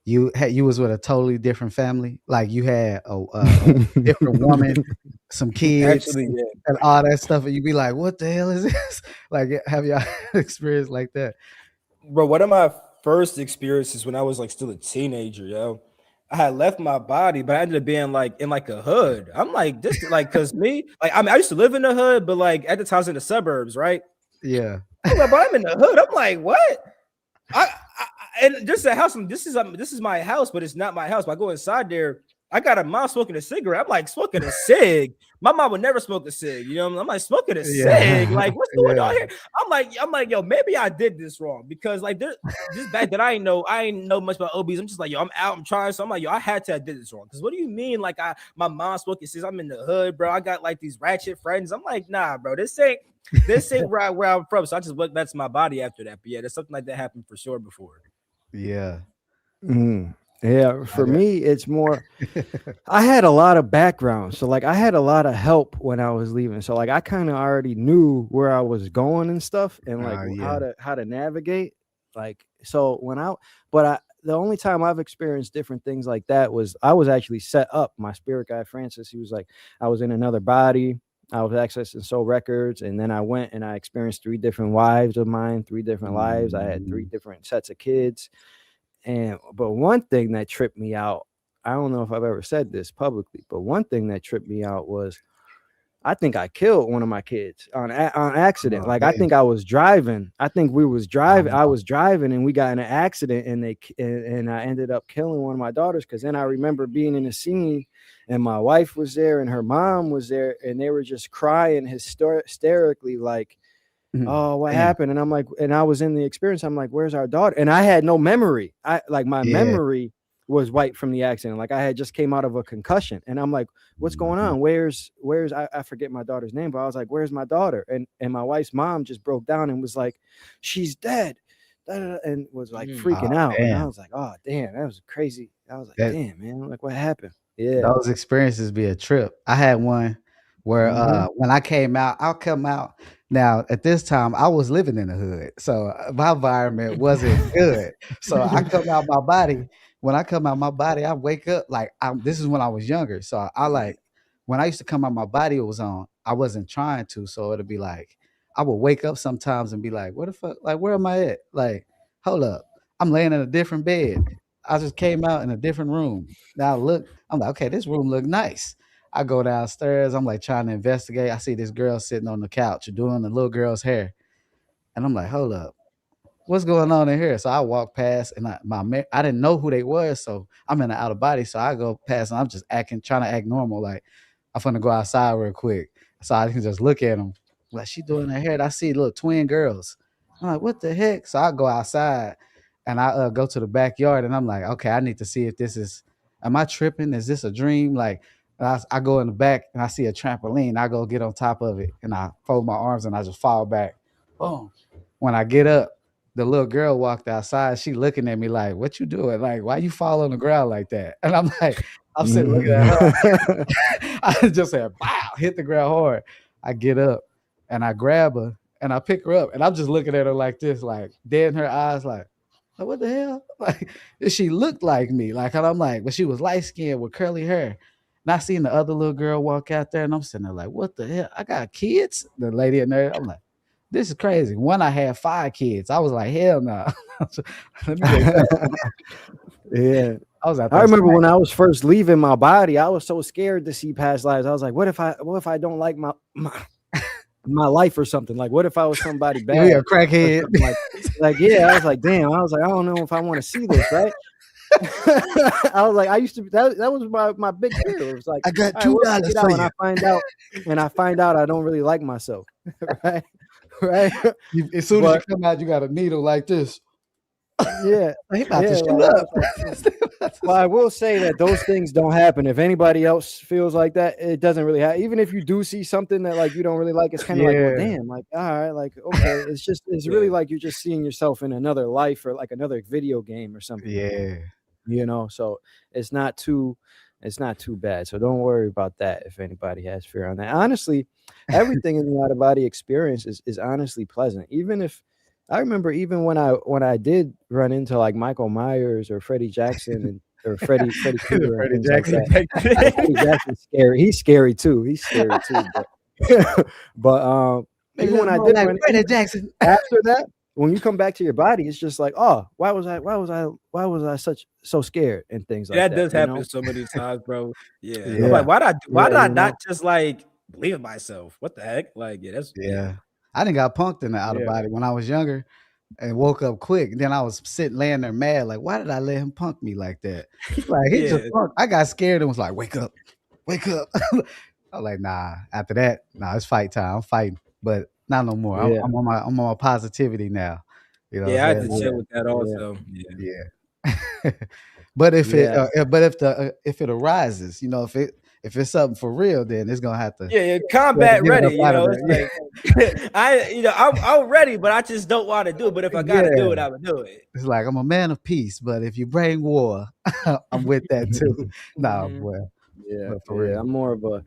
you was with a totally different family? Like you had a different woman, some kids, Actually, yeah. and all that stuff, and you be like, "What the hell is this?" Like, have y'all experience like that? Bro, one of my first experiences when I was like still a teenager, yo. I had left my body, but I ended up being like in like a hood. I'm like, this like cause me, like I used to live in the hood, but like at the time I was in the suburbs, right? Yeah. I'm like, but I'm in the hood. I'm like, what? And this is a house. This is my house, but it's not my house. But I go inside there. I got a mom smoking a cigarette. I'm like smoking a cig. My mom would never smoke a cig. I'm like smoking a cig. Yeah. Like what's going on Yeah. here? I'm like, yo, maybe I did this wrong because like there, just back that I ain't know much about OBs. I'm just like, yo, I'm out. I'm trying. So I'm like, yo, I had to have did this wrong. Because what do you mean? Like my mom smoking cigs. I'm in the hood, bro. I got like these ratchet friends. I'm like, nah, bro. This ain't where I'm from. So I just went back to my body after that. But yeah, there's something like that happened for sure before. Yeah. Mhm. Yeah, I for me, it's more. I had a lot of background, so like I had a lot of help when I was leaving. So like I kind of already knew where I was going and stuff, and like Oh, yeah. how to navigate. Like so when I, but I the only time I've experienced different things like that was I was actually set up. My spirit guide Francis, he was like, I was in another body. I was accessing soul records, and then I went and I experienced 3 different wives of mine, 3 different lives. I had three Mhm. different sets of kids, and but one thing that tripped me out, I don't know if I've ever said this publicly, but one thing that tripped me out was I think I killed one of my kids on accident. Oh, Like I damn. think I was driving. I think we was driving. I Oh, was driving and we got in an accident, and and I ended up killing one of my daughters, because then I remember being in the scene and my wife was there and her mom was there, and they were just crying hysterically, like, oh, what damn. happened? And I'm like, and I was in the experience. I'm like, where's our daughter? And I had no memory. I like my Yeah. memory was wiped from the accident. Like I had just came out of a concussion, and I'm like, what's going Mhm. on? Where's I forget my daughter's name, but I was like, where's my daughter? And my wife's mom just broke down and was like, she's dead. Da, da, da, and was like Mm. Oh, freaking out. And I damn. was like, oh damn, that was crazy. I was like, That damn, man, like what happened? Yeah. Those experiences be a trip. I had one where, Mm-hmm. when I'll come out now, at this time, I was living in the hood, so, my environment wasn't good. So, I come out my body when I come out my body, I wake up like, this is when I was younger, so I like when I used to come out my body, it was on I wasn't trying to, so it'd be like, I would wake up sometimes and be like, "What the fuck? Like, where am I at? Like, hold up, I'm laying in a different bed. I just came out in a different room." Now look, I'm like, okay, this room look nice. I go downstairs. I'm like trying to investigate. I see this girl sitting on the couch doing the little girl's hair, and I'm like, hold up. what's going on in here? So I walk past, and I didn't know who they were, so I'm in the out of body. So I go past, and I'm just trying to act normal, like I'm finna go outside real quick, so I can just look at them. Like, she doing her hair. And I see little twin girls. I'm like, what the heck? So I go outside, and I go to the backyard, and I'm like, okay, I need to see if this is. Am I tripping? Is this a dream? Like, I go in the back, and I see a trampoline. I go get on top of it, and I fold my arms, and I just fall back. Boom. When I get up, the little girl walked outside. She looking at me like, "What you doing? Like, why you fall on the ground like that?" And I'm like, I'm sitting looking at her. I just said, "Wow!" Hit the ground hard. I get up and I grab her and I pick her up, and I'm just looking at her like this, like dead in her eyes, like what the hell? Like, she looked like me, like, and I'm like, but she was light skinned with curly hair. And I seen the other little girl walk out there, and I'm sitting there like, what the hell? I got kids. The lady in there, I'm like, this is crazy. One, I had 5 kids. I was like, hell no. Let me get Yeah. I was out I there. remember when I was first leaving my body, I was so scared to see past lives. I was like, what if I don't like my life or something? Like, what if I was somebody bad? Yeah, a crackhead. Like, yeah, I was like, damn. I was like, I don't know if I want to see this, right? I was like, I used to. That was my big fear. It was like, I got all right, $2 for you. and I find out I don't really like myself, right? Right. As soon as you come out, you got a needle like this. Yeah, He about to yeah, shoot like, up. well, I will say that those things don't happen. If anybody else feels like that, it doesn't really happen. Even if you do see something that like you don't really like, it's kind of like, well, damn, like, all right, like, okay. It's really like you're just seeing yourself in another life or like another video game or something. Yeah. You know, so it's not too bad. So don't worry about that if anybody has fear on that. Honestly, everything in the out of body experience is honestly pleasant. Even if I remember, even when I did run into like Michael Myers or Freddie Jackson or Freddie Krueger and things like that. Freddie Jackson's scary. He's scary too. But even when I did run Freddie Jackson. after that, when you come back to your body, it's just like, oh, why was I so scared and things like that. That does happen so many times, bro. Yeah. I'm like, why did I not just like believe in myself? What the heck? Like, yeah, that's I didn't got punked in the out of body when I was younger and woke up quick. Then I was laying there mad, like, why did I let him punk me like that? Like, he just punked. I got scared and was like, wake up. I was like, nah. After that, nah, it's fight time. I'm fighting, but not no more. Yeah. I'm on my positivity now. You know, I had to chill with that also. Yeah. But if it arises, you know, if it's something for real, then it's gonna have to combat ready. You know, it's like I'm ready, but I just don't want to do it. But if I gotta do it, I would do it. It's like, I'm a man of peace, but if you bring war, I'm with that too. Nah, boy. Yeah, for real. I'm more of a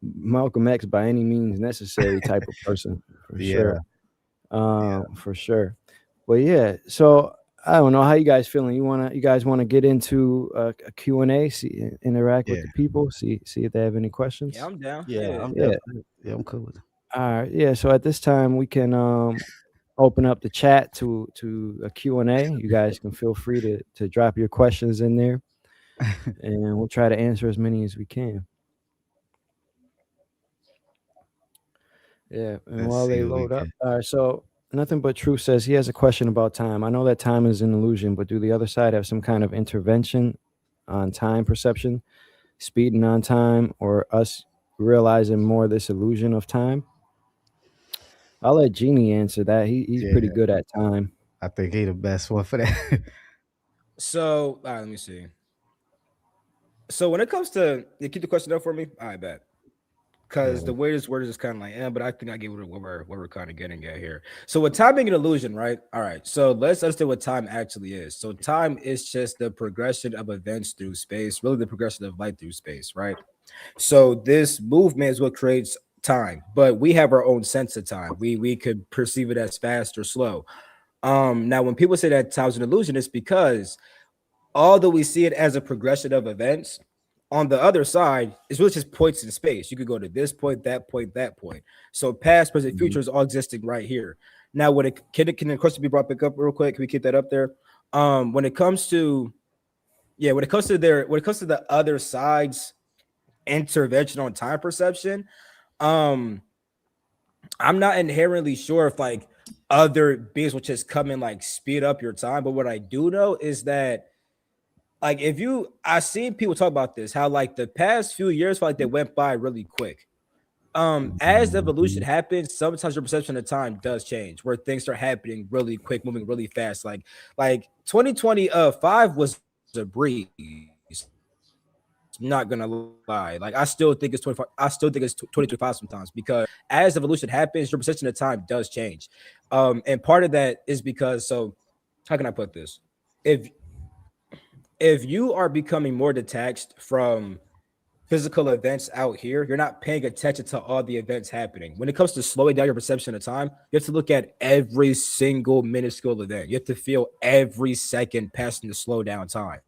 Malcolm X by any means necessary type of person, for sure. For sure. But yeah, so I don't know how you guys feeling. You guys want to get into a Q&A, interact with the people, see if they have any questions. Yeah, I'm down. I'm cool with it. All right. Yeah. So at this time we can open up the chat to a Q&A. You guys can feel free to drop your questions in there, and we'll try to answer as many as we can. Yeah. And while they load up, all right. So Nothing But Truth says he has a question about time. I know that time is an illusion, but do the other side have some kind of intervention on time perception, speeding on time, or us realizing more of this illusion of time? I'll let Genie answer that. He's pretty good at time. I think he's the best one for that. So, all right, let me see. So when it comes to, you keep the question up for me? All right, bet. Because the way this word is kind of like, but I think I get what we're kind of getting at here. So with time being an illusion, right? All right. So let's understand what time actually is. So time is just the progression of events through space, really the progression of light through space, right? So this movement is what creates time, but we have our own sense of time. We could perceive it as fast or slow. Now, when people say that time's an illusion, it's because although we see it as a progression of events, on the other side, it's really just points in space. You could go to this point, that point, that point. So past, present, future is all existing right here. Now, when it can the question be brought back up real quick? Can we keep that up there? When it comes to the other side's intervention on time perception, I'm not inherently sure if like other beings will just come and like speed up your time. But what I do know is that like if you I seen people talk about this, how like the past few years felt like they went by really quick. As evolution Mhm. happens, sometimes your perception of time does change, where things start happening really quick, moving really fast. Like 2025 was a breeze. I'm not gonna lie. Like I still think it's 25. I still think it's 2025 sometimes because as evolution happens, your perception of time does change. And part of that is because so how can I put this? If if you are becoming more detached from physical events out here, you're not paying attention to all the events happening. When it comes to slowing down your perception of time, you have to look at every single minuscule event. You have to feel every second passing the slow down time.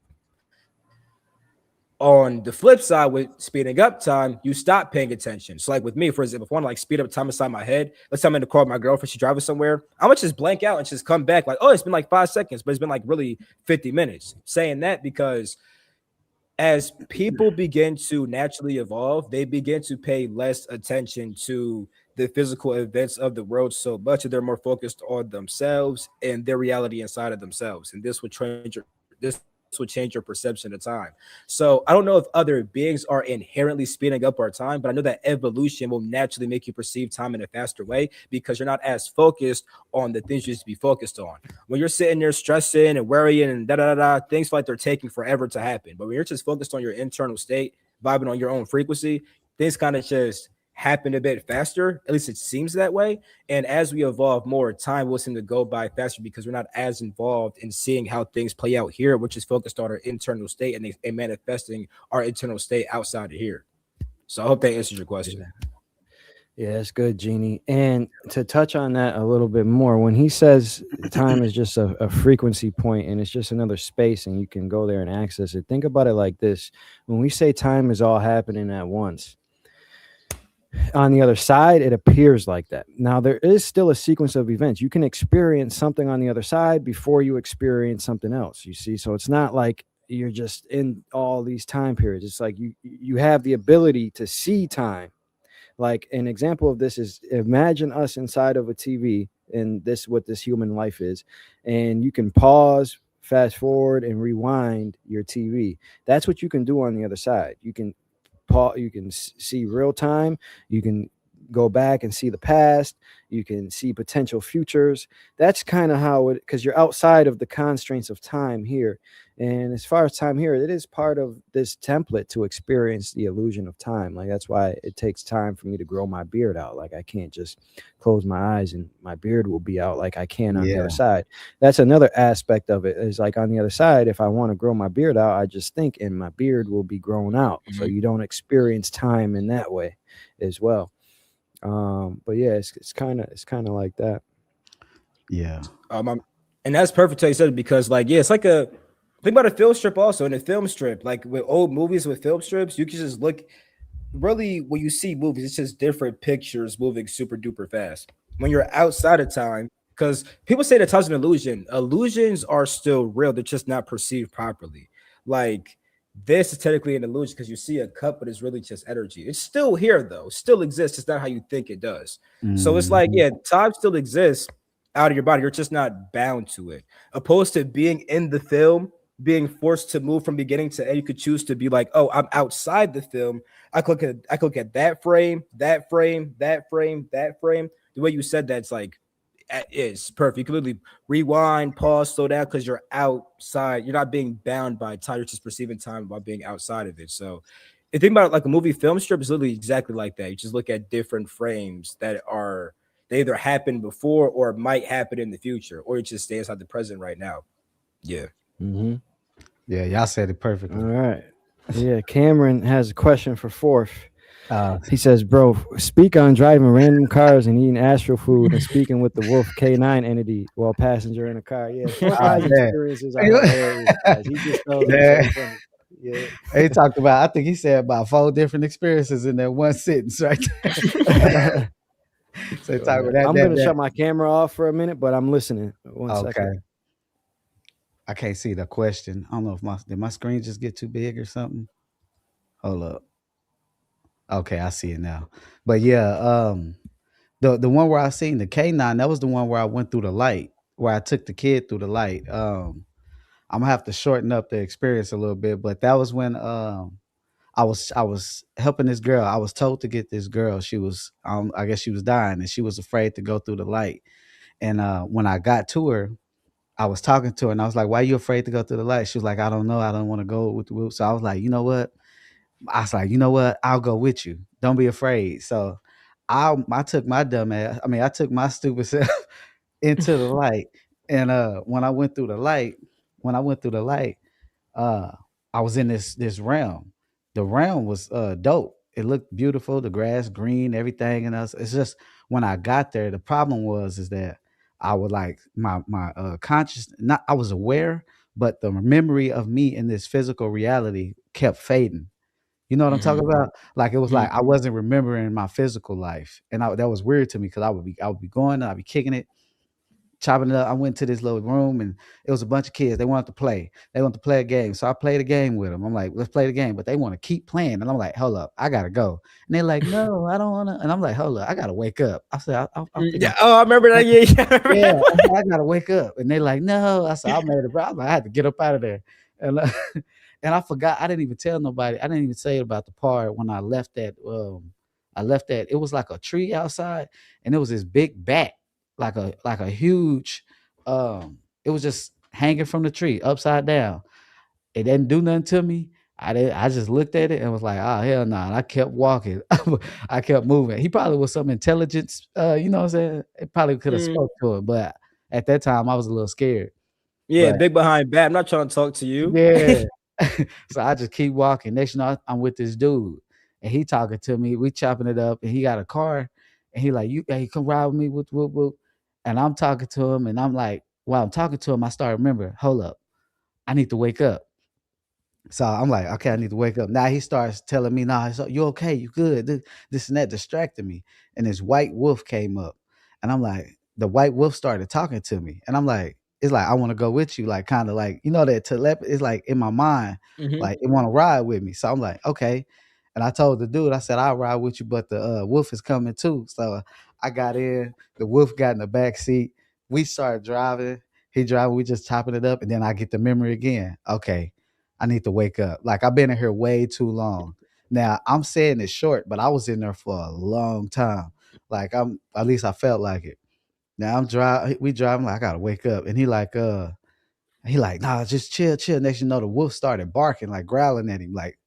On the flip side, with speeding up time, you stop paying attention. So, like with me, for example, if I want to like speed up time inside my head, let's say I'm in the car with my girlfriend, she's driving somewhere, I would just blank out and just come back like, oh, it's been like 5 seconds, but it's been like really 50 minutes. Saying that because as people begin to naturally evolve, they begin to pay less attention to the physical events of the world so much that they're more focused on themselves and their reality inside of themselves. And this will change your perception of time. So I don't know if other beings are inherently speeding up our time, but I know that evolution will naturally make you perceive time in a faster way because you're not as focused on the things you used to be focused on. When you're sitting there stressing and worrying and da da da da, things feel like they're taking forever to happen. But when you're just focused on your internal state, vibing on your own frequency, things kind of just happen a bit faster. At least it seems that way. And as we evolve more, time will seem to go by faster because we're not as involved in seeing how things play out here, which is focused on our internal state and manifesting our internal state outside of here. So I hope that answers your question. Yeah, that's good, Jeannie. And to touch on that a little bit more, when he says time is just a frequency point and it's just another space and you can go there and access it, think about it like this. When we say time is all happening at once, on the other side, it appears like that. Now, there is still a sequence of events. You can experience something on the other side before you experience something else, you see? So it's not like you're just in all these time periods. It's like you have the ability to see time. Like an example of this is imagine us inside of a TV and this what this human life is, and you can pause, fast forward, and rewind your TV. That's what you can do on the other side. You can pause, you can see real time, you can go back and see the past, you can see potential futures. That's kind of how it, because you're outside of the constraints of time here. And as far as time here, it is part of this template to experience the illusion of time. Like that's why it takes time for me to grow my beard out. Like I can't just close my eyes and my beard will be out like I can on the Yeah. other side. That's another aspect of it. Is like on the other side, if I want to grow my beard out, I just think and my beard will be grown out. So Mhm. you don't experience time in that way as well. But yeah, it's kind of like that. Yeah. And that's perfect how you said it because, like, yeah, it's like a think about a film strip also. In a film strip, like with old movies with film strips, you can just look really when you see movies, it's just different pictures moving super duper fast. When you're outside of time, because people say that time's an illusion, illusions are still real, they're just not perceived properly. Like this is technically an illusion because you see a cup, but it's really just energy. It's still here though, still exists. It's not how you think it does. So it's like, Mhm. yeah, time still exists out of your body. You're just not bound to it. Opposed to being in the film, being forced to move from beginning to end, you could choose to be like, oh, I'm outside the film. I could look at that frame, that frame, that frame, that frame. The way you said that's like is perfect. You can literally rewind, pause, slow down because you're outside. You're not being bound by time. You're just perceiving time by being outside of it. So, if you think about it, like a movie film strip is literally exactly like that. You just look at different frames that are they either happened before or might happen in the future, or you just stay inside the present right now. Yeah. Mm-hmm. Yeah, y'all said it All perfectly. right. Yeah, Cameron has a question for Fourth. Uh, He says, "Bro, speak on driving random cars and eating astral food and speaking with the Wolf K9 entity while passenger in a car." Yeah, Fourth Eyes man. experiences are hilarious, guys. He just tells them Man, so funny. Yeah. he talked about. I think he said about 4 different experiences in that one sentence, right there. So Go talk about ahead. that. I'm That gonna that. shut my camera off for a minute, but I'm listening. One second. Okay, I can't see the question. I don't know if my screen just get too big or something. Hold up. Okay, I see it now. But yeah, The one where I seen the canine, that was the one where I went through the light, where I took the kid through the light. I'm gonna have to shorten up the experience a little bit, but that was when I was helping this girl. I was told to get this girl. She was I guess she was dying and she was afraid to go through the light. And when I got to her, I was talking to her and I was like, "Why are you afraid to go through the light?" She was like, "I don't know. I don't want to go with the group." So I was like, "You know what?" I was like, "You know what? I'll go with you. Don't be afraid." So I took my dumb ass. I mean, I took my stupid self into the light. And when I went through the light, when I went through the light, uh I was in this realm. The realm was dope. It looked beautiful, the grass green, everything. And us, it's just when I got there, the problem was is that I was like my conscious, not I was aware, but the memory of me in this physical reality kept fading. You know what I'm talking Mhm, about? Like it was mhm. like I wasn't remembering my physical life, and that was weird to me because I would be going, I'd be kicking it, chopping it up. I went to this little room and it was a bunch of kids. They wanted to play. They wanted to play a game. So I played a game with them. I'm like, let's play the game. But they want to keep playing. And I'm like, hold up, I gotta go. And they're like, no, I don't wanna. And I'm like, hold up, I gotta wake up. I said, I think Yeah. Oh, I remember that. Yeah, yeah. I remember yeah, that I one. said, "I gotta wake up," and they like, "No." I said, "I made it, bro." I'm like, I had to get up out of there, and and I forgot. I didn't even tell nobody. I didn't even say about the part when I left that. I left that. It was like a tree outside, and it was this big bat, like a huge. It was just hanging from the tree, upside down. It didn't do nothing to me. I just looked at it and was like, "Oh hell no!" And I kept walking. I kept moving. He probably was some intelligence. You know what I'm saying? It probably could have Mm. spoke to it, but at that time I was a little scared. Yeah, But big behind bad. I'm not trying to talk to you. yeah, so I just keep walking. Next, you know, I'm with this dude, and he talking to me. We chopping it up, and he got a car, and he like, "You, hey, come ride with me." Whoop, whoop. And I'm talking to him, and I'm like, while I'm talking to him, I start remembering. Hold up, I need to wake up. So I'm like, okay, I need to wake up. Now he starts telling me, nah, so you okay, you good. This and that distracted me. And this white wolf came up. And I'm like, the white wolf started talking to me. And I'm like, it's like, I want to go with you. Like, kind of like, you know, that it's like in my mind, Mhm. like it want to ride with me. So I'm like, okay. And I told the dude, I said, I'll ride with you, but the wolf is coming too. So I got in, the wolf got in the back seat. We started driving. He driving, we just chopping it up. And then I get the memory again. Okay, I need to wake up. Like I've been in here way too long. Now I'm saying it's short, but I was in there for a long time. Like I'm at least I felt like it. Now we driving like I gotta wake up. And he like, nah, just chill, chill. Next you know, the wolf started barking, like growling at him, like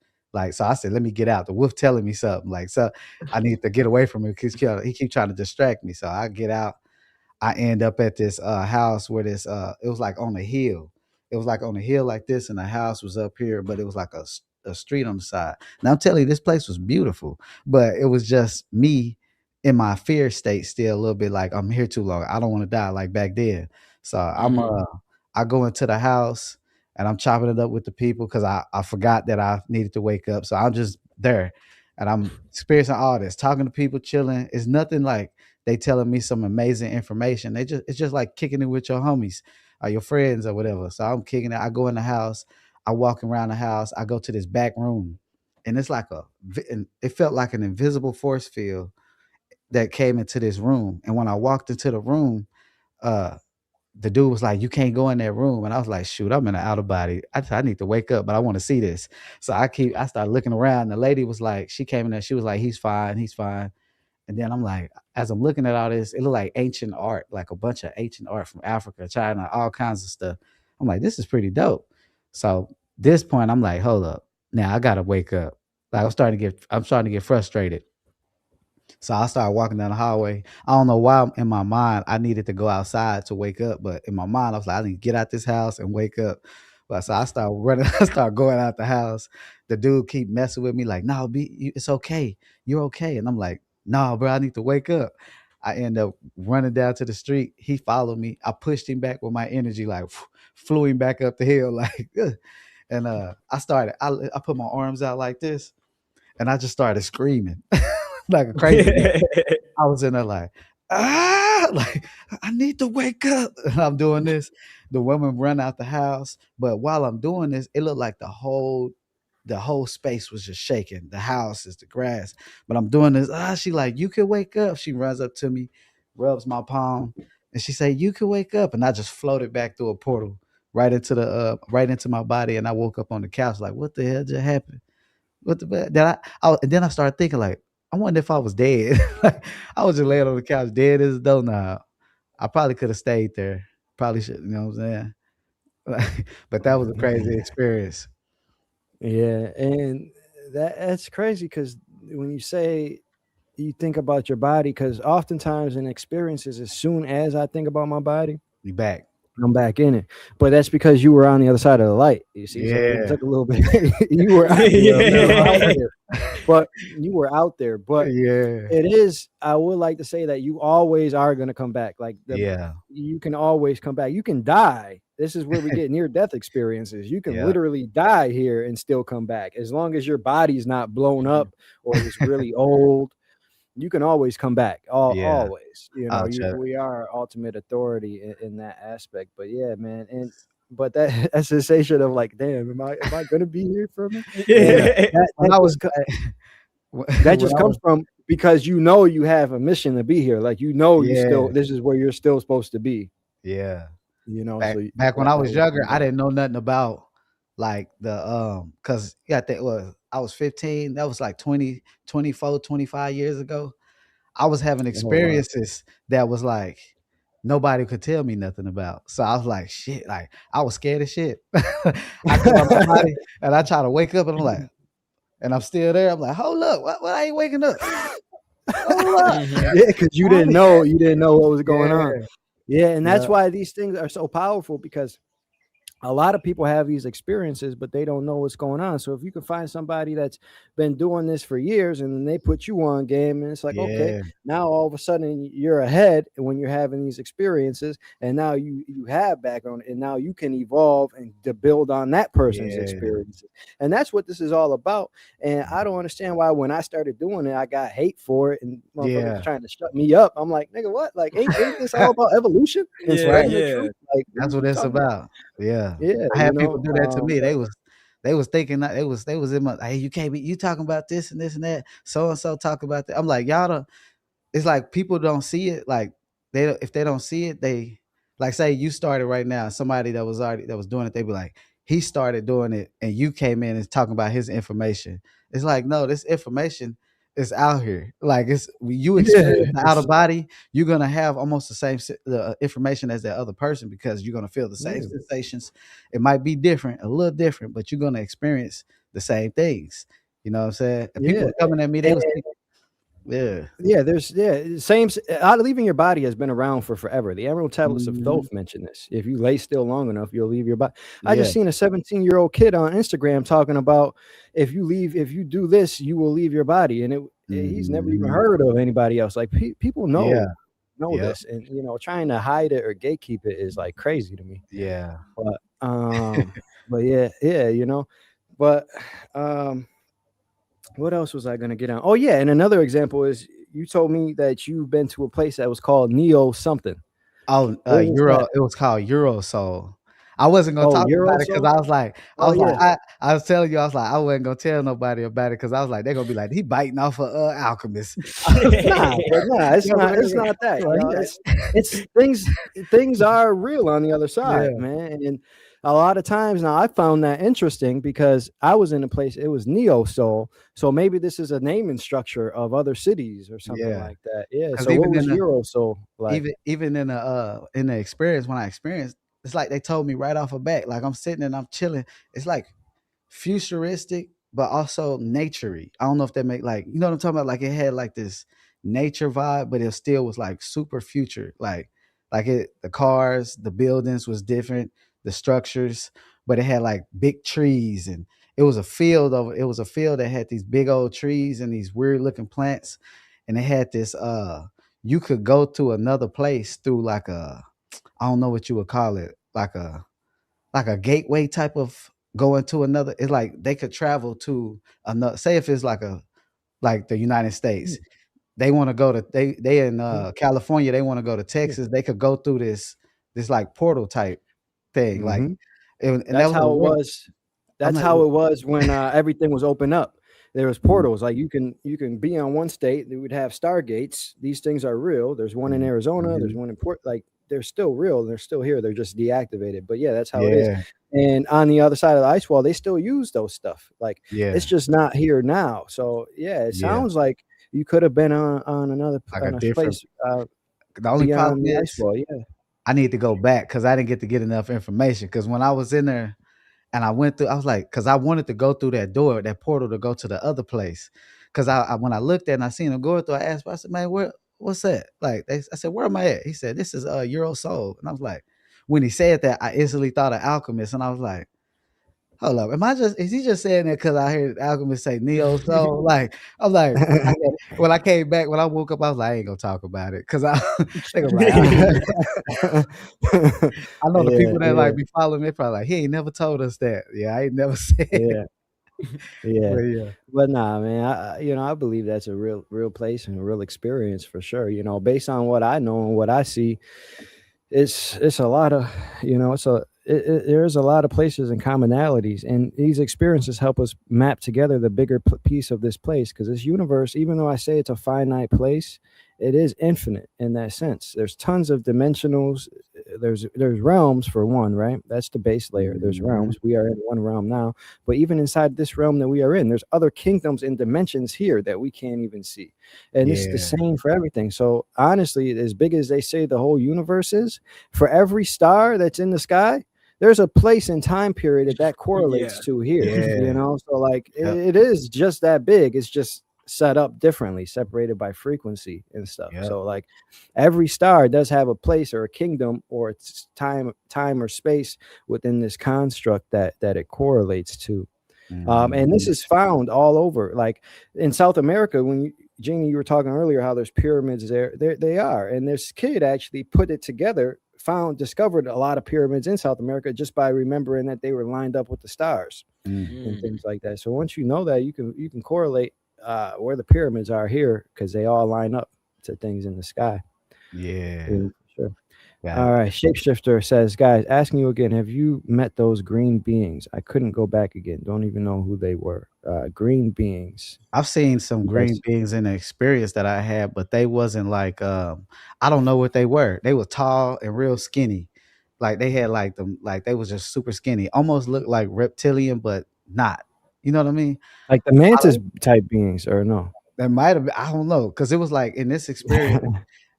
so I said, let me get out. The wolf telling me something. Like, so I need to get away from him because he keep trying to distract me. So I get out. I end up at this house where this it was like on a hill. It was like on a hill like this, and the house was up here, but it was like a street on the side. Now I'm telling you, this place was beautiful, but it was just me in my fear state still a little bit like I'm here too long. I don't want to die like back then. So Mhm. I go into the house and I'm chopping it up with the people because I forgot that I needed to wake up. So I'm just there and I'm experiencing all this, talking to people, chilling. It's nothing like they telling me some amazing information. It's just like kicking it with your homies or your friends or whatever. So I'm kicking it. I go in the house. I walk around the house. I go to this back room, and it's like and it felt like an invisible force field that came into this room. And when I walked into the room, uh, the dude was like, "You can't go in that room," and I was like, "Shoot, I'm in an outer body. I need to wake up, but I want to see this." So I started looking around. The lady was like, she came in there. She was like, "He's fine. He's fine." And then I'm like, as I'm looking at all this, it looked like ancient art, like a bunch of ancient art from Africa, China, all kinds of stuff. I'm like, this is pretty dope. So this point, I'm like, hold up. Now I gotta wake up. Like I'm starting to get frustrated. So I started walking down the hallway. I don't know why in my mind I needed to go outside to wake up, but in my mind I was like, I need to get out this house and wake up. But so I started running, I started going out the house. The dude keep messing with me, like, no, it's okay. You're okay. And I'm like, no, bro, I need to wake up. I end up running down to the street. He followed me. I pushed him back with my energy, like flew him back up the hill, like and I put my arms out like this and I just started screaming like a crazy man. I was in there like, like I need to wake up. And I'm doing this. The woman run out the house, but while I'm doing this, it looked like the whole the whole space was just shaking. The houses, the grass. But I'm doing this. She like, you can wake up. She runs up to me, rubs my palm, and she say, you can wake up. And I just floated back through a portal right into my body. And I woke up on the couch like, what the hell just happened? What the and then I started thinking like, I wonder if I was dead. Like, I was just laying on the couch, dead as a doorknob. I probably could have stayed there. Probably should, you know what I'm saying? But that was a crazy experience. Yeah, and that's crazy because when you say you think about your body, because oftentimes in experiences, as soon as I think about my body, We back. I'm back in it. But that's because you were on the other side of the light. You see, so it Yeah. took a little bit. You were out Yeah. there, but you were out there. But Yeah. it is. I would like to say that you always are going to come back. Like Yeah. you can always come back. You can die. This is where we get near death experiences. You can Yeah. literally die here and still come back as long as your body's not blown up or it's really old. You can always come back. Yeah. Always. I'll check. We are ultimate authority in that aspect. But yeah, man. But that that sensation of like, damn, am I gonna be here for a minute? And Yeah. that When that I was just when that I just comes was from because you know you have a mission to be here. Like you yeah. still this is where you're still supposed to be. Yeah. So Back when I that was would younger, come I back. didn't know nothing about like the because yeah, I think I was 15. That was like 20, 24, 25 years ago. I was having Oh wow. experiences that was like nobody could tell me nothing about. So I was like, shit, like I was scared of shit. I come out my body and I try to wake up and I'm like, and I'm still there. I'm like, hold up, what I ain't waking up? Hold up. Mhm. Yeah, because you didn't know what was going on. Yeah, Yeah, and that's yeah, why these things are so powerful because a lot of people have these experiences, but they don't know what's going on. So if you can find somebody that's been doing this for years and then they put you on game and it's like, okay, yeah, now all of a sudden you're ahead when you're having these experiences and now you have background and now you can evolve and to build on that person's yeah, experiences. And that's what this is all about. And I don't understand why when I started doing it, I got hate for it and motherfuckers yeah. trying to shut me up. I'm like, nigga, what? Like, ain't this all about evolution and Yeah, spreading the yeah. truth? Like, what are That's what you it's talking about? about. Yeah. Yeah, I had people do that to me. They was thinking that they was in my, hey, you can't be you talking about this and that. So and so talk about that. I'm like, y'all don't, it's like people don't see it. Like if they don't see it, they like say you started right now. Somebody that was doing it, they be like, he started doing it, and you came in and talking about his information. It's like no, this information is out here. Like it's when you experience yeah, the outer body, you're gonna have almost the same information as that other person because you're gonna feel the same yeah, sensations. It might be different, a little different, but you're gonna experience the same things. You know what I'm saying? And people yeah, were coming at me, they and was yeah. yeah. There's same. Out leaving your body has been around for forever. The Emerald Tablets of Mhm. Thoth mention this. If you lay still long enough, you'll leave your body. I Yeah. just seen a 17-year-old kid on Instagram talking about if you do this, you will leave your body, and he's never even Mhm. heard of anybody else. Like people Yeah. know Yep. this, and trying to hide it or gatekeep it is like crazy to me. Yeah. But but yeah, but um. What else was I gonna get on? Oh yeah, and another example is you told me that you've been to a place that was called Neo something. Oh, Where was Euro that? it was called Eurosoul. I wasn't gonna Oh, talk about it because Eurosol? I was like Oh yeah. I was telling you, I was like, I wasn't gonna tell nobody about it because I was like, they're gonna be like, "He biting off a, alchemist." Nah, but nah, it's Yeah, but not that, like, It's things are real on the other side, yeah, man. And a lot of times now I found that interesting because I was in a place, it was Neo Soul. So maybe this is a naming structure of other cities or something yeah. like that. Yeah. Because So what was Eurosol like? even in the experience when I experienced, it's like they told me right off the bat, like I'm sitting and I'm chilling. It's like futuristic, but also naturey. I don't know if that make like you know what I'm talking about. Like it had like this nature vibe, but it still was like super future. Like the cars, the buildings was different, the structures, but it had like big trees and it was a field that had these big old trees and these weird looking plants. And it had this you could go to another place through like a I don't know what you would call it, like a gateway type of going to another. It's like they could travel to another. Say if it's like the United States, they want to go to they in California. They want to go to Yeah. Texas. They could go through this like portal type thing. Like Hmm. and that That's was a how it real was. I'm That's like, how it was when everything was open up. There was portals. Like you can be on one state. They would have stargates. These things are real. There's one in Arizona. There's mm-hmm. one in Port. Like they're still real. They're still here. They're just deactivated. But yeah, that's how it is. Yeah, And on the other side of the ice wall, they still use those stuff. Like it's yeah, just not here now. So yeah, it yeah. sounds like you could have been on another Like a on a different. place The only problem beyond the ice is wall. Yeah. I need to go back because I didn't get enough information. Because when I was in there and I went through, I was like, because I wanted to go through that door, that portal to go to the other place. Because I when I looked at it and I seen him going through, I asked, I said, man, what's that? Like, I said, where am I at? He said, this is Euro Soul. And I was like, when he said that, I instantly thought of Alchemist. And I was like, hold up, is he just saying that because I heard Alchemist say Neo Soul? Like, I'm like, when I came back, when I woke up, I was like, I ain't gonna talk about it. Because I think I'm like, I know the Yeah, people that yeah, like be following me probably like, he ain't never told us that. Yeah, I ain't never said it. yeah. Yeah, But yeah. but nah, man. I believe that's a real place and a real experience for sure. Based on what I know and what I see, it's a lot of, there's a lot of places and commonalities, and these experiences help us map together the bigger piece of this place. Because this universe, even though I say it's a finite place, it is infinite in that sense. There's tons of dimensionals. There's realms for one, right? That's the base layer. There's Mhm. realms. We are in one realm now, but even inside this realm that we are in, there's other kingdoms and dimensions here that we can't even see. And it's the Yeah, same for everything. So honestly, as big as they say the whole universe is, for every star that's in the sky, there's a place and time period that Yeah. correlates to here. yeah, So like yep, it is just that big. It's just set up differently, separated by frequency and stuff. yep. So like every star does have a place or a kingdom or its time or space within this construct that it correlates to. And this Mhm. is found all over, like in South America. Jeannie, you were talking earlier how there's pyramids there they are, and this kid actually put it together, discovered a lot of pyramids in South America just by remembering that they were lined up with the stars Mm. and Mm. things like that. So once you know that, you can correlate where the pyramids are here because they all line up to things in the sky. Yeah, Yeah, sure. yeah. All right. Shapeshifter says, guys, asking you again, have you met those green beings? I couldn't go back again. Don't even know who they were. Green beings. I've seen some green Yes. beings in the experience that I had, but they wasn't like I don't know what they were. They were tall and real skinny. Like they had like them like they was just super skinny. Almost looked like reptilian, but not. You know what I mean? Like the I mantis don't type beings, or no? That might have been, I don't know, because it was like in this experience,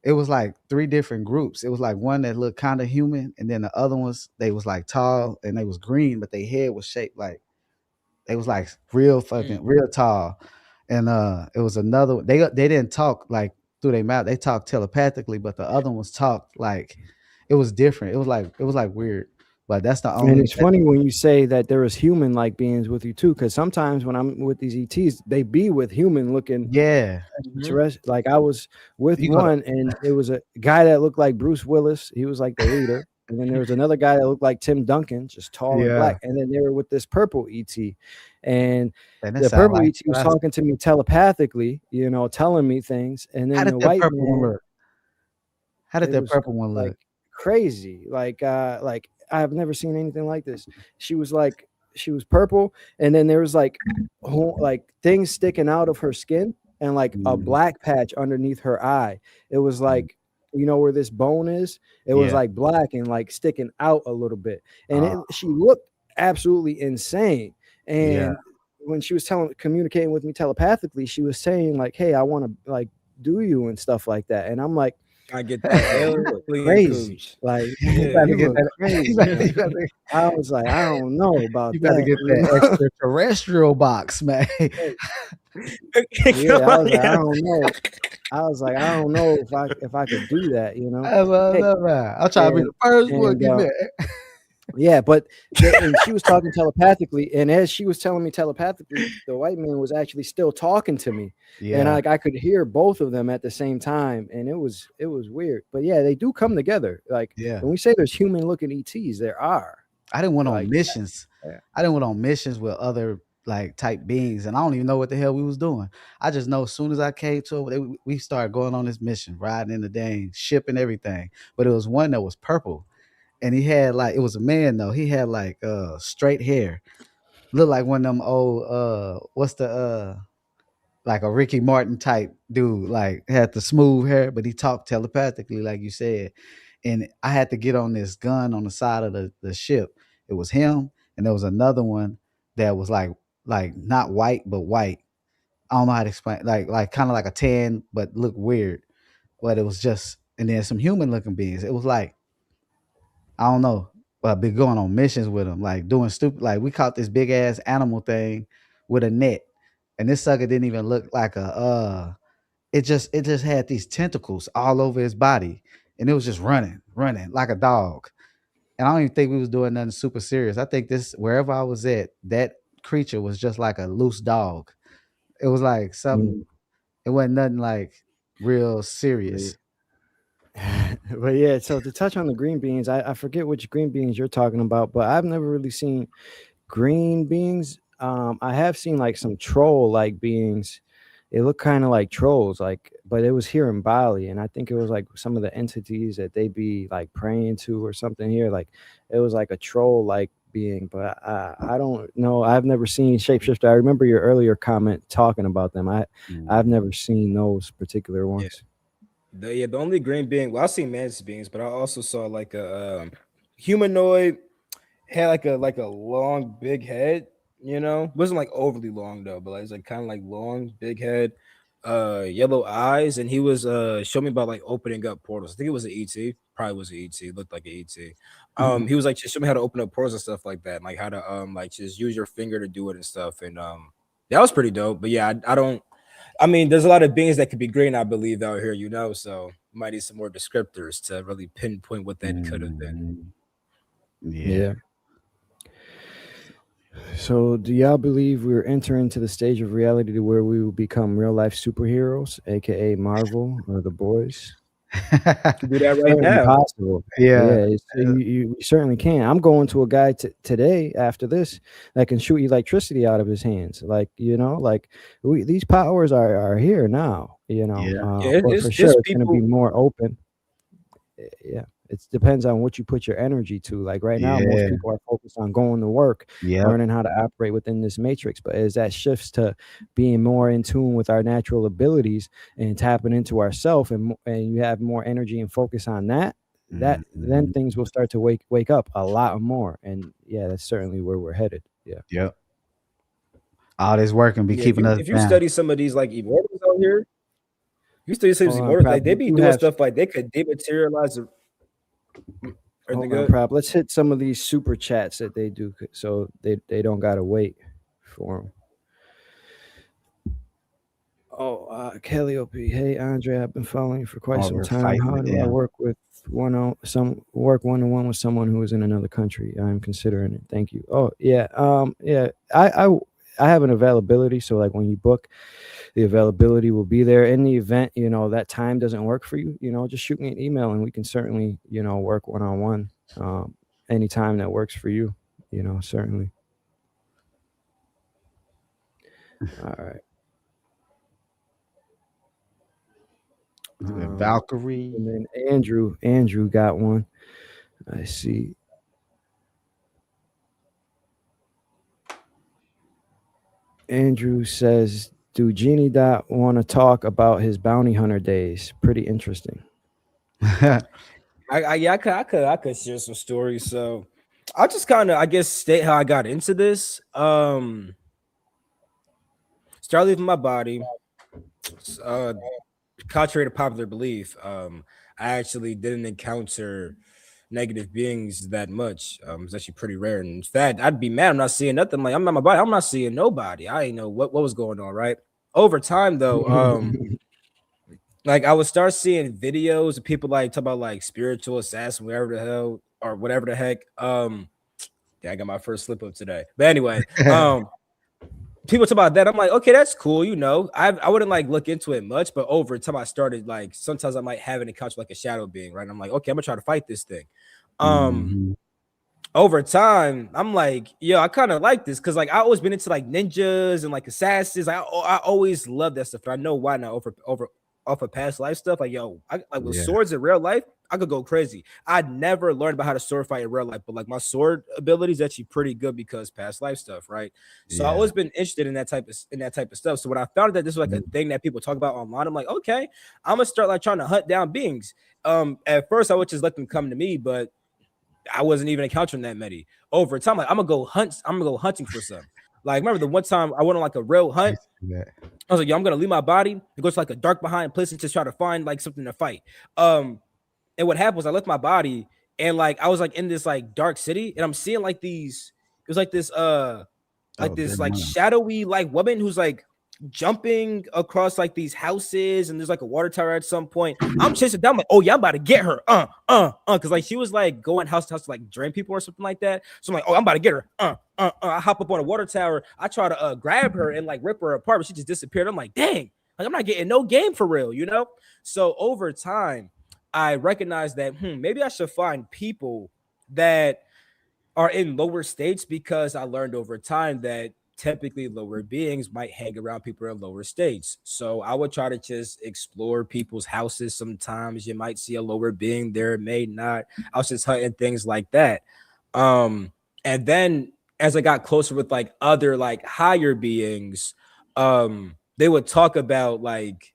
it was like three different groups. It was like one that looked kind of human, and then the other ones they was like tall and they was green, but their head was shaped like they was like real Mm. fucking real tall. And it was another they didn't talk like through their mouth. They talked telepathically, but the other ones talked like it was different. It was like weird. But that's the And only it's funny when you say that there is human like beings with you too, because sometimes when I'm with these ETs, they be with human looking yeah. Mhm. extraterrestrial. Like I was with You go to one, and it was a guy that looked like Bruce Willis. He was like the leader. And then there was another guy that looked like Tim Duncan, just tall and yeah. black. And then they were with this purple ET. And And that the sound purple like ET was talking to me telepathically, telling me things. And how then did the that white purple one man, look? How did it that was purple one like look? crazy. Like I've never seen anything like this. She was purple, and then there was like like things sticking out of her skin, and like a Mhm. black patch underneath her eye. It was Mm. like, where this bone is, it was Yeah. like black and like sticking out a little bit. And Uh, she looked absolutely insane. yeah. And when she was communicating with me telepathically, she was saying like, hey, I want to like do you and stuff like that. And I'm like, I get that you look alien crazy. cooch. Like You Yeah. gotta you get look that you crazy. gotta Like you gotta I was like, I don't know about you gotta that. get that extraterrestrial box, man. Yeah, Come I on, was like, I yeah. don't know. I was like, I don't know if I could do that. That's what I'm Hey, talking about. I'm trying to be and the first one and get that. yeah, but and she was talking telepathically, and as she was telling me telepathically, the white man was actually still talking to me, and Yeah. I could hear both of them at the same time, and it was weird. But yeah, they do come together. Like Yeah. when we say there's human looking ETs, there are. I didn't went on Like missions. yeah. I didn't went on missions with other like type beings, and I don't even know what the hell we was doing. I just know as soon as I came to it, we started going on this mission, riding in the dang ship and everything. But it was one that was purple, and he had like it was a man though. He had like straight hair, Look like one of them old what's the like a Ricky Martin type dude, like had the smooth hair, but he talked telepathically, like you said. And I had to get on this gun on the side of the ship. It was him, and there was another one that was like not white but white. I don't know how to explain, like kind of like a tan, but looked weird. But it was just, and then some human looking beings. It was like I don't know, but been going on missions with them, like doing stupid. Like we caught this big ass animal thing with a net, and this sucker didn't even look like a it just had these tentacles all over his body, and it was just running like a dog. And I don't even think we was doing nothing super serious. I think this wherever I was at, that creature was just like a loose dog. It was like Mm. something. It wasn't nothing like real But serious. but yeah, so to touch on the green beans, I forget which green beans you're talking about, but I've never really seen green beans. I have seen like some troll like beings. They look kind of like trolls, like, but it was here in Bali, and I think it was like some of the entities that they be like praying to or something here. Like it was like a troll like being, but I don't know. I've never seen shapeshifter. I remember your earlier comment talking about them. I've Mm. never seen those particular Yeah. ones. The only green being, well, I've seen mantis beings, but I also saw like a humanoid, had like a long big head, wasn't like overly long though, but like, it's like kind of like long big head, yellow eyes, and he was showing me about like opening up portals. I think it was an ET, probably was an ET, looked like an ET. He was like just showing me how to open up portals and stuff like that, and like how to like just use your finger to do it and stuff, and that was pretty dope. But yeah, I don't. I mean, there's a lot of beings that could be green, I believe, out here, so might need some more descriptors to really pinpoint what that could have been. Mhm. Yeah. Yeah. So, do y'all believe we're entering to the stage of reality to where we will become real life superheroes, aka Marvel or the boys? Could do that right Certainly now. possible. Yeah. Yeah, you certainly can. I'm going to a guy today after this that can shoot electricity out of his hands. Like, like these powers are here now, Yeah. Yeah, but for sure it's it's going to be people. more open. Yeah, it depends on what you put your energy to. Like right now, most Yeah. people are focused on going to work, Yep. learning how to operate within this matrix. But as that shifts to being more in tune with our natural abilities and tapping into ourself, and you have more energy and focus on that then Mhm. things will start to wake up a lot more. And yeah, that's certainly where we're headed. Yeah. Yep. All this work and be Yeah, keeping us if you down. study some of these like immortals out here, if you study some of Hold these on, immortals, Prab. they We be do doing have. stuff like they could dematerialize everything Hold on, good. Prab. Let's hit some of these super chats that they do, so they don't gotta wait for them. Oh, Kelly OP. Hey, Andre, I've been following you for quite While some we're time. fighting How with do I them. work with one-on-one with someone who is in another country? I'm considering it. Thank you. Oh, yeah. Yeah. I have an availability, so like when you book, the availability will be there. In the event, that time doesn't work for you, just shoot me an email and we can certainly, work one-on-one. Anytime that works for you, certainly. All right. Valkyrie. And then Andrew got one. I see. Andrew says, "Do Genie Dot want to talk about his bounty hunter days? Pretty interesting." Yeah, I could share some stories. So I'll just kind of, I guess, state how I got into this. Start leaving my body. Uh, Contrary to popular belief, I actually didn't encounter negative beings that much. It's actually pretty rare. And in fact, I'd be mad. I'm not seeing nothing. Like I'm not my body. I'm not seeing nobody. I didn't know what was going on. Right. Over time, though, like I would start seeing videos of people like talk about like spiritual assassin, whatever the hell or whatever the heck. Yeah, I got my first slip up today. But anyway, people talk about that. I'm like, okay, that's cool. I wouldn't like look into it much, but over time I started like sometimes I might have an encounter like a shadow being, right? And I'm like, okay, I'm gonna try to fight this thing. Mhm. Over time, I'm like, yo, I kind of like this because like I always been into like ninjas and like assassins. I always love that stuff, but I know why now. off of past life stuff, like yo, like with Yeah. swords in real life, I could go crazy. I never learned about how to sword fight in real life, but like my sword ability is actually pretty good because past life stuff, right? So I Yeah. always been interested in that type of stuff. So when I found that this was like a Mhm. thing that people talk about online, I'm like, okay, I'm gonna start like trying to hunt down beings. At first I would just let them come to me, but I wasn't even encountering that many. Over time, like I'm gonna go hunt. I'm gonna go hunting for some. Like remember the one time I went on like a real I hunt. used to do that. I was like, yo, I'm gonna leave my body and go to like a dark behind place and just try to find like something to fight. Um, and what happened was I left my body and like I was like in this like dark city and I'm seeing like these. It was like Oh, this good like morning. shadowy like woman who's like jumping across like these houses and there's like a water tower at some point. I'm chasing down like, oh yeah, I'm about to get her. Because like she was like going house to house to like drain people or something like that. So I'm like, oh, I'm about to get her. I hop up on a water tower. I try to grab her and like rip her apart, but she just disappeared. I'm like, dang, like I'm not getting no game for real, you know? So over time, I recognized that maybe I should find people that are in lower states because I learned over time that typically lower beings might hang around people in lower states. So I would try to just explore people's houses. Sometimes you might see a lower being there, may not. I was just hunting things like that. And then as I got closer with like other like higher beings, they would talk about like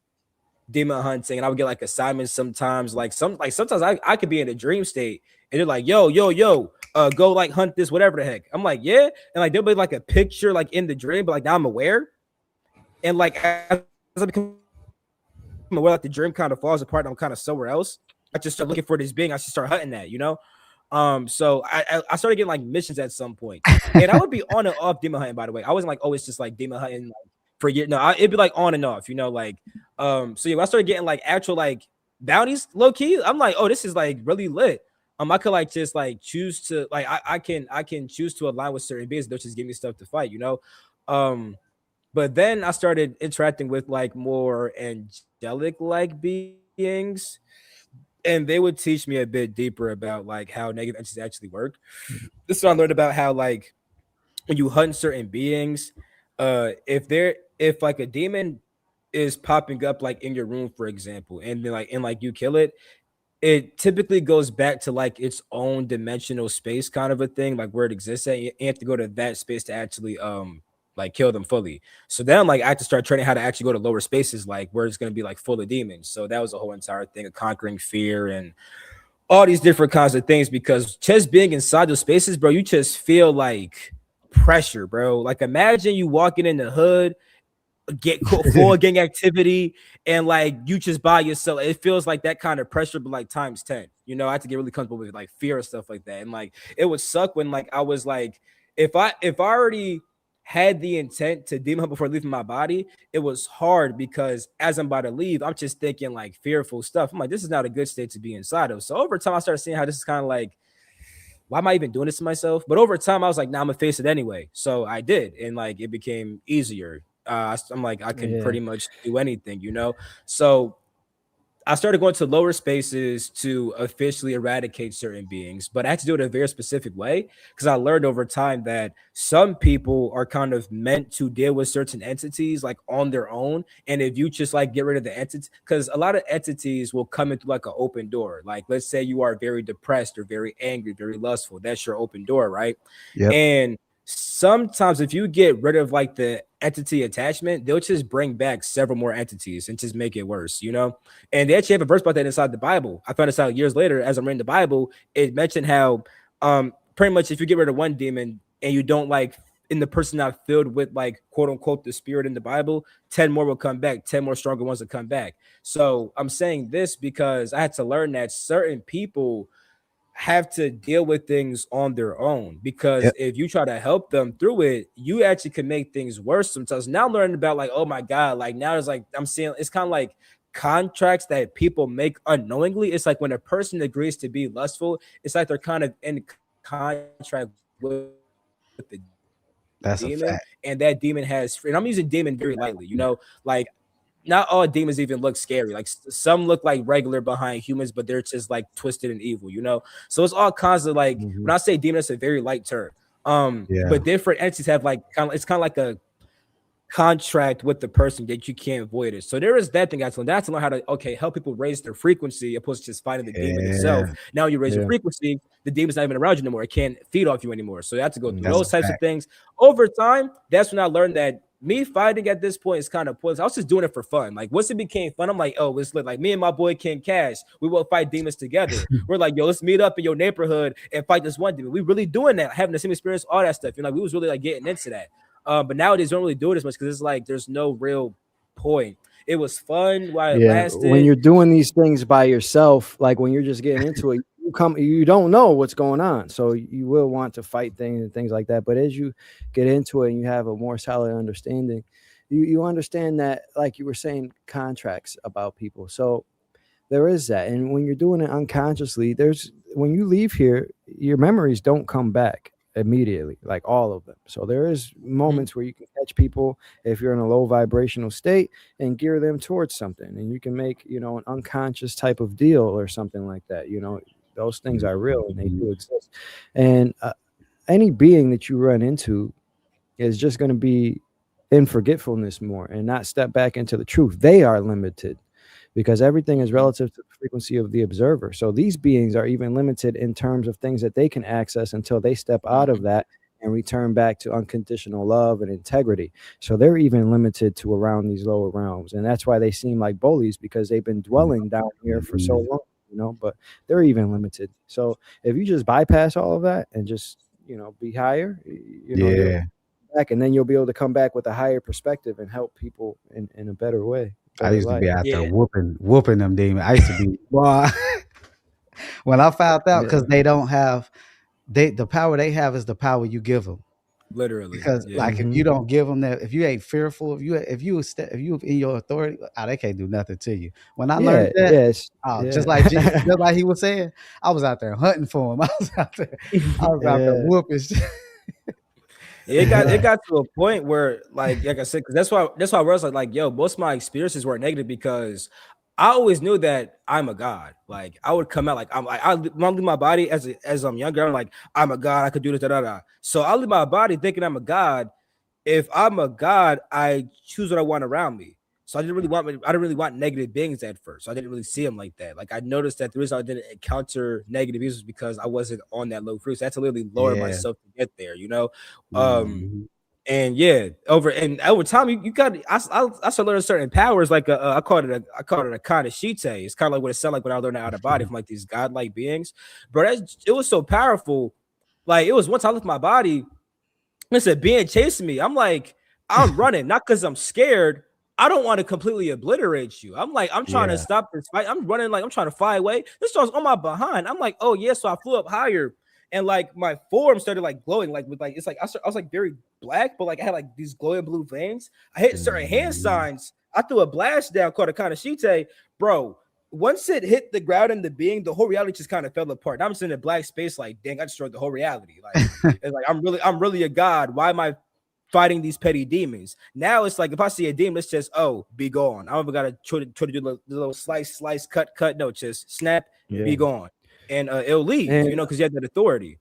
demon hunting and I would get like assignments sometimes like sometimes I could be in a dream state and they're like yo go like hunt this whatever the heck. I'm like yeah, and like there'll be like a picture like in the dream but like now I'm aware and like as I become aware like the dream kind of falls apart and I'm kind of somewhere else. I just start looking for this being. I should start hunting that, you know. So I started getting like missions at some point, and I would be on and off demon hunting. By the way, I wasn't like always just like demon hunting like, for years. No, it'd be like on and off, you know. Like, so yeah, I started getting like actual like bounties, low key. I'm like, oh, this is like really lit. I could like just like choose to like I can choose to align with certain beings. They'll just give me stuff to fight, you know. Um, but then I started interacting with like more angelic like beings and they would teach me a bit deeper about like how negative entities actually work. This is what I learned about how like when you hunt certain beings, if like a demon is popping up like in your room, for example, and then like you kill it, it typically goes back to like its own dimensional space kind of a thing, like where it exists at. You have to go to that space to actually like kill them fully. So then like I had to start training how to actually go to lower spaces, like where it's gonna be like full of demons. So that was a whole entire thing of conquering fear and all these different kinds of things because just being inside those spaces, bro, you just feel like pressure, bro. Like imagine you walking in the hood get full gang activity and like you just by yourself. It feels like that kind of pressure, but like times 10. You know, I had to get really comfortable with like fear and stuff like that. And like it would suck when like I was like, if I already had the intent to demon hunt before leaving my body, it was hard because as I'm about to leave, I'm just thinking like fearful stuff. I'm like, this is not a good state to be inside of. So over time, I started seeing how this is kind of like why am I even doing this to myself? But over time, I was like, nah, I'm gonna face it anyway. So I did, and like it became easier. I'm like, I can Yeah. pretty much do anything, you know. So I started going to lower spaces to officially eradicate certain beings, but I had to do it a very specific way because I learned over time that some people are kind of meant to deal with certain entities like on their own. And if you just like get rid of the entity, because a lot of entities will come into like an open door. Like, let's say you are very depressed or very angry, very lustful, that's your open door, right? Yep. And sometimes if you get rid of like the entity attachment, they'll just bring back several more entities and just make it worse, you know? And they actually have a verse about that inside the Bible. I found this out years later as I'm reading the Bible. It mentioned how pretty much if you get rid of one demon and you don't like in the person not filled with like quote unquote the spirit in the Bible, 10 more will come back, 10 more stronger ones will come back. So I'm saying this because I had to learn that certain people have to deal with things on their own because Yep. if you try to help them through it, you actually can make things worse sometimes. Now I'm learning about like, oh my God, like now it's like I'm seeing it's kind of like contracts that people make unknowingly. It's like when a person agrees to be lustful, it's like they're kind of in contract with the That's a demon, fact. and that demon has, and I'm using demon very lightly, you know, like not all demons even look scary. Like some look like regular behind humans, but they're just like twisted and evil, you know. So it's all kinds of like Mhm. when I say demon, it's a very light term. Yeah. But different entities have like kind of it's kind of like contract with the person that you can't avoid it. So there is that thing I have to learn. I have to learn how to help people raise their frequency opposed to just fighting the demon itself. Yeah, Now you raise your Yeah. frequency, the demon's not even around you anymore. It can't feed off you anymore. So you have to go through that's Mhm. a those types of fact. things. Over time, that's when I learned that me fighting at this point is kind of pointless. I was just doing it for fun. Like once it became fun, I'm like, oh, it's lit. Like me and my boy King Cash, we will fight demons together. We're like, yo, let's meet up in your neighborhood and fight this one demon. We really doing that, having the same experience, all that stuff. You know, like we was really like getting into that. But nowadays, don't really do it as much because it's like there's no real point. It was fun while it Yeah, when lasted. you're doing these things by yourself, like when you're just getting into it, you don't know what's going on, so you will want to fight things and things like that. But as you get into it and you have a more solid understanding, you understand that, like you were saying, contracts about people. So there is that, and when you're doing it unconsciously, there's when you leave here, your memories don't come back immediately, like all of them. So there is Mhm. moments where you can catch people if you're in a low vibrational state and gear them towards something, and you can make an unconscious type of deal or something like that. Those things are real and they Mhm. do exist. And any being that you run into is just going to be in forgetfulness more and not step back into the truth. They are limited because everything is Mhm. relative to the frequency of the observer. So these beings are even limited in terms of things that they can access until they step out of Mhm. that and return back to unconditional love and integrity. So they're even limited to around these lower realms. And that's why they seem like bullies, because they've been dwelling down here for so Mhm. long, but they're even limited. So if you just bypass all of that and just, be higher, you'll Yeah, back, and then you'll be able to come back with a higher perspective and help people in a better way, I better used to life. be out there Yeah, whooping them demons. I used to be boy. When I found out, Yeah. because they don't have the power they have is the power you give them. literally. Because Yeah. like if Mhm. you don't give them that, if you ain't fearful, if you in your authority, they can't do nothing to you. When I learned Yeah, that, yes, just yeah. like just like he was saying, I was out there hunting for him. I was out there Yeah, whooping shit. Yeah, it got to a point where, like I said, because that's why I was like, yo, most of my experiences were negative because I always knew that I'm a god. Like I would come out like when I leave my body as I'm younger, I'm like I'm a god. I could do this, da da da. So I leave my body thinking I'm a god. If I'm a god, I choose what I want around me. So I didn't really want negative beings at first. So I didn't really see them like that. Like I noticed that the reason I didn't encounter negative beings was because I wasn't on that low frequency. I had to literally lower Yeah. myself to get there. Um, Mhm. and yeah, over time, you got I started learning certain powers. Like I call it a kind of shite. It's kind of like what it sounded like when I learned out of body from like these godlike beings. Bro, it was so powerful. Like it was once I left my body. Listen, being chasing me, I'm like, I'm running, not because I'm scared. I don't want to completely obliterate you. I'm like, I'm trying to Yeah. stop this fight. I'm running like I'm trying to fly away. This starts on my behind. I'm like, oh yeah. So I flew up higher, and like my form started like glowing, like with like it's like I was like very black, but like I had like these glowing blue veins. I hit certain hand Mhm. signs. I threw a blast down called a Kanashite, bro. Once it hit the ground and the being, the whole reality just kind of fell apart. I'm just in a black space, like, dang, I destroyed the whole reality. Like, it's like I'm really a god. Why am I fighting these petty demons? Now it's like if I see a demon, it's just be gone. I don't even gotta try to do the little slice, cut. No, just snap, be yeah. gone, and it'll leave. And Because you have that authority.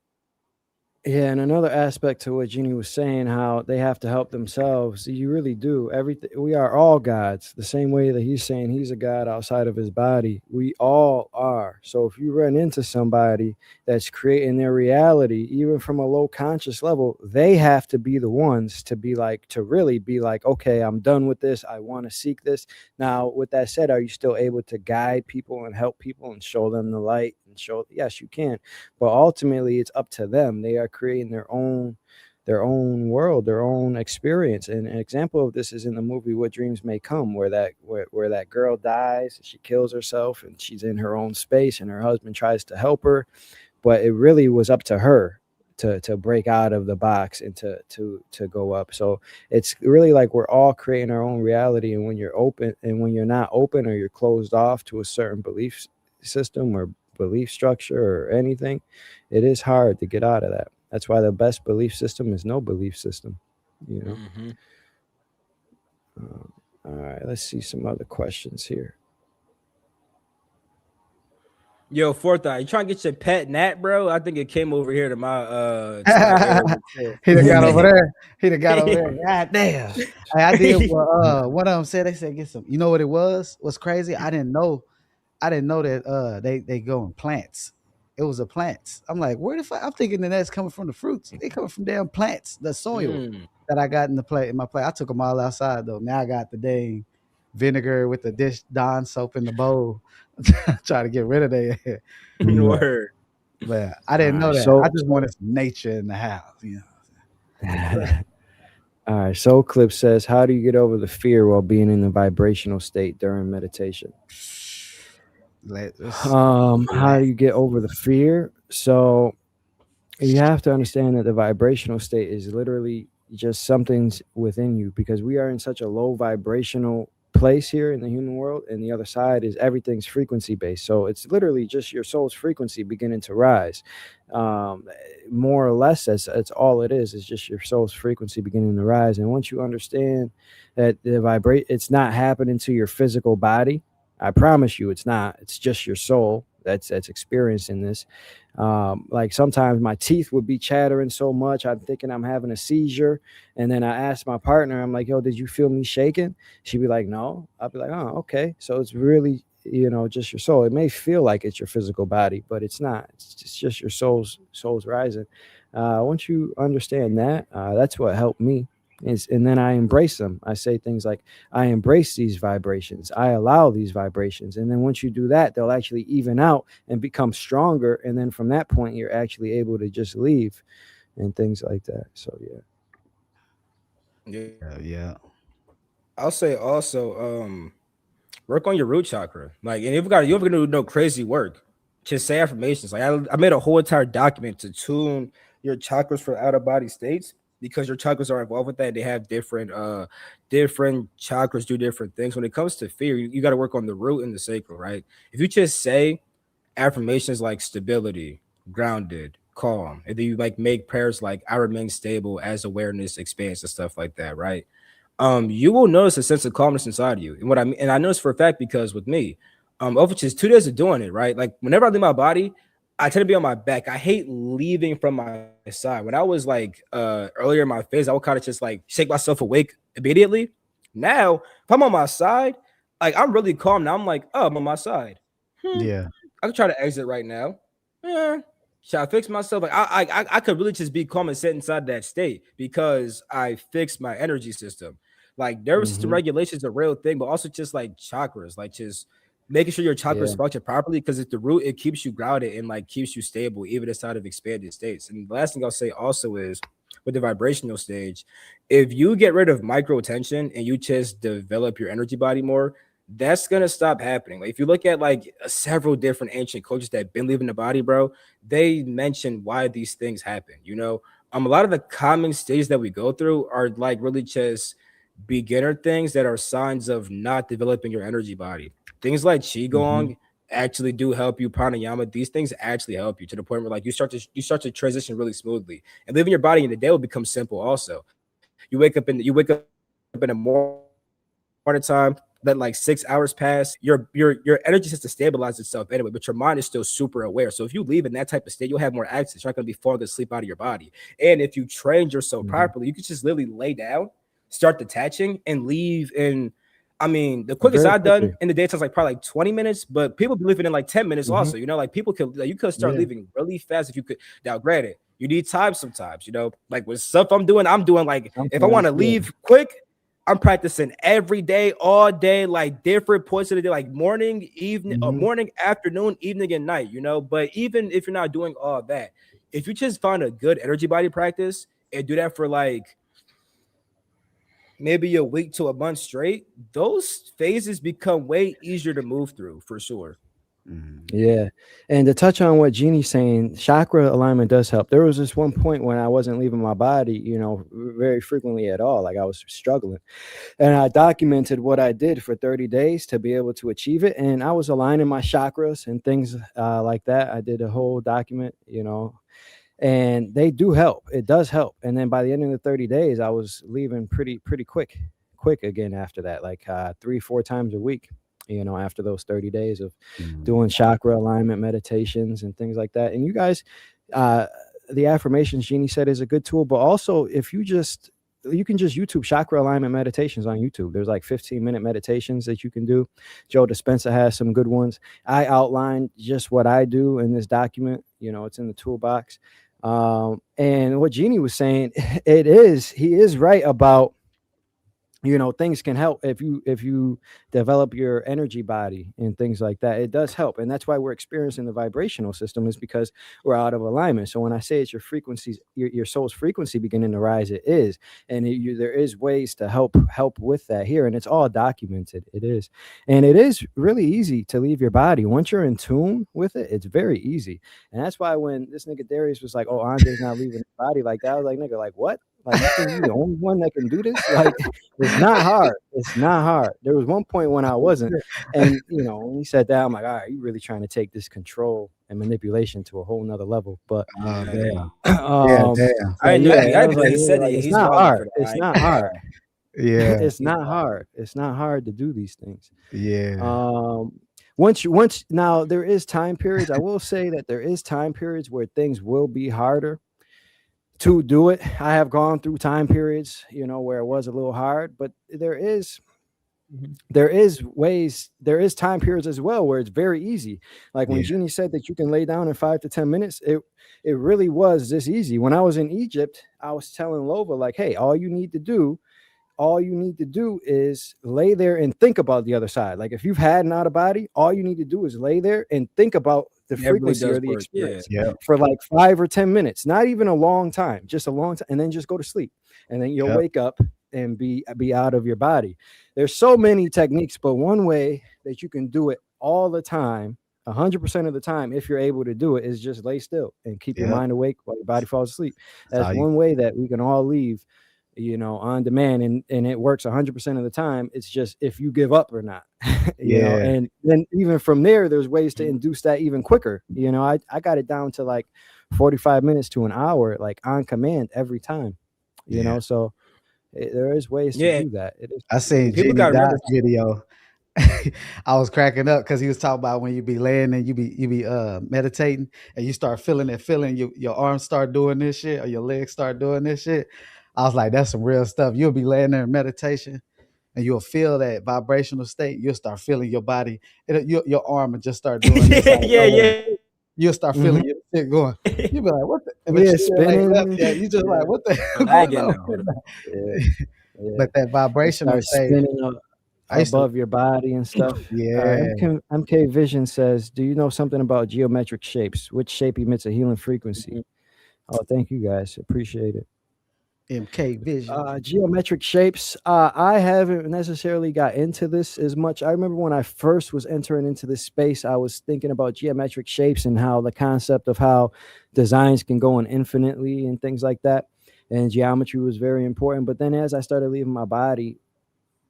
yeah, and another aspect to what Jeannie was saying, how they have to help themselves. You really do. Everything. We are all gods. The same way that he's saying he's a god outside of his body. We all are. So if you run into somebody that's creating their reality, even from a low conscious level, they have to be the ones to be like, to really be like, okay, I'm done with this. I want to seek this. Now, with that said, are you still able to guide people and help people and show them the light and show? Yes, you can, but ultimately it's up to them. They are creating their own world, their own experience. And an example of this is in the movie What Dreams May Come, where that girl dies, she kills herself, and she's in her own space, and her husband tries to help her, but it really was up to her to break out of the box and to go up. So it's really like we're all creating our own reality, and when you're open, and when you're not open, or you're closed off to a certain belief system or belief structure or anything, it is hard to get out of that. That's why the best belief system is no belief system, you know. Mhm. All right, let's see some other questions here. Yo, fourth eye, you trying to get your pet gnat, bro? I think it came over here to my area too. He done got over there. He done got over there. God damn. Hey, I did what one of them said. They said get some. You know what it was? What's crazy? I didn't know. I didn't know that they go in plants. It was a plants. I'm like, where the fuck? I'm thinking that that's coming from the fruits. They coming from damn plants, the soil Mm. that I got in the plate in my plate. I took them all outside though. Now I got the dang vinegar with the dish Dawn soap in the bowl. Try to get rid of that. Yeah. Word. But I All didn't know right. that. I just wanted some nature in the house. All right. Soul Clip says, how do you get over the fear while being in the vibrational state during meditation? Let's How do you get over the fear? So you have to understand that the vibrational state is literally just something's within you, because we are in such a low vibrational place here in the human world, and the other side is everything's frequency based. So it's literally just your soul's frequency beginning to rise. um, More or less, that's all it is. It's just your soul's frequency beginning to rise. And once you understand that it's not happening to your physical body. I promise you, it's not. It's just your soul that's experiencing this. Like sometimes my teeth would be chattering so much, I'm thinking I'm having a seizure. And then I asked my partner, I'm like, yo, did you feel me shaking? She'd be like, no. I'd be like, oh, okay. So it's really, just your soul. It may feel like it's your physical body, but it's not. It's just your soul's rising. Once you understand that, that's what helped me. And then I embrace them. I say things like, I embrace these vibrations. I allow these vibrations. And then once you do that, they'll actually even out and become stronger. And then from that point, you're actually able to just leave and things like that. So, yeah. yeah. I'll say also, work on your root chakra. Like, and if you ever gonna do no crazy work, just say affirmations. Like I made a whole entire document to tune your chakras for out of body states, because your chakras are involved with that. They have different chakras do different things. When it comes to fear, you got to work on the root and the sacral, right? If you just say affirmations like stability, grounded, calm, and then you like make prayers like I remain stable as awareness expands and stuff like that, right? You will notice a sense of calmness inside of you. And what I mean, and I know it's for a fact because with me, over just 2 days of doing it, right? Like whenever I leave my body, I tend to be on my back. I hate leaving from my side. When I was like earlier in my phase, I would kind of just like shake myself awake immediately. Now, if I'm on my side, like I'm really calm now. I'm like, oh, I'm on my side. Yeah. I could try to exit right now. Should I fix myself? Like I could really just be calm and sit inside that state because I fixed my energy system. Like nervous system regulation is a real thing, but also just like chakras, like just making sure your chakras Yeah. function properly, because it's the root, it keeps you grounded and like keeps you stable even inside of expanded states. And the last thing I'll say also is with the vibrational stage, if you get rid of micro tension and you just develop your energy body more, that's gonna stop happening. Like if you look at like several different ancient cultures that have been leaving the body, bro, they mention why these things happen. A lot of the common stages that we go through are like really just beginner things that are signs of not developing your energy body. Things like qigong actually do help you. Pranayama, these things actually help you to the point where like you start to transition really smoothly, and living your body in the day will become simple. Also, you wake up in the morning time, let like 6 hours pass, your energy system stabilize itself anyway, but your mind is still super aware. So if you leave in that type of state, you'll have more access. You're not going to be falling asleep out of your body. And if you trained yourself properly, you can just literally lay down, start detaching, and leave in. I mean, the quickest Very I've done quickly. in the daytime is like probably like 20 minutes, but people be leaving in like 10 minutes also. Like people could, like, you could start Yeah. leaving really fast if you could. Now, granted, you need time sometimes, like with stuff I'm doing like if I want to Sometimes, yeah. leave quick, I'm practicing every day, all day, like different points of the day, like morning, evening, morning, afternoon, evening, and night, But even if you're not doing all that, if you just find a good energy body practice and do that for like maybe a week to a month straight, those phases become way easier to move through for sure. Yeah. And to touch on what Jeannie's saying, chakra alignment does help. There was this one point when I wasn't leaving my body, very frequently at all. Like I was struggling. And I documented what I did for 30 days to be able to achieve it. And I was aligning my chakras and things like that. I did a whole document, and they do help. It does help. And then by the end of the 30 days, I was leaving pretty quick again after that, like 3-4 times a week. after those 30 days of Mm. doing chakra alignment meditations and things like that. And you guys, the affirmations Jeannie said is a good tool, but also if you can just YouTube chakra alignment meditations on YouTube. There's like 15-minute meditations that you can do. Joe Dispenza has some good ones. I outlined just what I do in this document. It's in the toolbox. And what Jeannie was saying, he is right about, things can help if you develop your energy body and things like that. It does help, and that's why we're experiencing the vibrational system, is because we're out of alignment. So when I say it's your frequencies, your soul's frequency beginning to rise, it is, and there is ways to help with that here, and it's all documented. It is, and it is really easy to leave your body once you're in tune with it. It's very easy, and that's why when this nigga Darius was like, "Oh, Andre's not leaving his body," like that, I was like, "Nigga, like what? Like, you think you the only one that can do this?" Like, it's not hard. It's not hard. There was one point when I wasn't. And, when he said that, I'm like, all right, you really trying to take this control and manipulation to a whole nother level. But, Oh, damn. um, Damn. I knew yeah, he, I I was believe like, he said that it's he's not wilding hard. for that. It's not hard. Yeah. It's not hard. It's not hard to do these things. Yeah. Once now there is time periods. I will say that there is time periods where things will be harder to do it. I have gone through time periods, where it was a little hard, but there is time periods as well where it's very easy. Like when Yeah. Jeannie said that you can lay down in 5 to 10 minutes, it really was this easy. When I was in Egypt, I was telling Lova, like, hey, all you need to do is lay there and think about the other side. Like if you've had an out of body, all you need to do is lay there and think about the frequency or the experience for like 5 or 10 minutes, not even a long time, just a long time, and then just go to sleep. And then you'll wake up and be out of your body. There's so many techniques, but one way that you can do it all the time, 100% of the time, if you're able to do it, is just lay still and keep your mind awake while your body falls asleep. That's one way that we can all leave, on demand, and it works 100% of the time. It's just if you give up or not, you know. And then even from there, there's ways to induce that even quicker. I got it down to like 45 minutes to an hour, like on command every time. So there is ways to do that. It is. I seen People Jimmy gotta remember- Dodd's video. I was cracking up because he was talking about when you be laying and you be meditating and you start feeling that feeling, your arms start doing this shit or your legs start doing this shit. I was like, that's some real stuff. You'll be laying there in meditation and you'll feel that vibrational state. You'll start feeling your body. Your arm will just start doing this. You'll start feeling your shit going. You'll be like, what the? But spinning. You just like, what the hell going on? But that vibrational state. Spinning above your body and stuff. MK Vision says, do you know something about geometric shapes? Which shape emits a healing frequency? Oh, thank you guys. Appreciate it. MK Vision. Geometric shapes. I haven't necessarily got into this as much. I remember when I first was entering into this space, I was thinking about geometric shapes and how the concept of how designs can go in infinitely and things like that. And geometry was very important. But then as I started leaving my body,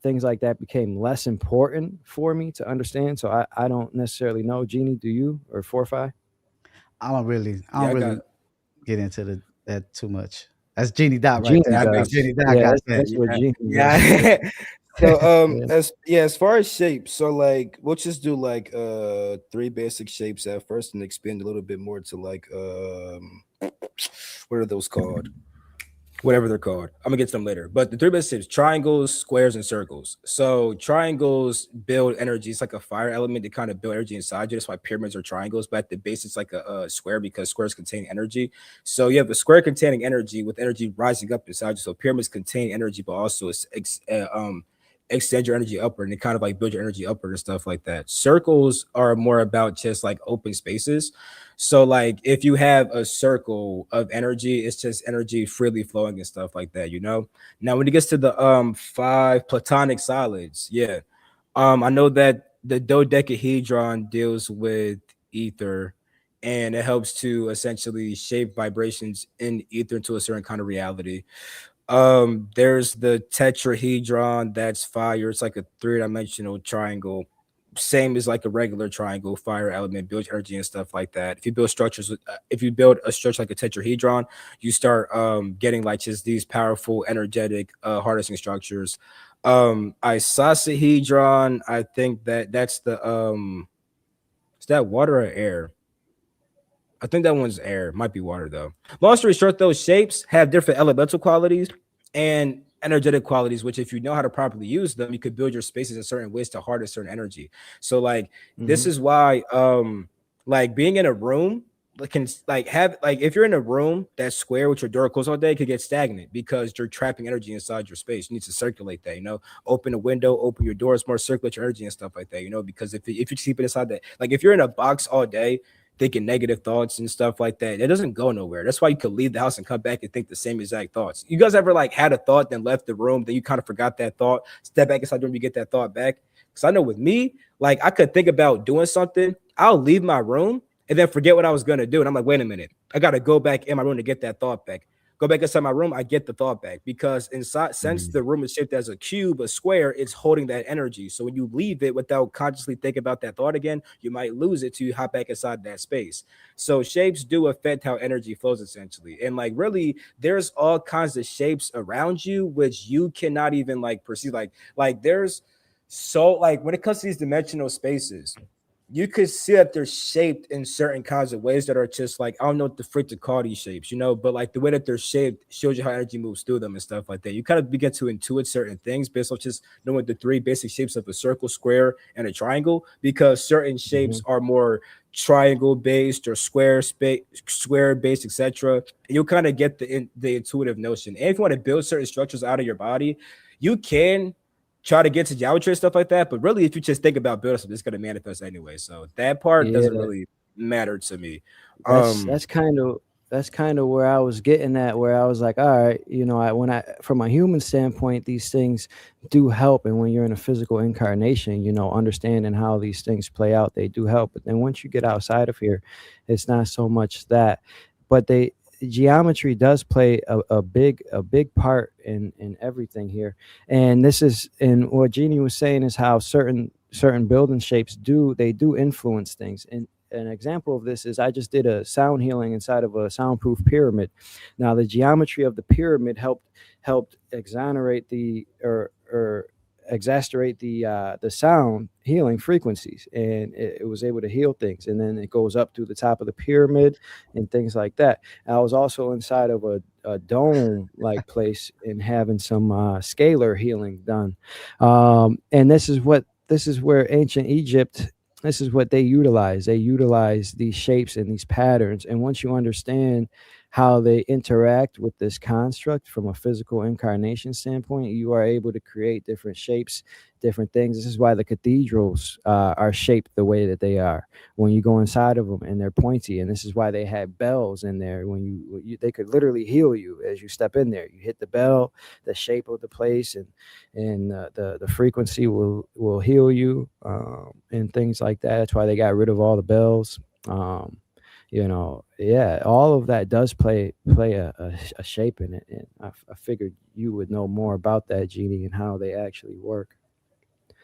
things like that became less important for me to understand. So I don't necessarily know. Jeannie, do you, or 4-5? I don't really get into that too much. That's Jeannie Dot right there. I think Jeannie Dot got that. That's what Jeannie So as far as shapes, so like we'll just do like 3 basic shapes at first and expand a little bit more to like what are those called? Whatever they're called. I'm gonna get to them later. But the 3 basic shapes: triangles, squares, and circles. So triangles build energy. It's like a fire element to kind of build energy inside you. That's why pyramids are triangles. But at the base, it's like a square because squares contain energy. So you have a square containing energy with energy rising up inside you. So pyramids contain energy, but also extend your energy upward and kind of like build your energy upward and stuff like that. Circles are more about just like open spaces. So like if you have a circle of energy, it's just energy freely flowing and stuff like that, Now when it gets to the 5 platonic solids, I know that the dodecahedron deals with ether, and it helps to essentially shape vibrations in ether into a certain kind of reality. There's the tetrahedron, that's fire. It's like a 3-dimensional triangle, same as like a regular triangle. Fire element builds energy and stuff like that. If you build a structure like a tetrahedron, you start getting like just these powerful energetic harnessing structures. Isosahedron, I think that's the is that water or air? I think that one's air. Might be water though. Long story short, those shapes have different elemental qualities and energetic qualities, which if you know how to properly use them, you could build your spaces in certain ways to harness certain energy. So like this Hmm. is why like being in a room can like have like if you're in a room that's square with your door closed all day, it could get stagnant because you're trapping energy inside your space. You need to circulate that, open a window, open your doors more, circulate your energy and stuff like that, because if you keep it inside that, like if you're in a box all day thinking negative thoughts and stuff like that, it doesn't go nowhere. That's why you could leave the house and come back and think the same exact thoughts. You guys ever like had a thought, then left the room, then you kind of forgot that thought, step back inside the room, you get that thought back? Because I know with me, like I could think about doing something, I'll leave my room and then forget what I was gonna do. And I'm like, wait a minute, I gotta go back in my room to get that thought back. Go back inside my room, I get the thought back because inside, since the room is shaped as a cube, a square, it's holding that energy. So when you leave it without consciously thinking about that thought again, you might lose it to hop back inside that space. So shapes do affect how energy flows essentially. And like really, there's all kinds of shapes around you which you cannot even like perceive. Like there's so like when it comes to these dimensional spaces, you could see that they're shaped in certain kinds of ways that are just like I don't know what the frick to call these shapes, but like the way that they're shaped shows you how energy moves through them and stuff like that. You kind of begin to intuit certain things based on just knowing the three basic shapes of a circle, square, and a triangle, because certain Hmm. shapes are more triangle based or square based, etc. And you'll kind of get the intuitive notion. And if you want to build certain structures out of your body, you can try to get to geometry and stuff like that. But really, if you just think about building something, it's going to manifest anyway. So that part doesn't Yeah, really matter to me. that's Um, that's kind of that's kind of where I was getting at, where I was like, all right, from a human standpoint, these things do help, and when you're in a physical incarnation, understanding how these things play out, they do help. But then once you get outside of here, it's not so much that, but they geometry does play a big part in everything here. And this is, and what Jeannie was saying is how certain building shapes do influence things. And an example of this is I just did a sound healing inside of a soundproof pyramid. Now the geometry of the pyramid helped exonerate or exasperate the sound healing frequencies, and it was able to heal things. And then it goes up through the top of the pyramid and things like that. And I was also inside of a dome like place and having some scalar healing done. And this is where ancient Egypt, this is what they utilize. They utilize these shapes and these patterns. And once you understand how they interact with this construct from a physical incarnation standpoint, you are able to create different shapes, different things. This is why the cathedrals are shaped the way that they are when you go inside of them, and they're pointy. And this is why they have bells in there. They could literally heal you as you step in there. You hit the bell, the shape of the place, and the frequency will heal you, and things like that. That's why they got rid of all the bells. Yeah, all of that does play a shape in it. And I figured you would know more about that, Jeannie, and how they actually work.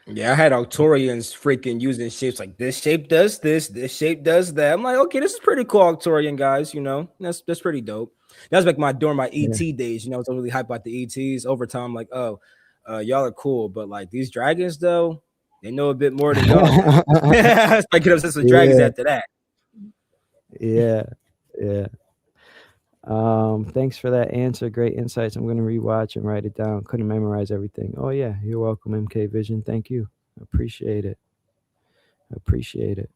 yeah, I had Arcturians freaking using shapes like this shape does this shape does that. I'm like, okay, this is pretty cool, Arcturian guys. That's pretty dope. That's like during my Yeah. ET days. I was really hyped about the ETs. Over time, I'm like, oh, y'all are cool, but like these dragons though, they know a bit more than y'all do. It's like get obsessed with dragons Yeah, after that. yeah, yeah. Thanks for that answer. Great insights. I'm going to rewatch and write it down. Couldn't memorize everything. Oh yeah, you're welcome, MK Vision. Thank you. Appreciate it. Appreciate it.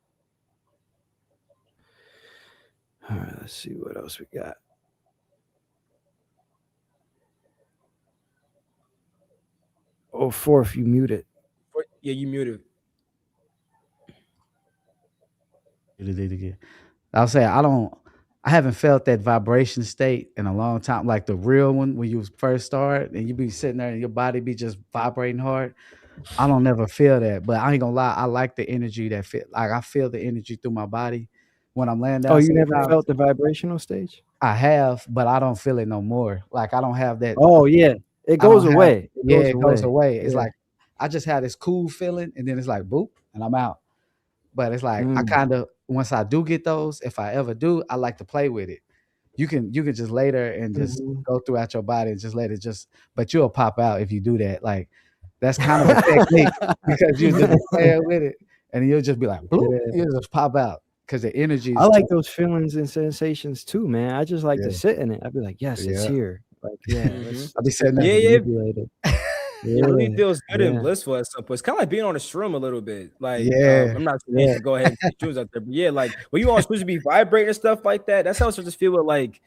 All right, let's see what else we got. Oh, fourth, you muted. Yeah, you muted. I'll say I haven't felt that vibration state in a long time, like the real one when you first start and you be sitting there and your body be just vibrating hard. I don't never feel that, but I ain't gonna lie, I like the energy that fit. Like I feel the energy through my body when I'm laying Oh, down. you never Sometimes felt the vibrational stage? I have, but I don't feel it no more. Like I don't have that. Oh yeah, it I goes don't have. away. It Yeah, goes it goes away. away. It's Yeah. like I just have this cool feeling, and then it's like boop, and I'm out. But it's like I Mm. kind of once I do get those, if I ever do, I like to play with it. You can just lay there and just Mhm. go throughout your body and just let it just, but you'll pop out if you do that. Like That's kind of a technique because you just be playing with it, and you'll just be like, bloop, Yeah. you'll just pop out because the energy I is like too. those feelings and sensations too, man. I just like to Yeah, sit in it. I'd be like, yes, it's yeah. here. Like, yeah, Hmm. I be let's get sitting that there. Yeah, yeah. manipulated. It really Yeah, feels good and yeah, blissful at some point. It's kind of like being on a shroom a little bit. Like, Yeah, I'm not saying yeah. to go ahead and take shrooms out there, but yeah, like when you on shrooms, you be vibrating and stuff like that. That's how it's supposed to feel with like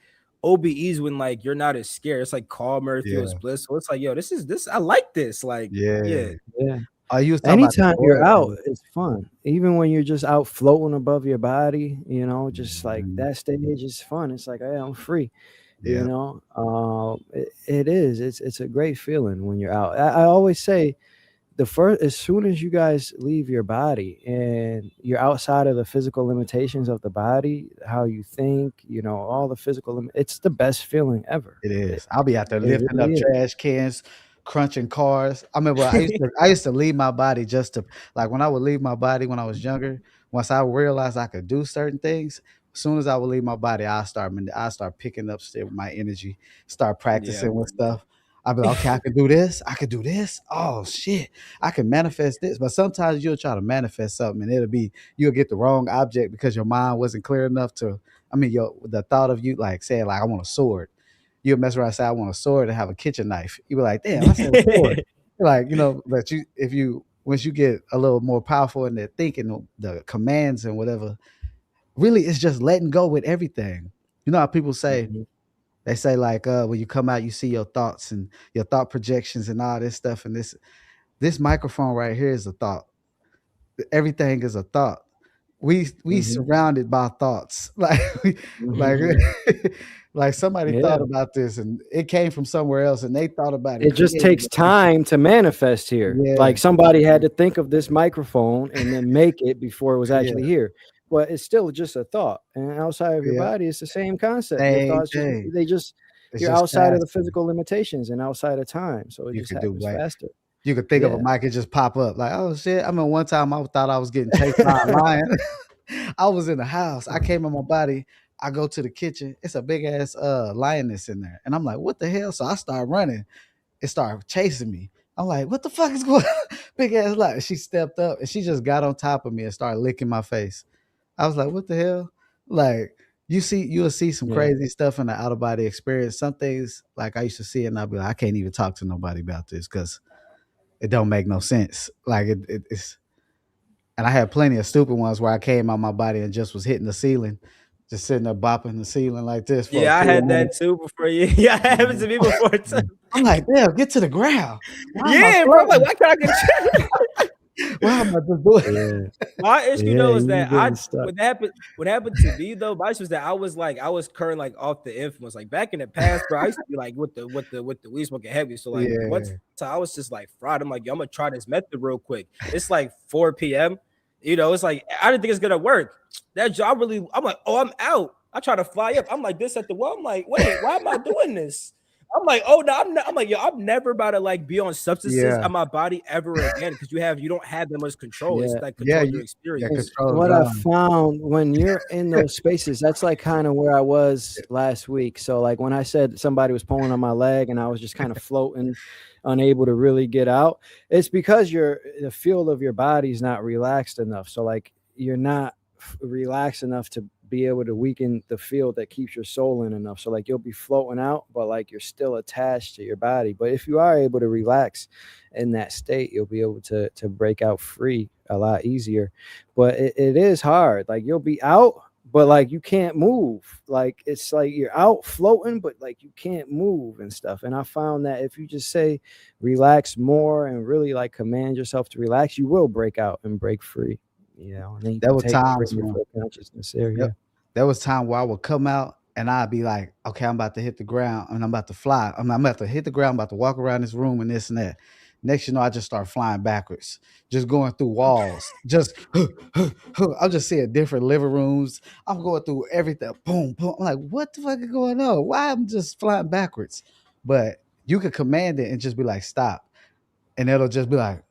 OBEs when like you're not as scared. It's like calmer. It feels yeah, blissful. It's like, yo, this is this. I like this. Like, yeah. yeah, Yeah. Oh, you was talking about the Anytime you're oil out, thing. it's fun. Even when you're just out floating above your body, just like Mhm. that stage is fun. It's like, hey, I'm free. Yeah, It is. It's a great feeling when you're out. I always say as soon as you guys leave your body and you're outside of the physical limitations of the body, how you think, all the it's the best feeling ever. it It, is. I'll be out there it lifting up really is. trash cans, crunching cars. I remember I used to leave my body just to like when I would leave my body when I was younger. Once I realized I could do certain things, as soon as I would leave my body, I start picking up still my energy, start yeah. practicing with stuff. I'd be like, okay, I can do this. I could do this. Oh shit, I can manifest this. But sometimes you'll try to manifest something, and you'll get the wrong object because your mind wasn't clear enough to. I mean, the thought of you like saying like I want a sword. You'll mess around and say I want a sword and have a kitchen knife. You be like, damn, I said a sword. Like but if you once you get a little more powerful in their thinking, the commands and whatever, really it's just letting go with everything. You know how people say Mhm. they say like when you come out, you see your thoughts and your thought projections and all this stuff. And this microphone right here is a thought. Everything is a thought. We Mhm. surrounded by thoughts. Like Mhm. like somebody Yeah. thought about this and it came from somewhere else and they thought about it, It just created takes it. time to manifest here. Yeah, Like somebody had to think of this microphone and then make it before it was yeah, actually here. But it's still just a thought. And outside of your yeah. body, it's the same concept. Your Same thoughts thing. It's you're just outside of the faster. physical limitations and outside of time. So it You just could do happens like faster. you could think of a Yeah. mic and just pop up like, oh shit. I mean, one time I thought I was getting chased by a lion. I was in the house. I came in my body. I go to the kitchen. It's a big ass lioness in there. And I'm like, what the hell? So I start running. It started chasing me. I'm like, what the fuck is going on? Big ass lion. She stepped up and she just got on top of me and started licking my face. I was like, what the hell? Like, you'll see some Yeah. crazy stuff in the out of body experience. Some things like I used to see it and I'll be like, I can't even talk to nobody about this because it don't make no sense. Like it's and I had plenty of stupid ones where I came out my body and just was hitting the ceiling, just sitting there bopping the ceiling like this for a Yeah, I full had minute. that too before you. Yeah, it happened to me before too. I'm like, damn, get to the ground. Why am I Yeah, bro. I'm like, floating? why can't I get? Why am I just doing? Yeah. My issue Yeah. though is You that getting stuck. what happened to me though, my issue was that I was current like off the influence. Like back in the past, bro, I used to be like with the weed smoking heavy. So like once Yeah, I was just like fried. I'm like, yo, I'm gonna try this method real quick. It's like 4 p.m. It's like I didn't think it's gonna work. That job really, I'm like, oh, I'm out. I try to fly up. I'm like this at the wall. I'm like, wait, why am I doing this? I'm like, oh no, I'm like, yo, I'm never about to like be on substances yeah, on my body ever again because you don't have that much control. It's Yeah. like yeah. control your Yeah, Because experience. control what I gone. found when you're in those spaces, that's like kind of where I was last week. So like when I said somebody was pulling on my leg and I was just kind of floating, unable to really get out, it's because the field of your body is not relaxed enough. So like you're not relaxed enough to be able to weaken the field that keeps your soul in enough. So like you'll be floating out, but like you're still attached to your body. But if you are able to relax in that state, you'll be able to break out free a lot easier. But it is hard. Like you'll be out, but like you can't move. Like it's like you're out floating, but like you can't move and stuff. And I found that if you just say relax more and really like command yourself to relax, you will break out and break free. And then you There can were bring times your when full consciousness there. yep, Yeah. there was time where I would come out and I'd be like, okay, I'm about to hit the ground and I'm about to fly. I'm about to hit the ground, I'm about to walk around this room and this and that. Next, I just start flying backwards, just going through walls. Just I'm just seeing different living rooms. I'm going through everything. Boom, boom. I'm like, what the fuck is going on? Why I'm just flying backwards? But you could command it and just be like, stop. And it'll just be like,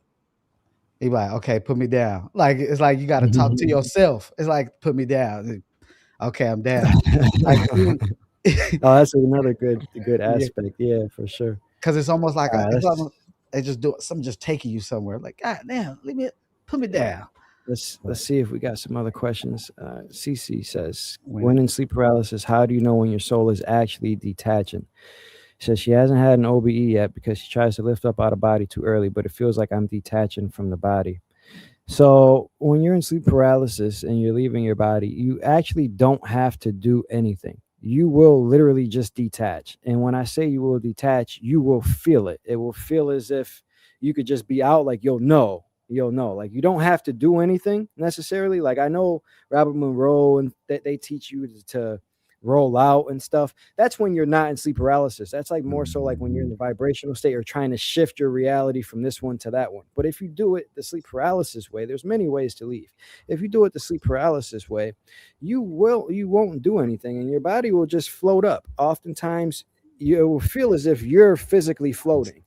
you be like, okay, put me down. Like it's like you got to talk to yourself. It's like put me down. Okay, I'm down. Like even Oh, that's another good yeah, aspect. Yeah, for sure. because it's almost like All right, it's almost, they just do something, just taking you somewhere. Like, God damn, put me down. Let's But see if we got some other questions. CC says, when when in sleep paralysis, how do you know when your soul is actually detaching? She says she hasn't had an OBE yet because she tries to lift up out of body too early, but it feels like I'm detaching from the body. So when you're in sleep paralysis and you're leaving your body, you actually don't have to do anything. You will literally just detach. And when I say you will detach, you will feel it. It will feel as if you could just be out, like you'll know. Like you don't have to do anything necessarily. Like I know Robert Monroe and that they teach you to roll out and stuff. That's when you're not in sleep paralysis. That's like more so like when you're in the vibrational state or trying to shift your reality from this one to that one. But if you do it the sleep paralysis way, there's many ways to leave. If you do it the sleep paralysis way, you won't do anything and your body will just float up. Oftentimes you will feel as if you're physically floating.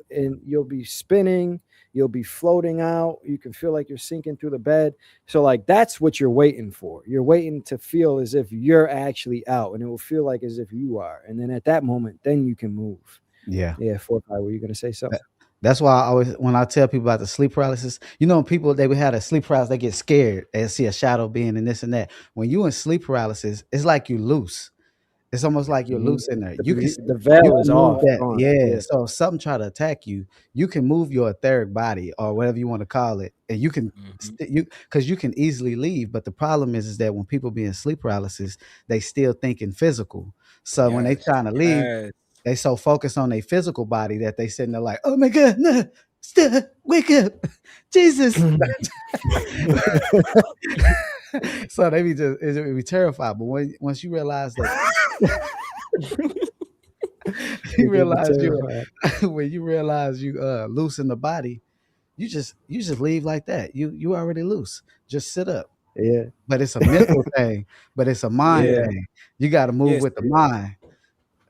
And you'll be spinning, you'll be floating out, you can feel like you're sinking through the bed. So like that's what you're waiting for. You're waiting to feel as if you're actually out, and it will feel like as if you are, and then at that moment then you can move. yeah. 4-5, were you going to say something? That's why I always, when I tell people about the sleep paralysis, people, they would have a sleep paralysis, they get scared, they see a shadow being and this and that. When you in sleep paralysis, it's like you loose. It's almost like you're loose in there. The You veil is can move off, that. gone. Yeah. So if something try to attack you, you can move your etheric body or whatever you want to call it, and you can because you can easily leave. But the problem is that when people be in sleep paralysis, they still thinking physical. So when they trying to leave, Yes. they so focused on their physical body that they sitting there like, oh my God, no, stop, wake up, Jesus. So they be terrified. But once you realize that you realize when you realize you loosen the body, you just leave like that. You already loose. Just sit up. Yeah. But it's a mental thing, but it's a mind Yeah. thing. You got to move Yes. with the mind.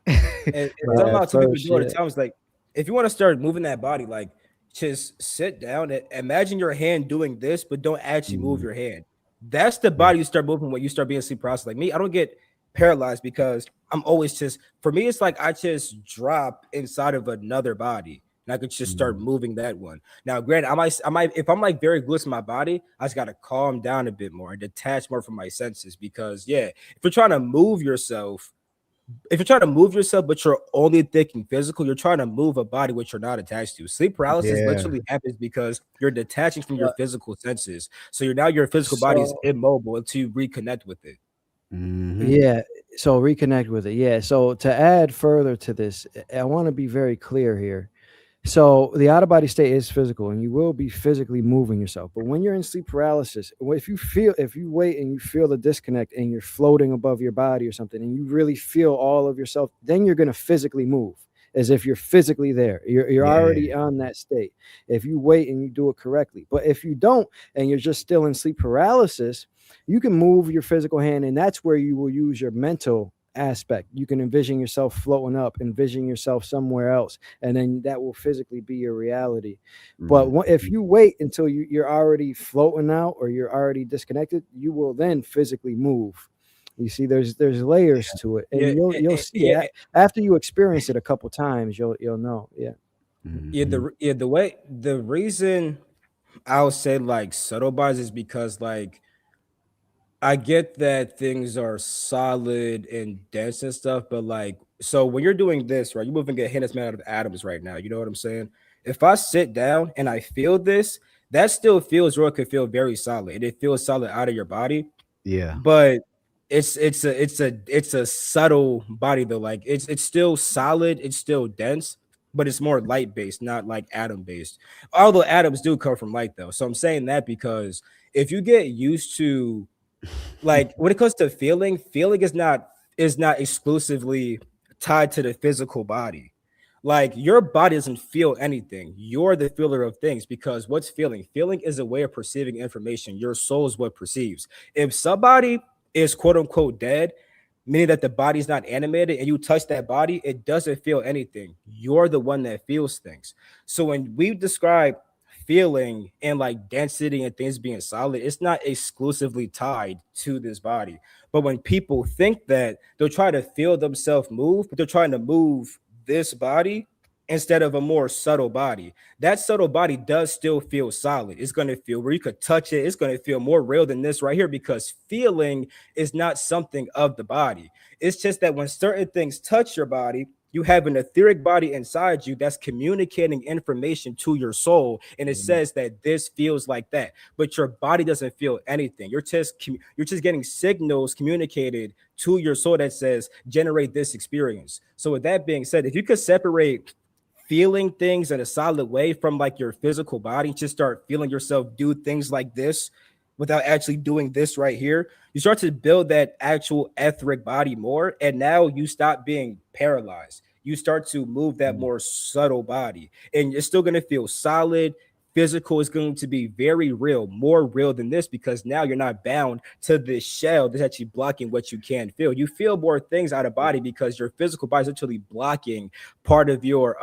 And Yeah, somehow two people first, do it at times. Like, if you want to start moving that body, like, just sit down and imagine your hand doing this, but don't actually move your hand. That's the body you start moving when you start being sleep paralysis. Like me, I don't get paralyzed because I'm always just, for me, it's like I just drop inside of another body and I could just start moving that one. Now, granted, if I'm like very loose in my body, I just got to calm down a bit more and detach more from my senses because, yeah, if you're trying to move yourself, but you're only thinking physical, you're trying to move a body which you're not attached to. Sleep paralysis Yeah. literally happens because you're detaching from your physical senses. So your physical body is immobile until you reconnect with it. Yeah. So reconnect with it. Yeah. So to add further to this, I want to be very clear here. So the out of body state is physical and you will be physically moving yourself. But when you're in sleep paralysis, if you wait and you feel the disconnect and you're floating above your body or something and you really feel all of yourself, then you're going to physically move as if you're physically there. You're already on that state. If you wait and you do it correctly. But if you don't and you're just still in sleep paralysis, you can move your physical hand, and that's where you will use your mental aspect. You can envision yourself floating up, envision yourself somewhere else, and then that will physically be your reality. But if you wait until you're already floating out or you're already disconnected, you will then physically move. You see, there's layers to it, and you'll see it after you experience it a couple times. You'll know. The reason I'll say like subtle bodies is because like I get that things are solid and dense and stuff, but like, so when you're doing this, right, you're moving a hand made out of atoms right now. You know what I'm saying? If I sit down and I feel this, that still feels real, could feel very solid. And it feels solid out of your body, Yeah. but it's a subtle body though. Like it's still solid, it's still dense, but it's more light based, not like atom based. Although atoms do come from light though. So I'm saying that because if you get used to like when it comes to feeling is not exclusively tied to the physical body. Like your body doesn't feel anything, you're the feeler of things, because what's feeling is a way of perceiving information. Your soul is what perceives. If somebody is quote unquote dead, meaning that the body's not animated, and you touch that body, it doesn't feel anything. You're the one that feels things. So when we describe feeling and like density and things being solid, it's not exclusively tied to this body. But when people think that, they'll try to feel themselves move, but they're trying to move this body, instead of a more subtle body. That subtle body does still feel solid. It's going to feel where you could touch it. It's going to feel more real than this right here, because feeling is not something of the body. It's just that when certain things touch your body, you have an etheric body inside you that's communicating information to your soul, and it says that this feels like that, but your body doesn't feel anything. You're just getting signals communicated to your soul that says generate this experience. So with that being said, if you could separate feeling things in a solid way from like your physical body, just start feeling yourself do things like this without actually doing this right here, you start to build that actual etheric body more, and now you stop being paralyzed. You start to move that more subtle body, and you're still going to feel solid. Physical is going to be very real, more real than this, because now you're not bound to this shell that's actually blocking what you can feel. You feel more things out of body because your physical body is actually blocking part of your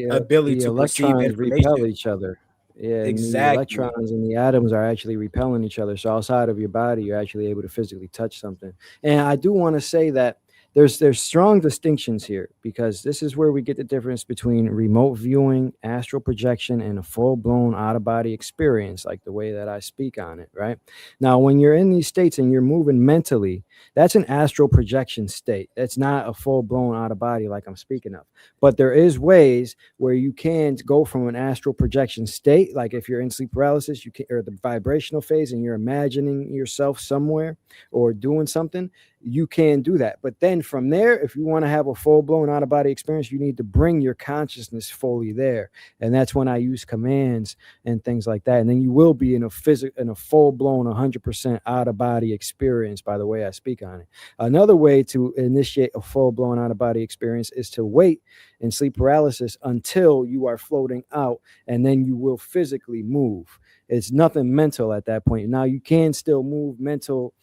ability the to perceive electrons repel information. each other. Yeah, and the Exactly. electrons and the atoms are actually repelling each other. So outside of your body, you're actually able to physically touch something. And I do want to say that there's strong distinctions here, because this is where we get the difference between remote viewing, astral projection, and a full-blown out-of-body experience, like the way that I speak on it, right? Now, when you're in these states and you're moving mentally, that's an astral projection state. That's not a full-blown out-of-body like I'm speaking of. But there is ways where you can go from an astral projection state, like if you're in sleep paralysis, you can, or the vibrational phase, and you're imagining yourself somewhere or doing something, you can do that. But then from there, if you want to have a full-blown out-of-body experience, you need to bring your consciousness fully there. And that's when I use commands and things like that. And then you will be in a full-blown 100% out-of-body experience by the way I speak on it. Another way to initiate a full-blown out-of-body experience is to wait in sleep paralysis until you are floating out, and then you will physically move. It's nothing mental at that point. Now you can still move mental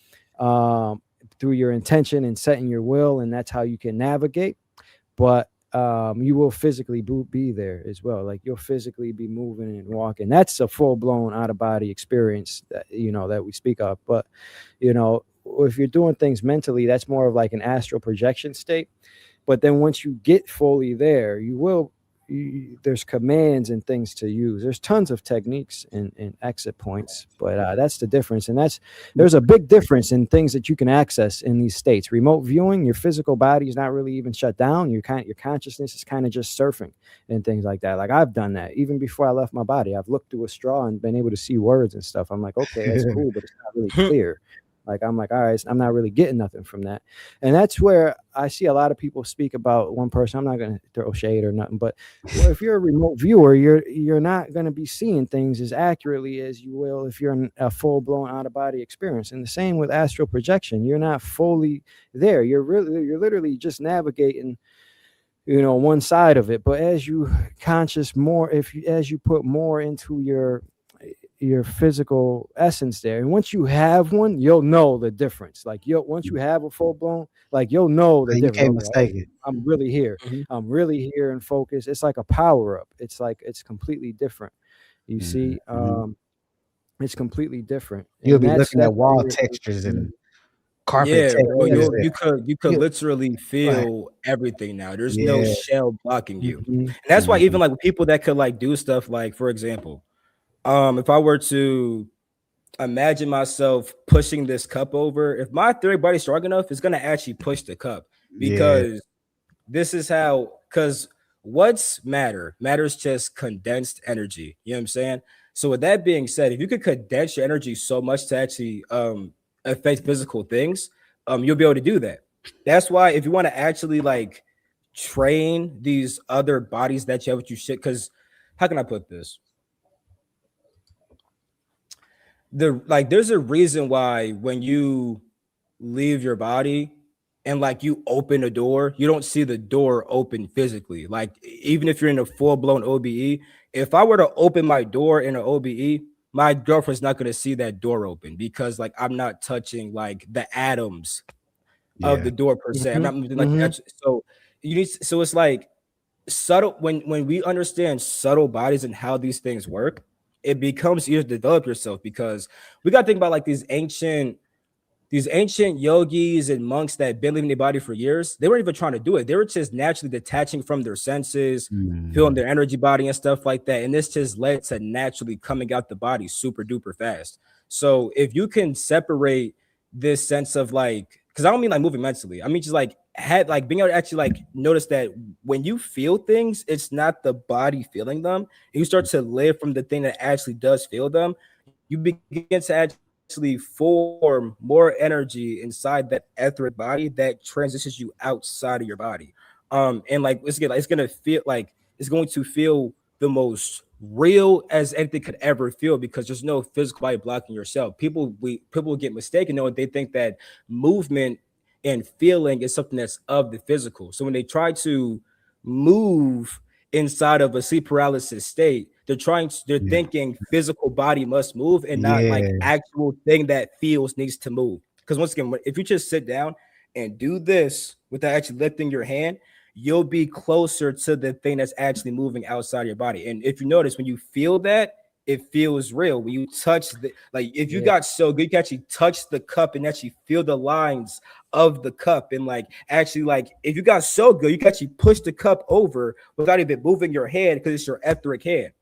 through your intention and setting your will, and that's how you can navigate. But you will physically be there as well. Like you'll physically be moving and walking. That's a full-blown out-of-body experience that that we speak of. But if you're doing things mentally, that's more of like an astral projection state. But then once you get fully there, there's commands and things to use. There's tons of techniques and exit points, but that's the difference. And there's a big difference in things that you can access in these states. Remote viewing, your physical body is not really even shut down. Your consciousness is kind of just surfing and things like that. Like I've done that even before I left my body. I've looked through a straw and been able to see words and stuff. I'm like, okay, that's cool, but it's not really clear. Like, I'm like, all right, I'm not really getting nothing from that. And that's where I see a lot of people speak about one person. I'm not going to throw shade or nothing, but if you're a remote viewer, you're not going to be seeing things as accurately as you will if you're in a full-blown out-of-body experience. And the same with astral projection. You're not fully there. You're literally just navigating one side of it. But as you conscious more, as you put more into your physical essence there, and once you have one, you'll know the difference. Like once you have a full-blown, like you'll know the You difference. can't Like, mistake it. I'm really here. I'm really here and focused. It's like a power-up. It's completely different. You see, it's completely different. You'll And be that's looking at wall where textures and carpet Yeah, bro. textures. You could Yeah. literally Right. feel everything now. There's no Yeah. shell blocking you. Mhm. And that's why even like people that could like do stuff like, for example, if I were to imagine myself pushing this cup over, if my etheric body's strong enough, it's gonna actually push the cup, Yeah. because this is how, because what's matters just condensed energy. You know what I'm saying? So with that being said, if you could condense your energy so much to actually affect physical things, you'll be able to do that. That's why if you want to actually like train these other bodies that you have with you shit, because how can I put this? There's a reason why when you leave your body and like you open a door, you don't see the door open physically. Like even if you're in a full-blown OBE, if I were to open my door in an OBE, my girlfriend's not going to see that door open, because like I'm not touching like the atoms of Yeah. the door per se. I'm not moving like that. So it's like subtle. When we understand subtle bodies and how these things work, it becomes easier to develop yourself, because we got to think about like these ancient these ancient yogis and monks that been living their body for years, they weren't even trying to do it. They were just naturally detaching from their senses, feeling their energy body and stuff like that. And this just led to naturally coming out the body super duper fast. So if you can separate this sense of like, because I don't mean like moving mentally, I mean just like had like being able to actually like notice that when you feel things, it's not the body feeling them. You start to live from the thing that actually does feel them. You begin to actually form more energy inside that etheric body that transitions you outside of your body. And like it's gonna feel like it's going to feel the most real as anything could ever feel, because there's no physical body blocking yourself. People get mistaken knowing they think that movement and feeling is something that's of the physical. So when they try to move inside of a sleep paralysis state, they're thinking physical body must move and not like actual thing that feels needs to move. Because once again, if you just sit down and do this without actually lifting your hand, you'll be closer to the thing that's actually moving outside your body. And if you notice, when you feel that, it feels real. When you touch the, like if you got so good, you can actually touch the cup and actually feel the lines of the cup. And like actually, like if you got so good, you can actually push the cup over without even moving your hand, because it's your etheric hand.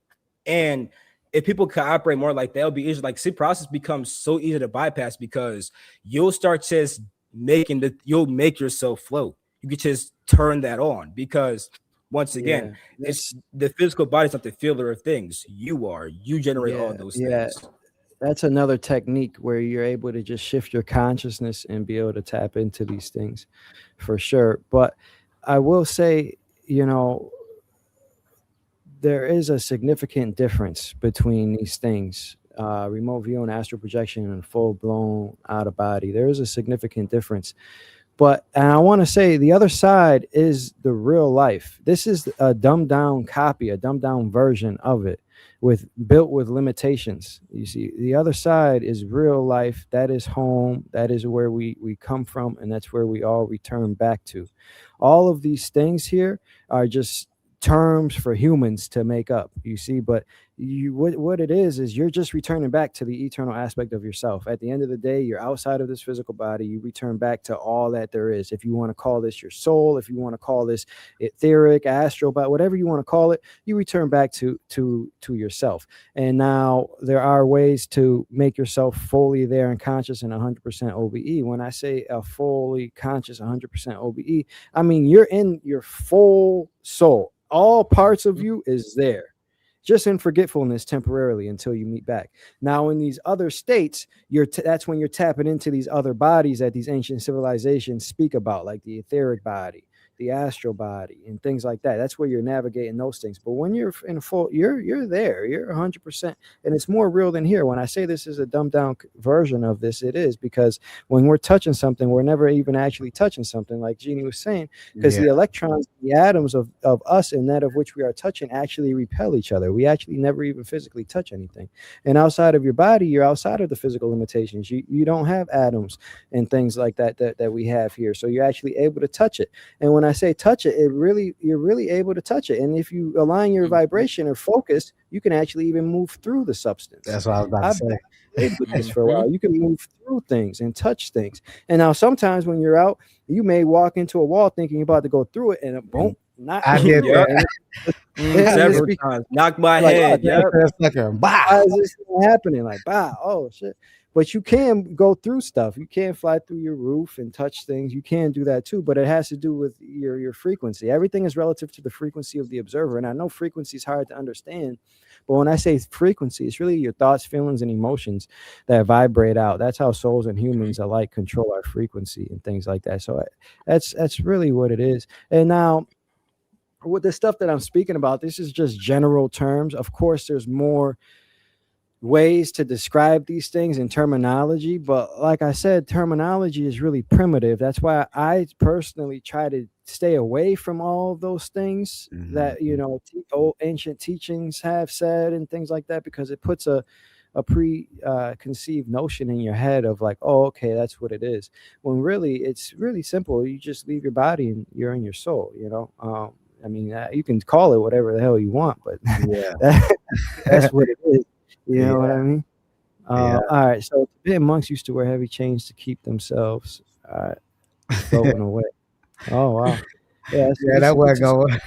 And if people can operate more like that, it'll be easy. Like sleep process becomes so easy to bypass, because you'll start just you'll make yourself float. You can just turn that on, because once again, it's the physical body's not the feeler of things. You generate all those things. That's another technique where you're able to just shift your consciousness and be able to tap into these things for sure. But I will say, you know, there is a significant difference between these things. Remote view and astral projection and full blown out of body. There is a significant difference. And I want to say the other side is the real life. This is a dumbed down copy, a dumbed down version of it, built with limitations. You see, the other side is real life. That is home. That is where we come from, and that's where we all return back to. All of these things here are just terms for humans to make up, you see, but what it is you're just returning back to the eternal aspect of yourself. At the end of the day, you're outside of this physical body. You return back to all that there is. If you want to call this your soul, if you want to call this etheric, astral, but whatever you want to call it, you return back to yourself. And now there are ways to make yourself fully there and conscious and 100% OBE. When I say a fully conscious 100% OBE, I mean you're in your full soul. All parts of you is there, just in forgetfulness temporarily until you meet back. Now, in these other states, that's when you're tapping into these other bodies that these ancient civilizations speak about, like the etheric body, the astral body, and things like that. That's where you're navigating those things. But when you're in full, you're there, you're 100%, and it's more real than here. When I say this is a dumbed down version of this, it is, because when we're touching something, we're never even actually touching something, like Jeannie was saying, because the electrons, the atoms of us and that of which we are touching actually repel each other. We actually never even physically touch anything. And outside of your body, you're outside of the physical limitations. You don't have atoms and things like that we have here. So you're actually able to touch it. And when I say touch it, you're really able to touch it. And if you align your vibration or focus, you can actually even move through the substance. That's what I was about to say. I've with this for a while. You can move through things and touch things. And now sometimes when you're out, you may walk into a wall thinking you're about to go through it, and it won't. I did that. Several times. Knocked my head. Why is this happening? Like, oh shit. But you can go through stuff. You can fly through your roof and touch things. You can do that too, but it has to do with your frequency. Everything is relative to the frequency of the observer. And I know frequency is hard to understand, but when I say frequency, it's really your thoughts, feelings, and emotions that vibrate out. That's how souls and humans alike control our frequency and things like that. So that's really what it is. And now, with the stuff that I'm speaking about, this is just general terms. Of course, there's more ways to describe these things in terminology, but like I said, terminology is really primitive. That's why I personally try to stay away from all of those things that, you know, old ancient teachings have said and things like that, because it puts a preconceived notion in your head of like, oh, okay, that's what it is, when really it's really simple. You just leave your body and you're in your soul, you know. I mean, you can call it whatever the hell you want, but that's what it is. You know what I mean? Yeah. All right. So Tibetan monks used to wear heavy chains to keep themselves floating away. Oh wow. Yeah, Yeah, that it's wasn't just going.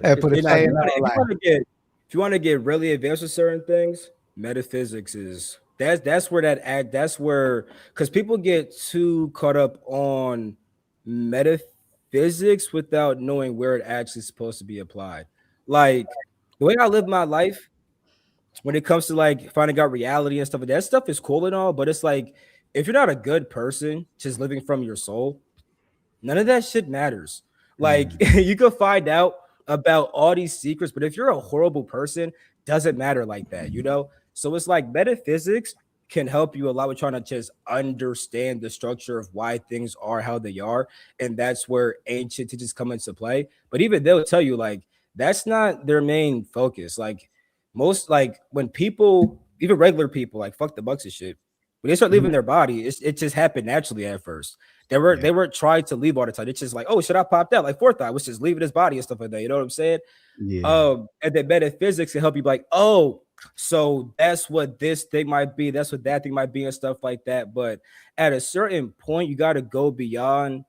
And put a You know, chain on like, if you want to get really advanced with certain things, metaphysics is that's where that's where because people get too caught up on metaphysics without knowing where it actually is supposed to be applied. Like the way I live my life when it comes to like finding out reality and stuff, that stuff is cool and all, but it's like if you're not a good person, just living from your soul, none of that shit matters. Like mm, you could find out about all these secrets, but if you're a horrible person, doesn't matter like that, you know? So it's like metaphysics can help you a lot with trying to just understand the structure of why things are how they are. And that's where ancient teachings come into play. But even they'll tell you, like, that's not their main focus. Like most like when people, even regular people, like fuck the bucks and shit, when they start mhm. leaving their body, it just happened naturally at first. Yeah. They weren't trying to leave all the time. It's just like, oh, should I popped out? Like fourth eye was just leaving his body and stuff like that. You know what I'm saying? Yeah. And then metaphysics can help you be like, oh, so that's what this thing might be, that's what that thing might be, and stuff like that. But at a certain point, you got to go beyond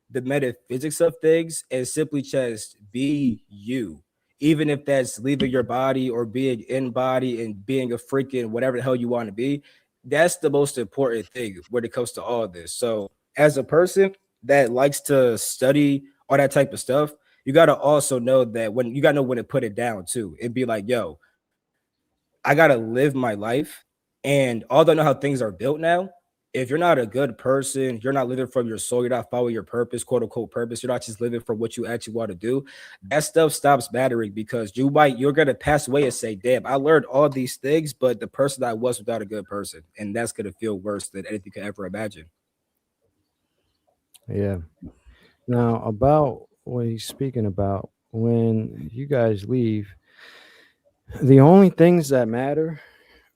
the metaphysics of things and simply just be you. Even if that's leaving your body or being in body and being a freaking whatever the hell you want to be, that's the most important thing when it comes to all this. So, as a person that likes to study all that type of stuff, you got to also know that when you got to know when to put it down too and be like, yo, I got to live my life. And although I know how things are built now, if you're not a good person, you're not living from your soul, you're not following your purpose, quote unquote purpose, you're not just living for what you actually want to do, that stuff stops mattering because you're gonna pass away and say, damn, I learned all these things, but the person I was without a good person. And that's gonna feel worse than anything you could ever imagine. yeah. Now about what he's speaking about, when you guys leave, the only things that matter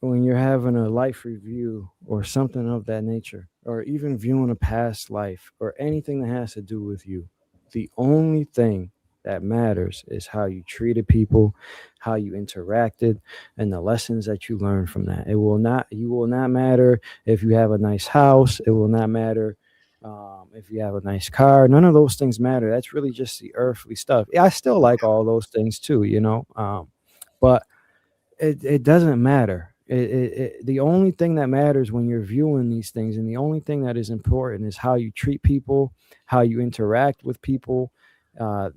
when you're having a life review or something of that nature, or even viewing a past life or anything that has to do with you, the only thing that matters is how you treated people, how you interacted, and the lessons that you learned from that. It will not, you will not matter if you have a nice house. It will not matter if you have a nice car. None of those things matter. That's really just the earthly stuff. Yeah, I still like all those things too, but it doesn't matter. The only thing that matters when you're viewing these things, and the only thing that is important, is how you treat people, how you interact with people,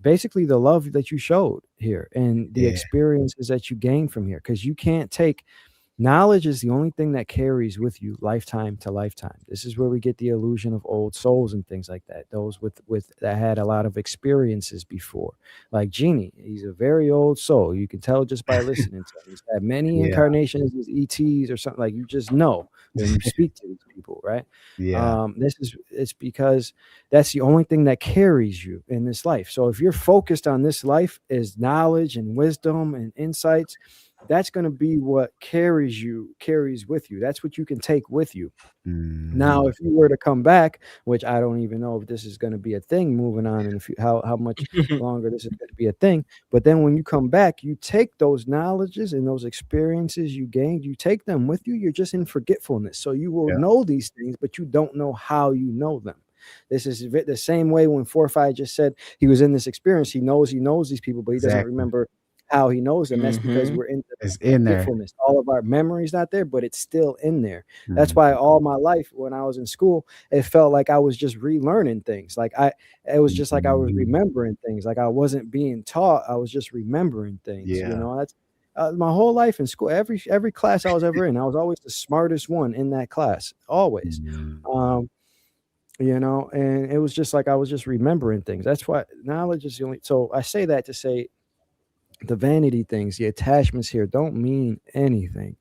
basically the love that you showed here and the Yeah. experiences that you gain from here. Because you can't take knowledge is the only thing that carries with you lifetime to lifetime. This is where we get the illusion of old souls and things like that. Those with that had a lot of experiences before, like Genie. He's a very old soul. You can tell just by listening to him. He's had many Yeah. incarnations as ETs or something. Like, you just know when you speak to these people, right? Yeah. It's because that's the only thing that carries you in this life. So if you're focused on this life as knowledge and wisdom and insights, that's going to be what carries with you. That's what you can take with you. Now, Mhm. if you were to come back, which I don't even know if this is going to be a thing moving on in a few, how much longer this is going to be a thing. But then when you come back, you take those knowledges and those experiences you gained, you take them with you. You're just in forgetfulness. So you will Yeah. know these things, but you don't know how you know them. This is the same way when Forfai just said he was in this experience. He knows these people, but he doesn't Exactly. remember how he knows them. That's because Mhm. we're in the It's in there. forgetfulness. All of our memories not there, but it's still in there. That's Mhm. why all my life when I was in school, it felt like I was just relearning things. It was just like I was Mhm. remembering things. Like I wasn't being taught. I was just remembering things. Yeah. That's my whole life in school. Every class I was ever in, I was always the smartest one in that class. Always. Mhm. And it was just like I was just remembering things. That's why knowledge is the only. So I say that to say the vanity things, the attachments here don't mean anything.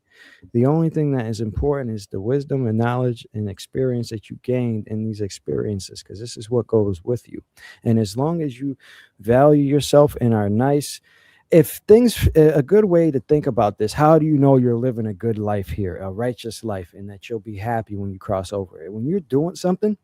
The only thing that is important is the wisdom and knowledge and experience that you gained in these experiences, because this is what goes with you. And as long as you value yourself and are nice, if things, a good way to think about this, how do you know you're living a good life here, a righteous life, and that you'll be happy when you cross over it? When you're doing something,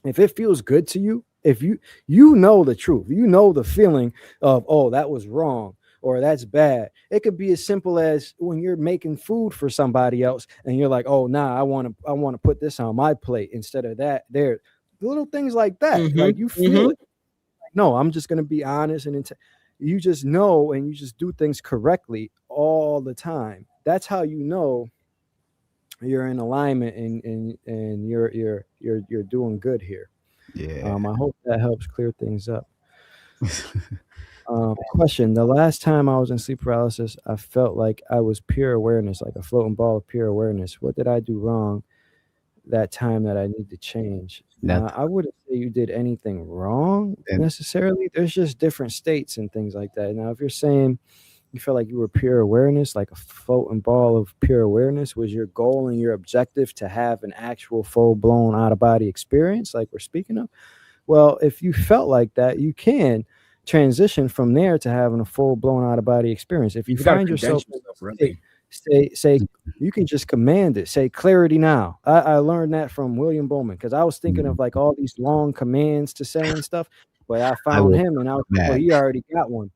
if it feels good to you, if you know the truth, you know the feeling of, oh, that was wrong, or that's bad. It could be as simple as when you're making food for somebody else and you're like, oh nah, I want to put this on my plate instead of that. There, little things like that. Like you feel it. No, I'm just gonna be honest and you just know, and you just do things correctly all the time. That's how you know you're in alignment, and you're doing good here. Yeah. I hope that helps clear things up. Question: the last time I was in sleep paralysis, I felt like I was pure awareness, like a floating ball of pure awareness. What did I do wrong that time that I need to change? Nothing. I wouldn't say you did anything wrong And necessarily. There's just different states and things like that. Now, if you're saying you felt like you were pure awareness, like a floating ball of pure awareness, was your goal and your objective to have an actual full blown out of body experience, like we're speaking of? Well, if you felt like that, you can transition from there to having a full blown out of body experience. If you You gotta find yourself condense in yourself, a state, really. say you can just command it. Say clarity now. I learned that from William Bowman because I was thinking of like all these long commands to say and stuff, but I I found would him and I was like, well, mad. he already got one.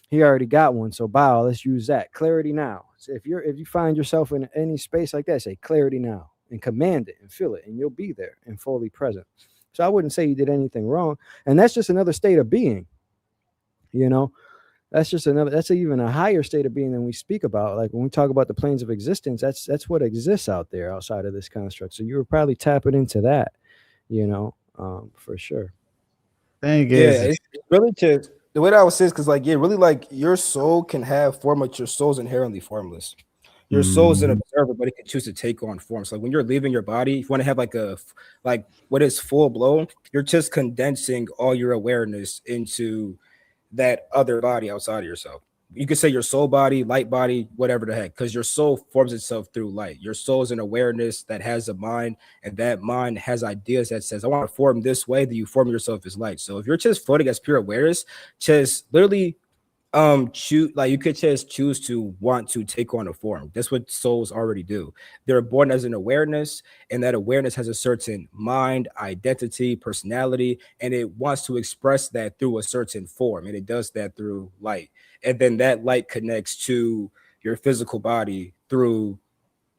He already got one. So bow, let's use that. Clarity now. So if you find yourself in any space like that, say clarity now and command it and feel it, and you'll be there and fully present. So I wouldn't say you did anything wrong. And that's just another state of being, you know. That's even a higher state of being than we speak about. Like when we talk about the planes of existence, that's what exists out there outside of this construct. So you were probably tapping into that, for sure. Thing Yeah, is, it's really just the way that I would say is because like yeah, really like your soul can have form, but your soul's inherently formless. Your soul's an mhm, observer, but it can choose to take on form. So like when you're leaving your body, if you want to have like what is full blown, you're just condensing all your awareness into that other body outside of yourself. You could say your soul body, light body, whatever the heck, because your soul forms itself through light. Your soul is an awareness that has a mind, and that mind has ideas that says, I want to form this way, that you form yourself as light. So if you're just floating as pure awareness, just literally choose, like you could just choose to want to take on a form. That's what souls already do. They're born as an awareness, and that awareness has a certain mind, identity, personality, and it wants to express that through a certain form, and it does that through light. And then that light connects to your physical body through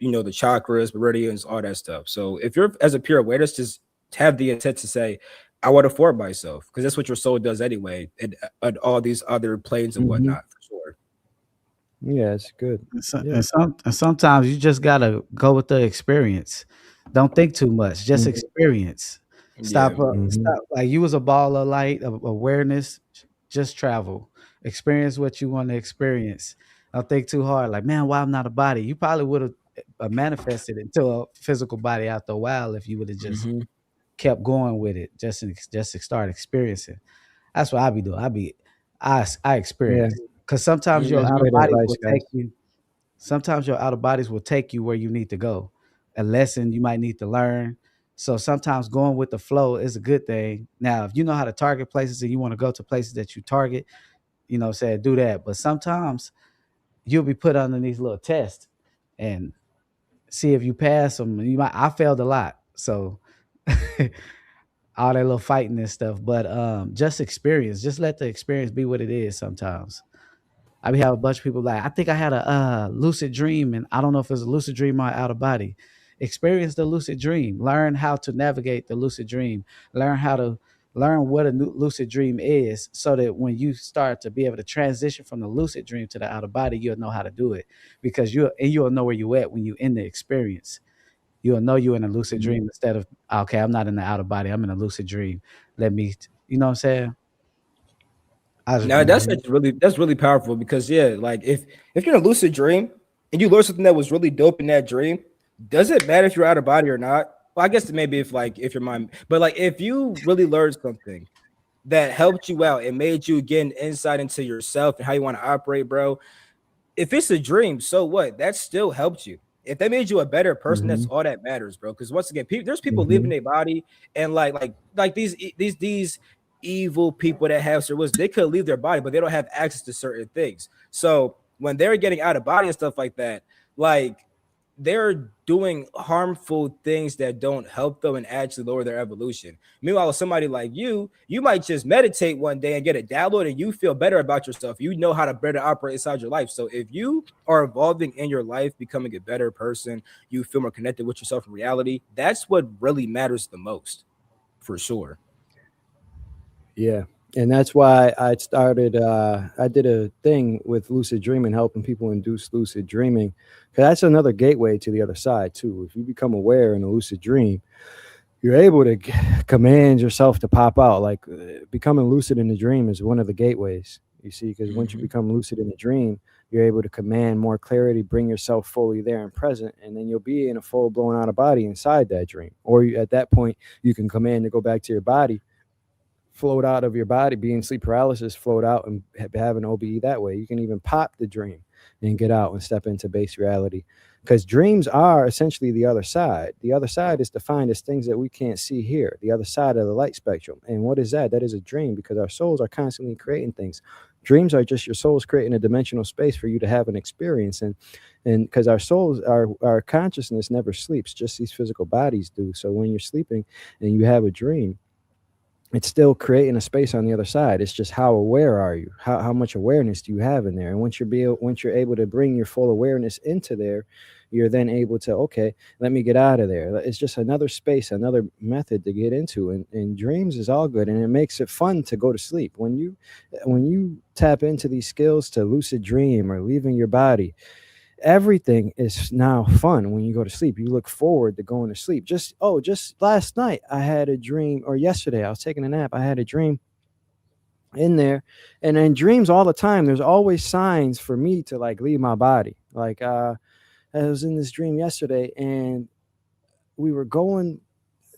the chakras, meridians, all that stuff. So if you're as a pure awareness, just have the intent to say, I want to form myself, because that's what your soul does anyway, and all these other planes and Hmm. whatnot, for sure. Yeah, it's good. Yeah. and sometimes you just gotta go with the experience. Don't think too much. Just Hmm. experience. Yeah. Hmm. Stop. Like you was a ball of light of awareness. Just travel. Experience what you want to experience. Don't think too hard. Like, man, why I'm not a body? You probably would have manifested into a physical body after a while if you would have just Hmm. kept going with it. Just to start experiencing. That's what I be doing. I Yeah. experience because sometimes your That's Hmm. outer great bodies advice, will take guys. you. Sometimes your outer bodies will take you where you need to go. A lesson you might need to learn. So sometimes going with the flow is a good thing. Now, if you know how to target places and you want to go to places that you target, say do that. But sometimes you'll be put underneath little tests and see if you pass them. I failed a lot. So all that little fighting and stuff. But just experience. Just let the experience be what it is sometimes. I be having a bunch of people like, I think I had a lucid dream, and I don't know if it's a lucid dream or out of body. Experience the lucid dream. Learn how to navigate the lucid dream. Learn what a lucid dream is, so that when you start to be able to transition from the lucid dream to the out of body, you'll know how to do it because you'll know where you at when you in the experience. You'll know you're in a lucid Mhm. dream instead of okay, I'm not in the out of body. I'm in a lucid dream. Let me, you know what I'm saying? I just Now that's Mhm. actually that's really powerful, because yeah, like if you're in a lucid dream and you learn something that was really dope in that dream, does it matter if you're out of body or not? Well, I guess maybe if your mind, but like if you really learned something that helped you out and made you get an insight into yourself and how you want to operate, bro, if it's a dream, so what? That still helped you. If they made you a better person, that's Mhm. all that matters, bro. Because once again, there's people leaving Mhm. their body, and like these evil people that have cerebrals, they could leave their body, but they don't have access to certain things. So when they're getting out of body and stuff like that, like they're doing harmful things that don't help them and actually lower their evolution. Meanwhile, with somebody like you might just meditate one day and get a download and you feel better about yourself. You know how to better operate inside your life. So if you are evolving in your life, becoming a better person, you feel more connected with yourself in reality, that's what really matters the most, for sure. Yeah. And that's why I started, I did a thing with lucid dreaming, helping people induce lucid dreaming. Because that's another gateway to the other side, too. If you become aware in a lucid dream, you're able to command yourself to pop out. Like becoming lucid in the dream is one of the gateways, you see, because once you become lucid in the dream, you're able to command more clarity, bring yourself fully there and present, and then you'll be in a full blown out of body inside that dream. Or at that point, you can command to go back to your body, float out of your body, be in sleep paralysis, float out and have an OBE that way. You can even pop the dream and get out and step into base reality. Because dreams are essentially the other side. The other side is defined as things that we can't see here, the other side of the light spectrum. And what is that? That is a dream, because our souls are constantly creating things. Dreams are just your souls creating a dimensional space for you to have an experience. And because our souls, our consciousness never sleeps, just these physical bodies do. So when you're sleeping and you have a dream, it's still creating a space on the other side. It's just how aware are you? How much awareness do you have in there? And once you're able to bring your full awareness into there, you're then able to, okay, let me get out of there. It's just another space, another method to get into. And dreams is all good, and it makes it fun to go to sleep. When you tap into these skills to lucid dream or leaving your body, everything is now fun. When you go to sleep, you look forward to going to sleep. Just last night I had a dream, or yesterday I was taking a nap, I had a dream in there. And in dreams all the time, there's always signs for me to like leave my body. Like I was in this dream yesterday, and we were going,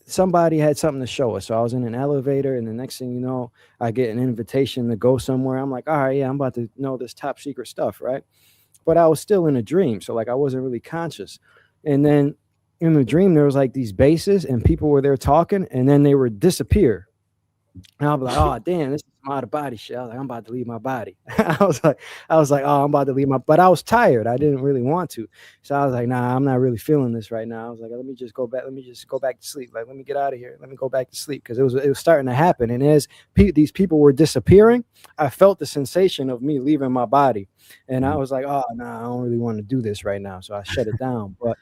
somebody had something to show us. So I was in an elevator, and the next thing you know, I get an invitation to go somewhere. I'm like, all right, yeah, I'm about to know this top secret stuff, right? But I was still in a dream. So like I wasn't really conscious. And then in the dream, there was like these bases and people were there talking, and then they would disappear. And I'll be like, oh damn, this is some out of body shit. I was like, I'm about to leave my body. I was like, oh, I'm about to leave but I was tired. I didn't really want to. So I was like, nah, I'm not really feeling this right now. I was like, let me just go back to sleep. Like, let me get out of here. Let me go back to sleep. Because it was starting to happen. And as these people were disappearing, I felt the sensation of me leaving my body. And I was like, oh no, I don't really want to do this right now. So I shut it down. But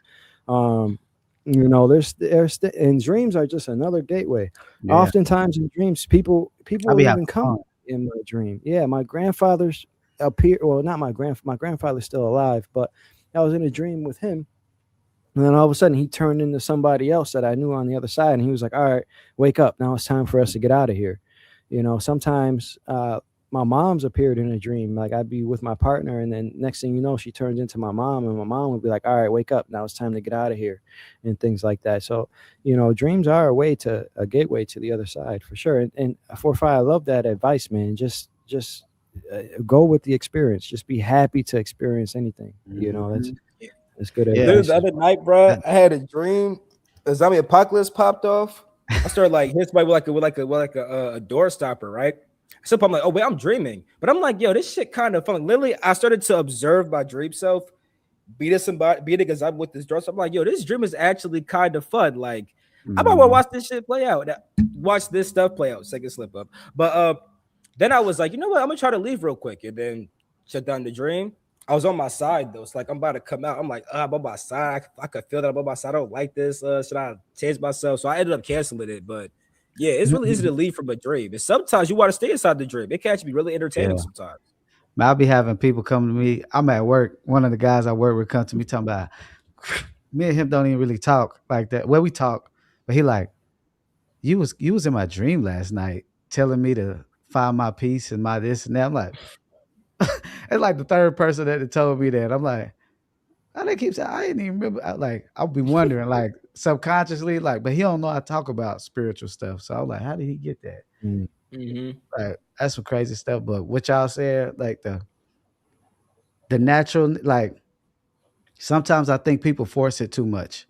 there's and dreams are just another gateway. Yeah. Oftentimes in dreams, people will even come in my dream. Yeah, my grandfather's appear. Well, not my grandfather's still alive, but I was in a dream with him, and then all of a sudden he turned into somebody else that I knew on the other side, and he was like, "All right, wake up! Now it's time for us to get out of here." Sometimes my mom's appeared in a dream. Like I'd be with my partner, and then next thing you know, she turns into my mom, and my mom would be like, all right, wake up. Now it's time to get out of here, and things like that. So, dreams are a gateway to the other side for sure. And 4-5, I love that advice, man. Just go with the experience. Just be happy to experience anything. That's good advice. Dude, the other night, bro, I had a dream. A zombie apocalypse popped off. I started like hitting somebody with a door stopper, right? So I'm like, oh wait, I'm dreaming. But I'm like, yo, this shit kind of fun. Literally, I started to observe my dream self beating because I'm with this door. So I'm like, yo, this dream is actually kind of fun. Like, I might want to watch this shit play out. Watch this stuff play out. Second slip up. But then I was like, you know what? I'm gonna try to leave real quick and then shut down the dream. I was on my side though. It's like I'm about to come out. I'm like, I'm on my side. I could feel that I'm on my side. I don't like this. Should I change myself? So I ended up canceling it, but yeah, it's really easy to leave from a dream. And sometimes you want to stay inside the dream. It can actually be really entertaining sometimes. I'll be having people come to me. I'm at work. One of the guys I work with come to me talking about, me and him don't even really talk like that. Well, we talk, but he like, you was in my dream last night telling me to find my peace and my this and that. I'm like, it's like the third person that told me that. I'm like, how they keep saying, I didn't even remember. I'll be wondering, like subconsciously, like, but he don't know how to talk about spiritual stuff. So I'm like, how did he get that? Mm-hmm. Like, that's some crazy stuff. But what y'all said, like the natural, like sometimes I think people force it too much.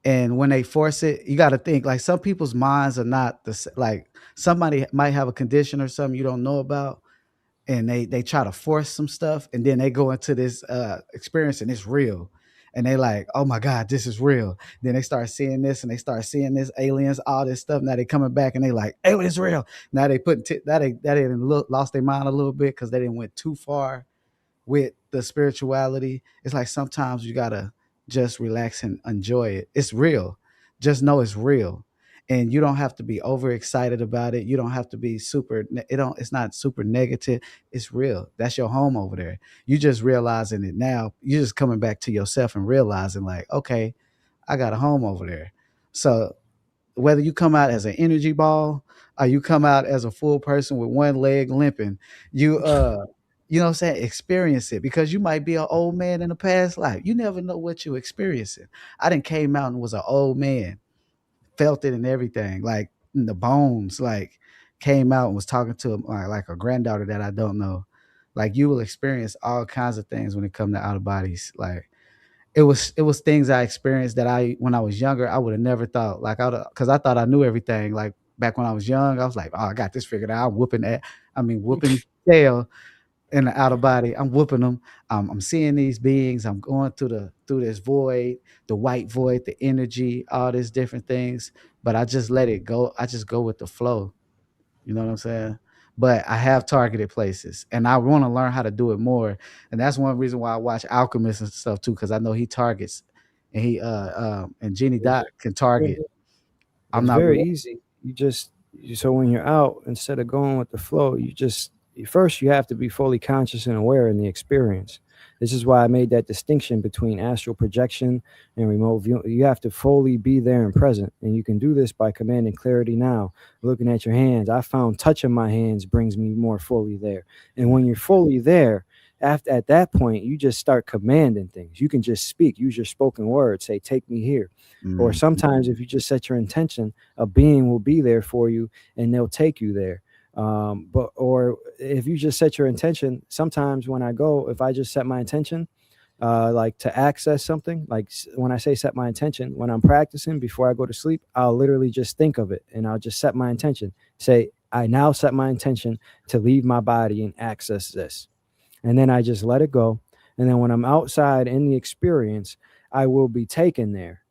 And when they force it, you got to think like some people's minds are not like somebody might have a condition or something you don't know about. And they try to force some stuff, and then they go into this experience, and it's real. and they like, oh my God, this is real. Then they start seeing this and they start seeing this aliens, all this stuff. Now they coming back and they like, oh, it's real. Now they put that they didn't lost their mind a little bit because they didn't went too far with the spirituality. It's like sometimes you gotta just relax and enjoy it. It's real. Just know it's real. And you don't have to be overexcited about it. You don't have to be super it's not super negative. It's real. That's your home over there. You just realizing it now. You're just coming back to yourself and realizing like, okay, I got a home over there. So whether you come out as an energy ball or you come out as a full person with one leg limping, you know what I'm saying, experience it, because you might be an old man in a past life. You never know what you're experiencing. I didn't came out and was an old man, felt it and everything, like in the bones, like came out and was talking to like a granddaughter that I don't know. Like you will experience all kinds of things when it comes to out of bodies. Like it was things I experienced that I when I was younger I would have never thought. Like because I thought I knew everything. Like back when I was young, I was like, oh, I got this figured out. I'm whooping that. I mean, whooping tail in the outer body. I'm whooping them. I'm seeing these beings. I'm going through this void, the white void, the energy, all these different things. But I just let it go. I just go with the flow. You know what I'm saying? But I have targeted places, and I want to learn how to do it more. And that's one reason why I watch Alchemist and stuff too, because I know he targets, and and Genie Dot can target. I'm It's not very real. easy. So when you're out, instead of going with the flow, first you have to be fully conscious and aware in the experience. This is why I made that distinction between astral projection and remote view. You have to fully be there and present, and you can do this by commanding clarity now. Looking at your hands, I found touching my hands brings me more fully there. And when you're fully there, at that point, you just start commanding things. You can just speak, use your spoken word, say, "Take me here." Or Mm, sometimes, if you just set your intention, a being will be there for you, and they'll take you there. Or if you just set your intention, sometimes when I go, if I just set my intention, like to access something, like when I say set my intention, when I'm practicing before I go to sleep, I'll literally just think of it and I'll just set my intention. Say, I now set my intention to leave my body and access this. And then I just let it go. And then when I'm outside in the experience, I will be taken there.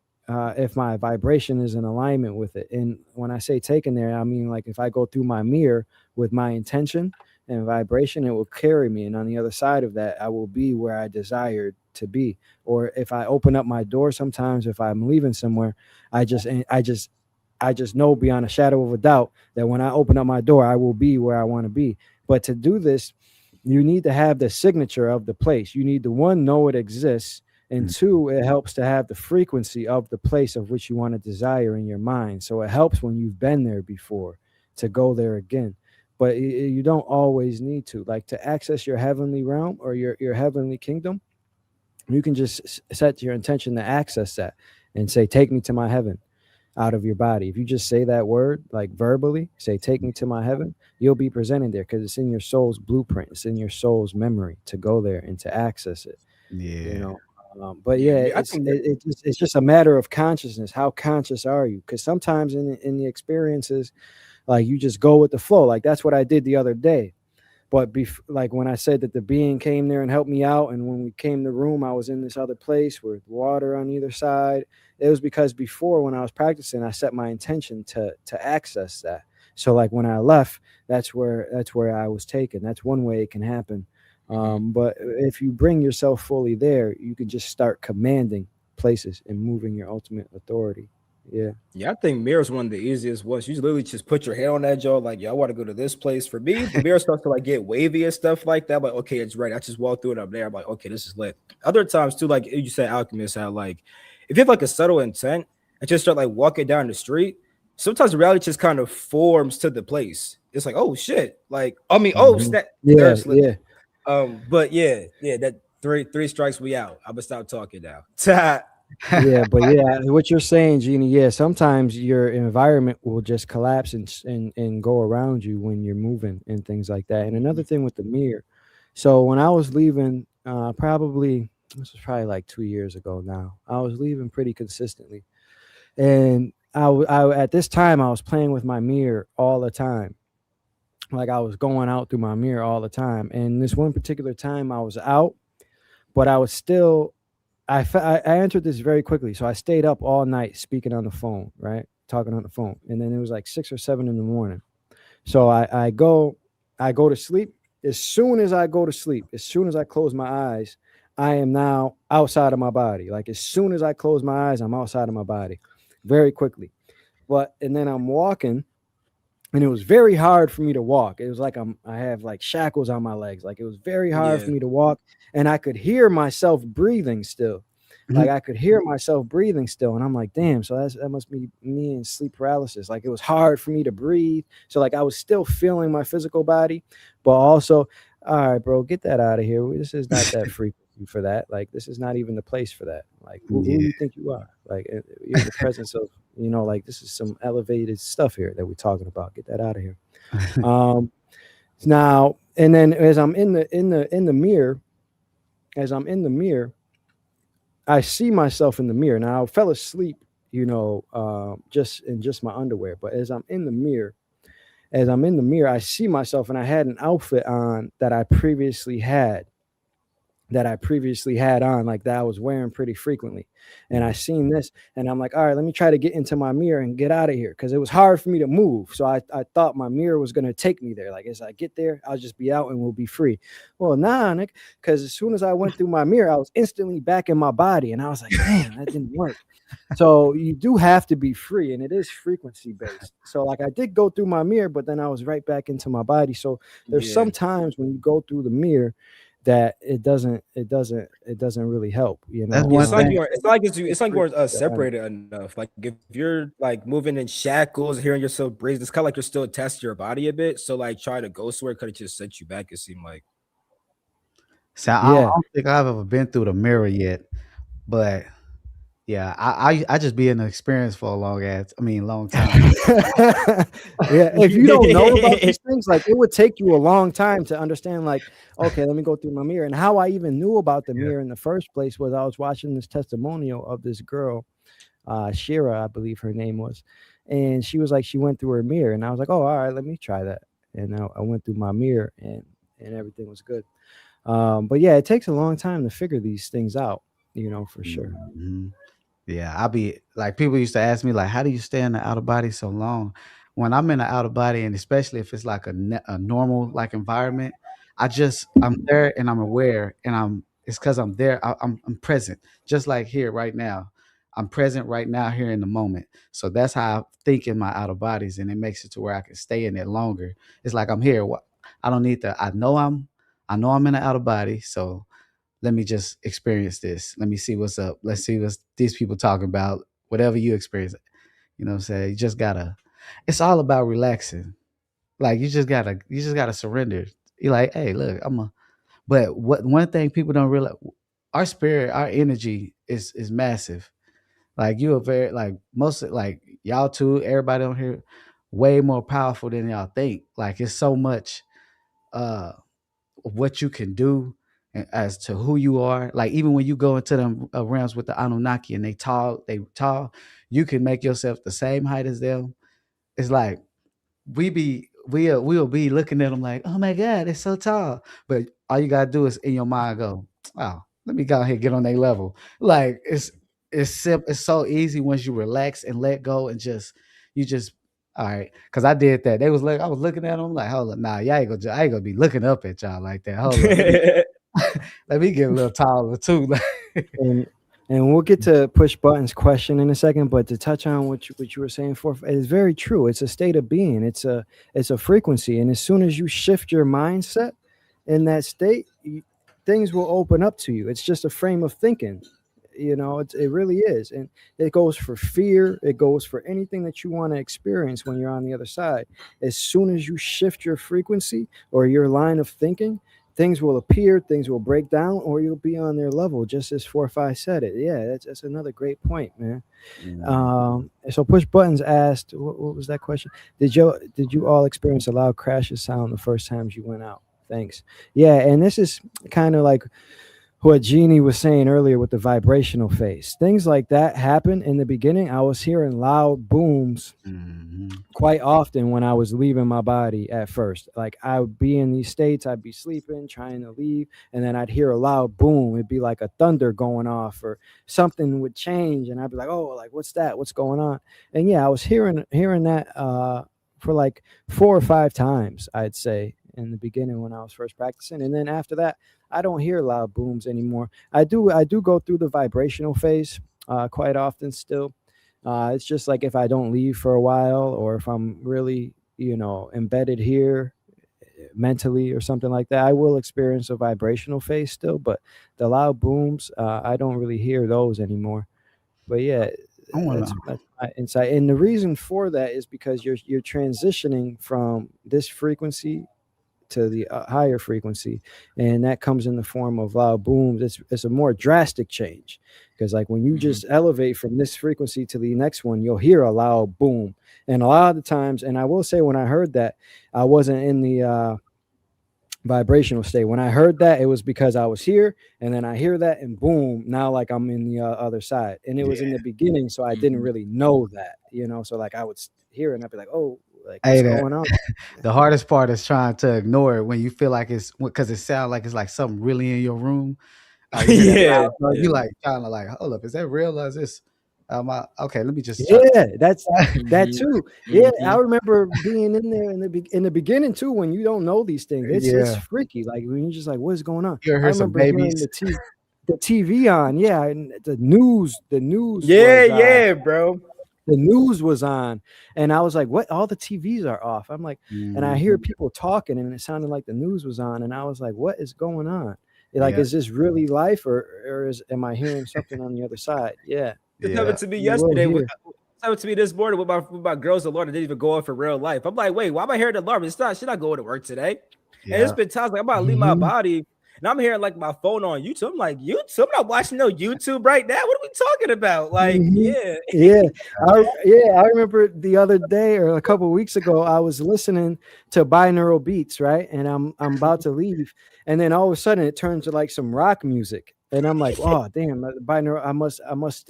If my vibration is in alignment with it. And when I say taken there, I mean like if I go through my mirror with my intention and vibration, it will carry me. And on the other side of that, I will be where I desired to be. Or if I open up my door, sometimes if I'm leaving somewhere, I just I just know beyond a shadow of a doubt that when I open up my door, I will be where I want to be. But to do this, you need to have the signature of the place. You need to, one, know it exists, and mm, two, it helps to have the frequency of the place of which you want to desire in your mind. So it helps when you've been there before to go there again. But you don't always need to. Like to access your heavenly realm or your heavenly kingdom, you can just set your intention to access that and say, "Take me to my heaven," out of your body. If you just say that word, like verbally, say, "Take me to my heaven," you'll be presented there because it's in your soul's blueprint. It's in your soul's memory to go there and to access it, you yeah. know. But Yeah, yeah, I think it's just a matter of consciousness. How conscious are you? Because sometimes in the experiences, like you just go with the flow. Like that's what I did the other day. But like when I said that the being came there and helped me out, and when we came to the room, I was in this other place with water on either side. It was because before, when I was practicing, I set my intention to access that. So like when I left, that's where I was taken. That's one way it can happen. Mhm. But if you bring yourself fully there, you can just start commanding places and moving your ultimate authority. Yeah. Yeah, I think mirror is one of the easiest ones. You literally just put your hand on that jaw, like, yeah, I want to go to this place. For me, the mirror starts to like get wavy and stuff like that. I'm like, okay, it's right. I just walk through it. I'm there. I'm like, okay, this is lit. Other times too, like you said, alchemist, how like if you have like a subtle intent and just start like walking down the street, sometimes reality just kind of forms to the place. It's like, oh shit, like I mean, oh Mhm. snap, Yeah. there's lit. Yeah. But yeah, that three strikes we out. I'm gonna stop talking now. Yeah, but yeah, what you're saying, Jeannie, yeah, sometimes your environment will just collapse and go around you when you're moving and things like that. And another thing with the mirror, so when I was leaving, probably this was probably like 2 years ago now, I was leaving pretty consistently, and at this time I was playing with my mirror all the time, like I was going out through my mirror all the time. And this one particular time I was out, but I entered this very quickly. So I stayed up all night speaking on the phone, right? Talking on the phone. And then it was like 6 or 7 in the morning. So I go to sleep. As soon as I go to sleep, as soon as I close my eyes, I am now outside of my body. Like as soon as I close my eyes, I'm outside of my body very quickly. And then I'm walking, and it was very hard for me to walk. It was like I have like shackles on my legs. Like it was very hard Yeah. for me to walk, and I could hear myself breathing still. Like I could hear myself breathing still, and I'm like, damn. So that must be me in sleep paralysis. Like it was hard for me to breathe. So like I was still feeling my physical body, but also, all right, bro, get that out of here. This is not that frequency for that. Like this is not even the place for that. Like who Yeah. you think you are? Like you're in the presence of, like this is some elevated stuff here that we're talking about. Get that out of here. Now, and then as I'm in the mirror, I see myself in the mirror. Now I fell asleep, just in just my underwear. But as I'm in the mirror, I see myself, and I had an outfit on that I previously had on, like that I was wearing pretty frequently. And I seen this, and I'm like, all right, let me try to get into my mirror and get out of here, because it was hard for me to move. So I thought my mirror was going to take me there. Like as I get there, I'll just be out and we'll be free. Well, nah, Nick, because as soon as I went through my mirror, I was instantly back in my body, and I was like, damn, that didn't work. So you do have to be free, and it is frequency based. So like I did go through my mirror, but then I was right back into my body. So there's some times when you go through the mirror that it doesn't really help. That's one It's like thing. it's like you weren't separated enough. Like if you're like moving in shackles, hearing yourself breathe, it's kind of like you're still testing your body a bit. So like try to go somewhere could have just sent you back. It seemed like. So I don't think I've ever been through the mirror yet, but yeah, I just be in the experience for a long time. Yeah, if you don't know about these things, like it would take you a long time to understand, like, okay, let me go through my mirror. And how I even knew about the mirror in the first place was I was watching this testimonial of this girl, Shira, I believe her name was, and she was like, she went through her mirror, and I was like, oh, all right, let me try that. And I went through my mirror, and everything was good. But yeah, it takes a long time to figure these things out, for sure. Mhm. Yeah, I be like, people used to ask me like, how do you stay in the outer body so long? When I'm in the outer body, and especially if it's like a normal like environment, I'm there and I'm aware, and it's because I'm there. I'm present, just like here right now. I'm present right now here in the moment. So that's how I think in my outer bodies, and it makes it to where I can stay in it longer. It's like I'm here. I don't need to. I know I'm in the outer body, so let me just experience this. Let me see what's up. Let's see what these people talking about. Whatever you experience, you know what I'm saying? You just gotta, it's all about relaxing. Like you just gotta surrender. You're like, hey, look, but what one thing people don't realize, our spirit, our energy is massive. Like you are very like like y'all too, everybody on here, way more powerful than y'all think. Like it's so much uh what you can do as to who you are. Like even when you go into them realms with the Anunnaki and they tall, you can make yourself the same height as them. It's like we'll be looking at them like, oh my God, it's so tall. But all you gotta do is in your mind go, oh, let me go ahead and get on their level. Like it's so easy once you relax and let go and you just all right. Cause I did that. I was looking at them like, hold up, nah, I ain't gonna be looking up at y'all like that. Hold up, let me get a little taller too. And we'll get to Push Buttons question in a second, but to touch on what you were saying, for it is very true. It's a state of being. It's a frequency, and as soon as you shift your mindset in that state, things will open up to you. It's just a frame of thinking. It really is, and it goes for fear. It goes for anything that you want to experience when you're on the other side. As soon as you shift your frequency or your line of thinking, things will appear, things will break down, or you'll be on their level, just as 4-5 said it. Yeah, that's another great point, man. So Push Buttons asked, what was that question? Did you all experience a loud crash of sound the first times you went out? Thanks. Yeah, and this is kind of like what Jeannie was saying earlier with the vibrational phase. Things like that happen in the beginning. I was hearing loud booms quite often when I was leaving my body at first. Like I would be in these states, I'd be sleeping, trying to leave, and then I'd hear a loud boom. It'd be like a thunder going off or something would change, and I'd be like, "Oh, like what's that? What's going on?" And yeah, I was hearing that for like 4 or 5 times, I'd say, in the beginning when I was first practicing, and then after that, I don't hear loud booms anymore. I do go through the vibrational phase quite often still. It's just like if I don't leave for a while, or if I'm really, embedded here mentally or something like that, I will experience a vibrational phase still. But the loud booms, I don't really hear those anymore. But yeah, that's my insight. And the reason for that is because you're transitioning from this frequency to the higher frequency, and that comes in the form of loud booms. It's a more drastic change, because like when you just elevate from this frequency to the next one, you'll hear a loud boom. And a lot of the times, and I will say, when I heard that, I wasn't in the vibrational state. When I heard that, it was because I was here, and then I hear that, and boom, now like I'm in the other side. And it was in the beginning, so I didn't really know that, so like I would hear it and I'd be like, oh, like what's going on? The hardest part is trying to ignore it when you feel like it's, because it sounds like it's like something really in your room. Yeah. You like kind of like, hold up, is that real or is this? Okay, let me just. That's that too. Yeah, I remember being in there in the beginning too, when you don't know these things. It's freaky. Like when you're just like, what's going on? You heard some babies. The TV on, yeah, and the news. Yeah, bro. The news was on, and I was like, what? All the TVs are off. I'm like, and I hear people talking, and it sounded like the news was on, and I was like, what is going on? Like, is this really life, or am I hearing something on the other side? Yeah. It happened to me yesterday. It happened to me this morning with my girl's alarm that didn't even go off for real life. I'm like, wait, why am I hearing the alarm? She's not going to work today. Yeah. And it's been times like I'm about to leave my body, and I'm hearing like my phone on YouTube. I'm like, YouTube? I'm not watching no YouTube right now. What are we talking about? Like, I remember the other day or a couple of weeks ago, I was listening to binaural beats, right? And I'm about to leave, and then all of a sudden it turns to like some rock music. And I'm like, oh damn, the binaural, I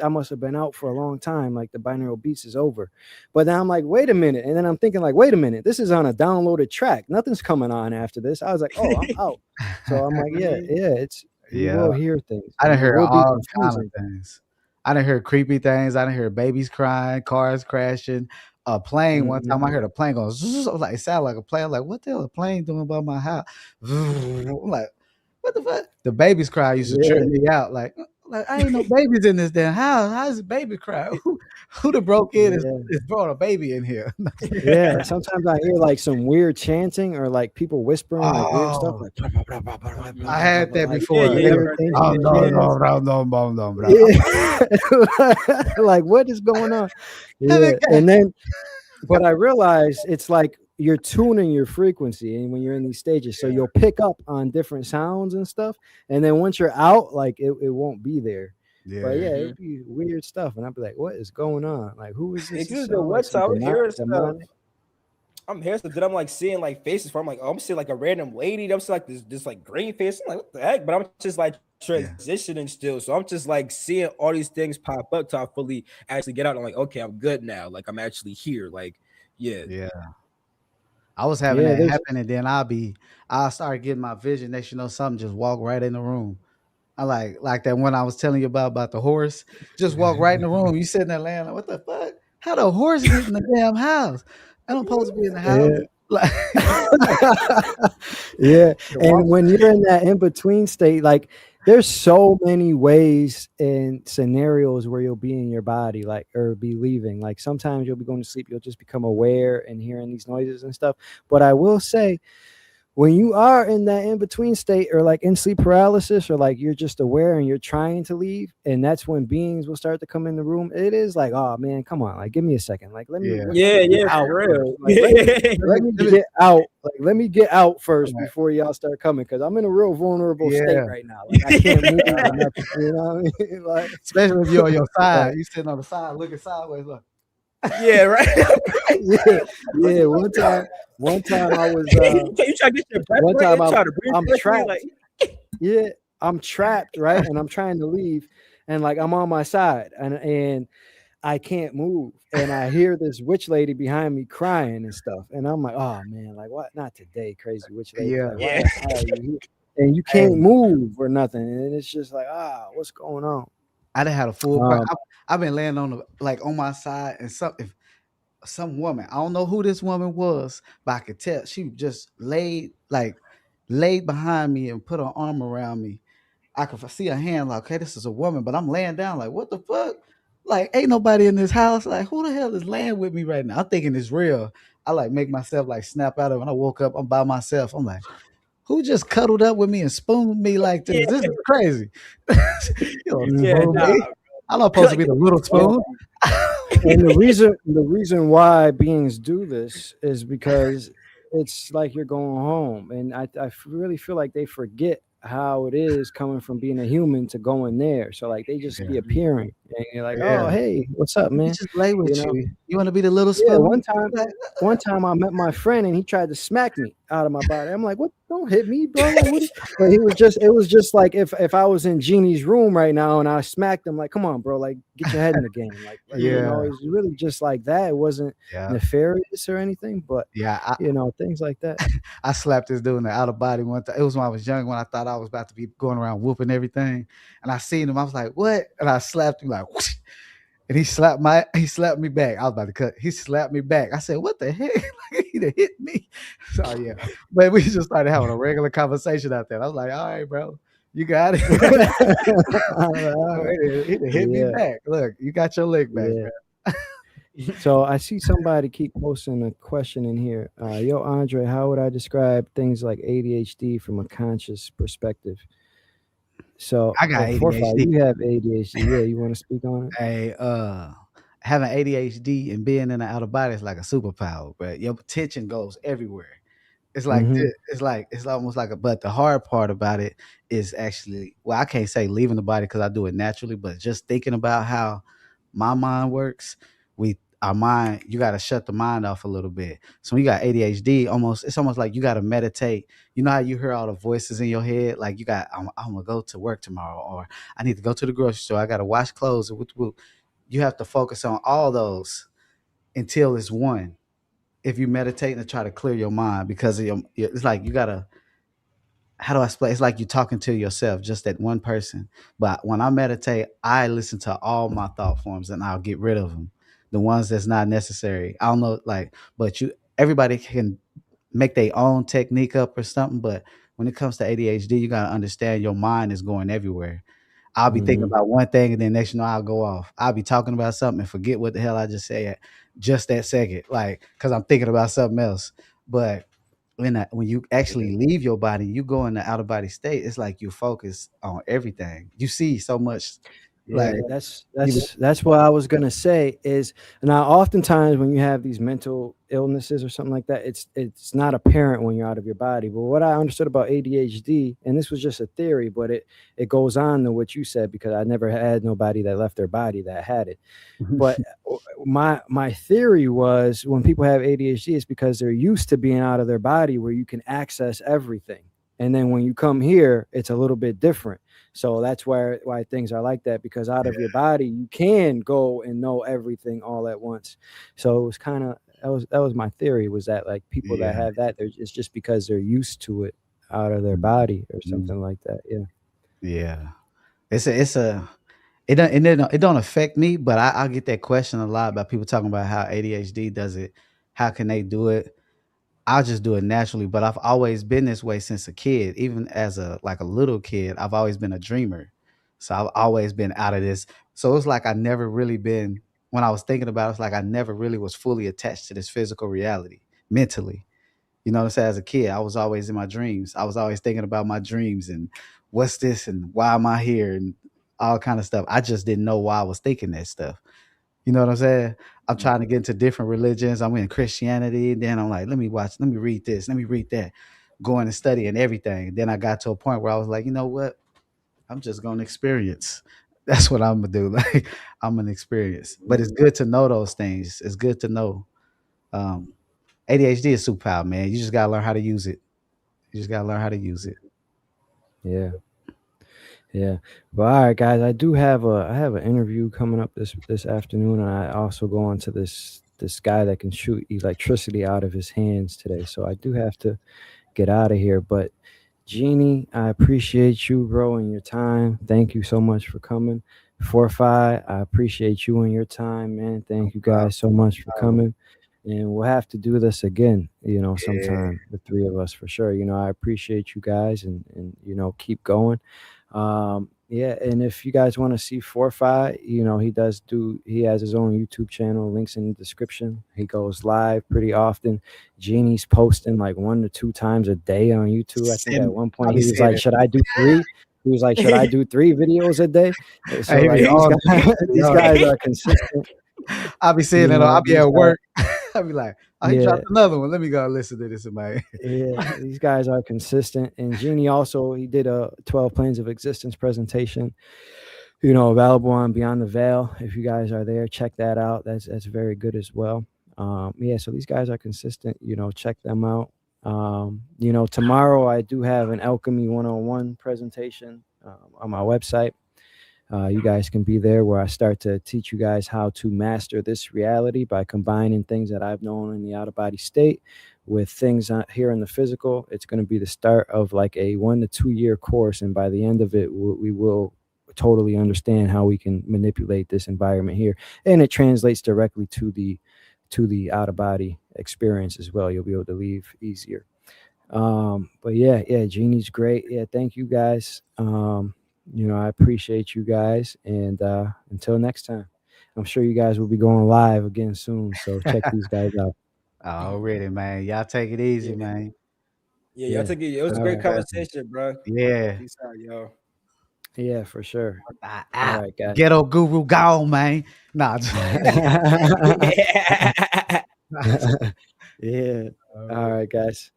must have been out for a long time. Like the binaural beats is over. But then I'm like, wait a minute. And then I'm thinking like, wait a minute, this is on a downloaded track. Nothing's coming on after this. I was like, oh, I'm out. So I'm like, you will hear things. I done heard all kinds of things. I done heard creepy things. I done heard babies crying, cars crashing, a plane. One time I heard a plane going, zzz. I was like, it sounded like a plane. I'm like, what the hell is a plane doing by my house? I'm like, what the fuck? The babies cry used to trip me out. Like I ain't no babies in this damn house. How's a baby cry? Who the broke in is brought a baby in here? Yeah. Sometimes I hear like some weird chanting or like people whispering like weird stuff. Like, I had that before. Like what is going on? Yeah. And then, but I realized it's like you're tuning your frequency, and when you're in these stages, so you'll pick up on different sounds and stuff, and then once you're out, like it won't be there. But it'd be weird stuff, and I'd be like, what is going on? Like, who is this? I'm hearing stuff. Then I'm like seeing like faces I'm like, oh, I'm seeing like a random lady. I'm seeing like this like green face. I'm like, what the heck? But I'm just like transitioning still. So I'm just like seeing all these things pop up till I fully actually get out. I'm like, okay, I'm good now. Like I'm actually here. Like, yeah. I was having that happen, and then I'll start getting my vision. Next, something just walk right in the room. I like that one I was telling you about the horse. Just walk right in the room. You sitting there laying like, what the fuck? How the horse get in the damn house? I don't supposed to be in the house. And when you're in that in-between state, like there's so many ways and scenarios where you'll be in your body, like, or be leaving. Like sometimes you'll be going to sleep, you'll just become aware and hearing these noises and stuff. But I will say, when you are in that in-between state, or like in sleep paralysis, or like you're just aware and you're trying to leave, and that's when beings will start to come in the room, it is like, oh man, come on, like give me a second, like let me out. For real. Like, let me get out, like let me get out first before y'all start coming, because I'm in a real vulnerable state right now. Like I can't move or nothing, you know what I mean? Like, especially if you're on your side, you sitting on the side looking sideways, look. Yeah, right. Yeah. One time I was. You try to get your breath. One time I'm trapped. I'm trapped, right? And I'm trying to leave, and like I'm on my side, and I can't move, and I hear this witch lady behind me crying and stuff, and I'm like, oh man, like what? Not today, crazy witch lady. Yeah. Like Yeah. why are you here? And you Hey, can't move or nothing, and it's just like what's going on? I done had a full part. Um, I've been laying on the like on my side, and some woman, I don't know who this woman was, but I could tell she just laid behind me and put her arm around me. I could see her hand like, okay, this is a woman, but I'm laying down like, what the fuck? Like, ain't nobody in this house. Like, who the hell is laying with me right now? I'm thinking it's real. I like make myself like snap out of it. When I woke up, I'm by myself. I'm like, who just cuddled up with me and spooned me like this? This is crazy. You know, Yeah, spoon mhm. nah. me. I'm not supposed to be the little Yeah. spoon. And the reason why beings do this is because it's like you're going home, and really feel like they forget how it is coming from being a human to going there. So like they just Yeah. be appearing, and you're like, oh Yeah. hey, what's up, Let me man? just lay with You know? you. You want to be the little Yeah, spoon? one time Like, one time I met my friend and he tried to smack me out of my body. I'm like, "What? Don't hit me, bro!" Like, what? But it was just like if I was in Genie's room right now and I smacked him, like, "Come on, bro! Like, get your head in the game!" yeah. It's really just like that. It wasn't Yeah. nefarious or anything, but Yeah. things like that. I slapped this dude in the outer body one time. It was when I was young, when I thought I was about to be going around whooping everything. And I seen him. I was like, what? And I slapped him like, whoosh, and he slapped me back. I was about to cut. He slapped me back. I said, what the heck? Like, he done hit me. So yeah. But we just started having a regular conversation out there. I was like, all right, bro. You got it. He done hit me Yeah, back. Look, you got your leg back, yeah. man. So I see somebody keep posting a question in here. Yo, Andre, how would I describe things like ADHD from a conscious perspective? So, I got Forefire, ADHD. you have ADHD. Yeah, you want to speak on it? Hey, having ADHD and being in the outer body is like a superpower, but your attention goes everywhere. It's like Mm-hmm. this. It's almost like a. But the hard part about it is actually, well, I can't say leaving the body because I do it naturally, but just thinking about how my mind works. Our mind, you got to shut the mind off a little bit. So when you got ADHD, it's almost like you got to meditate. You know how you hear all the voices in your head, like I'm gonna go to work tomorrow, or I need to go to the grocery store. I got to wash clothes. You have to focus on all those until it's one. If you meditate and try to clear your mind, because it's like you gotta. How do I explain? It's like you talking to yourself, just that one person. But when I meditate, I listen to all my thought forms and I'll get rid of them, the ones that's not necessary. I don't know, like, but everybody can make their own technique up or something. But when it comes to ADHD, you gotta understand your mind is going everywhere. I'll be thinking Mm-hmm. about one thing and then next you know I'll go off. I'll be talking about something and forget what the hell I just said just that second, like because I'm thinking about something else. But when you actually leave your body, you go in the out of body state. It's like you focus on everything. You see so much, like Yeah, that's you. that's that's what I was gonna say is now oftentimes when you have these mental illnesses or something like that, it's not apparent when you're out of your body. But what I understood about ADHD, and this was just a theory, but it goes on to what you said because I never had nobody that left their body that had it. But my theory was when people have ADHD, it's because they're used to being out of their body where you can access everything. And then when you come here, it's a little bit different. So that's why things are like that, because out of your body, you can go and know everything all at once. So it was kind of that was my theory, was that like people that Yeah, have that, it's just because they're used to it out of their body or mhm, something like that. Yeah. yeah. It's a it don't affect me, but I get that question a lot about people talking about how ADHD does it. How can they do it? I'll just do it naturally, but I've always been this way since a kid. Even as a little kid, I've always been a dreamer. So I've always been out of this. So it's like I never really been when I was thinking about it, it's like I never really was fully attached to this physical reality mentally. You know what I'm saying? As a kid, I was always in my dreams. I was always thinking about my dreams and what's this and why am I here and all kind of stuff. I just didn't know why I was thinking that stuff. You know what I'm saying? I'm trying to get into different religions. I'm in Christianity. Then I'm like, let me read this, let me read that, going and studying everything. Then I got to a point where I was like, you know what? I'm just gonna experience. That's what I'm gonna do. Like I'm gonna experience. But it's good to know those things. It's good to know. Um, ADHD is superpower, man. You just gotta learn how to use it. You just gotta learn how to use it. Yeah. Yeah. But all right, guys, I have an interview coming up this afternoon, and I also go on to this guy that can shoot electricity out of his hands today. So I do have to get out of here. But Jeannie, I appreciate you, bro, and your time. Thank you so much for coming. Forfi, I appreciate you and your time, man. Thank you guys so much for coming. And we'll have to do this again, sometime, the three of us for sure. I appreciate you guys and keep going. Yeah, and if you guys want to see Forfi, he has his own YouTube channel, links in the description. He goes live pretty often. Jeannie's posting like 1 to 2 times a day on YouTube. I think at one point he was like, should I do 3? He was like, should I do 3 videos a day? So Hey, like, these guys are consistent. I'll be saying that. I'll be at work. I'll be like, oh, he dropped another one. Let me go listen to this, man. Yeah, these guys are consistent. And Jeannie also, he did a 12 Planes of Existence presentation, available on Beyond the Veil. If you guys are there, check that out. That's very good as well. Yeah, so these guys are consistent. Check them out. Tomorrow I do have an Alchemy 101 presentation on my website. You guys can be there where I start to teach you guys how to master this reality by combining things that I've known in the out-of-body state with things here in the physical. It's going to be the start of like a 1 to 2 year course. And by the end of it, we will totally understand how we can manipulate this environment here. And it translates directly to the out-of-body experience as well. You'll be able to leave easier. But yeah, Jeannie's great. Yeah, thank you guys. I appreciate you guys, and until next time, I'm sure you guys will be going live again soon, so check these guys out. Already, man. Y'all take it easy, man. Yeah, y'all take it. It was a great conversation, bro. Yeah. Peace out, y'all. Yeah, for sure. All right, guys. Ghetto guru gone, man. Nah. Yeah. All right, guys.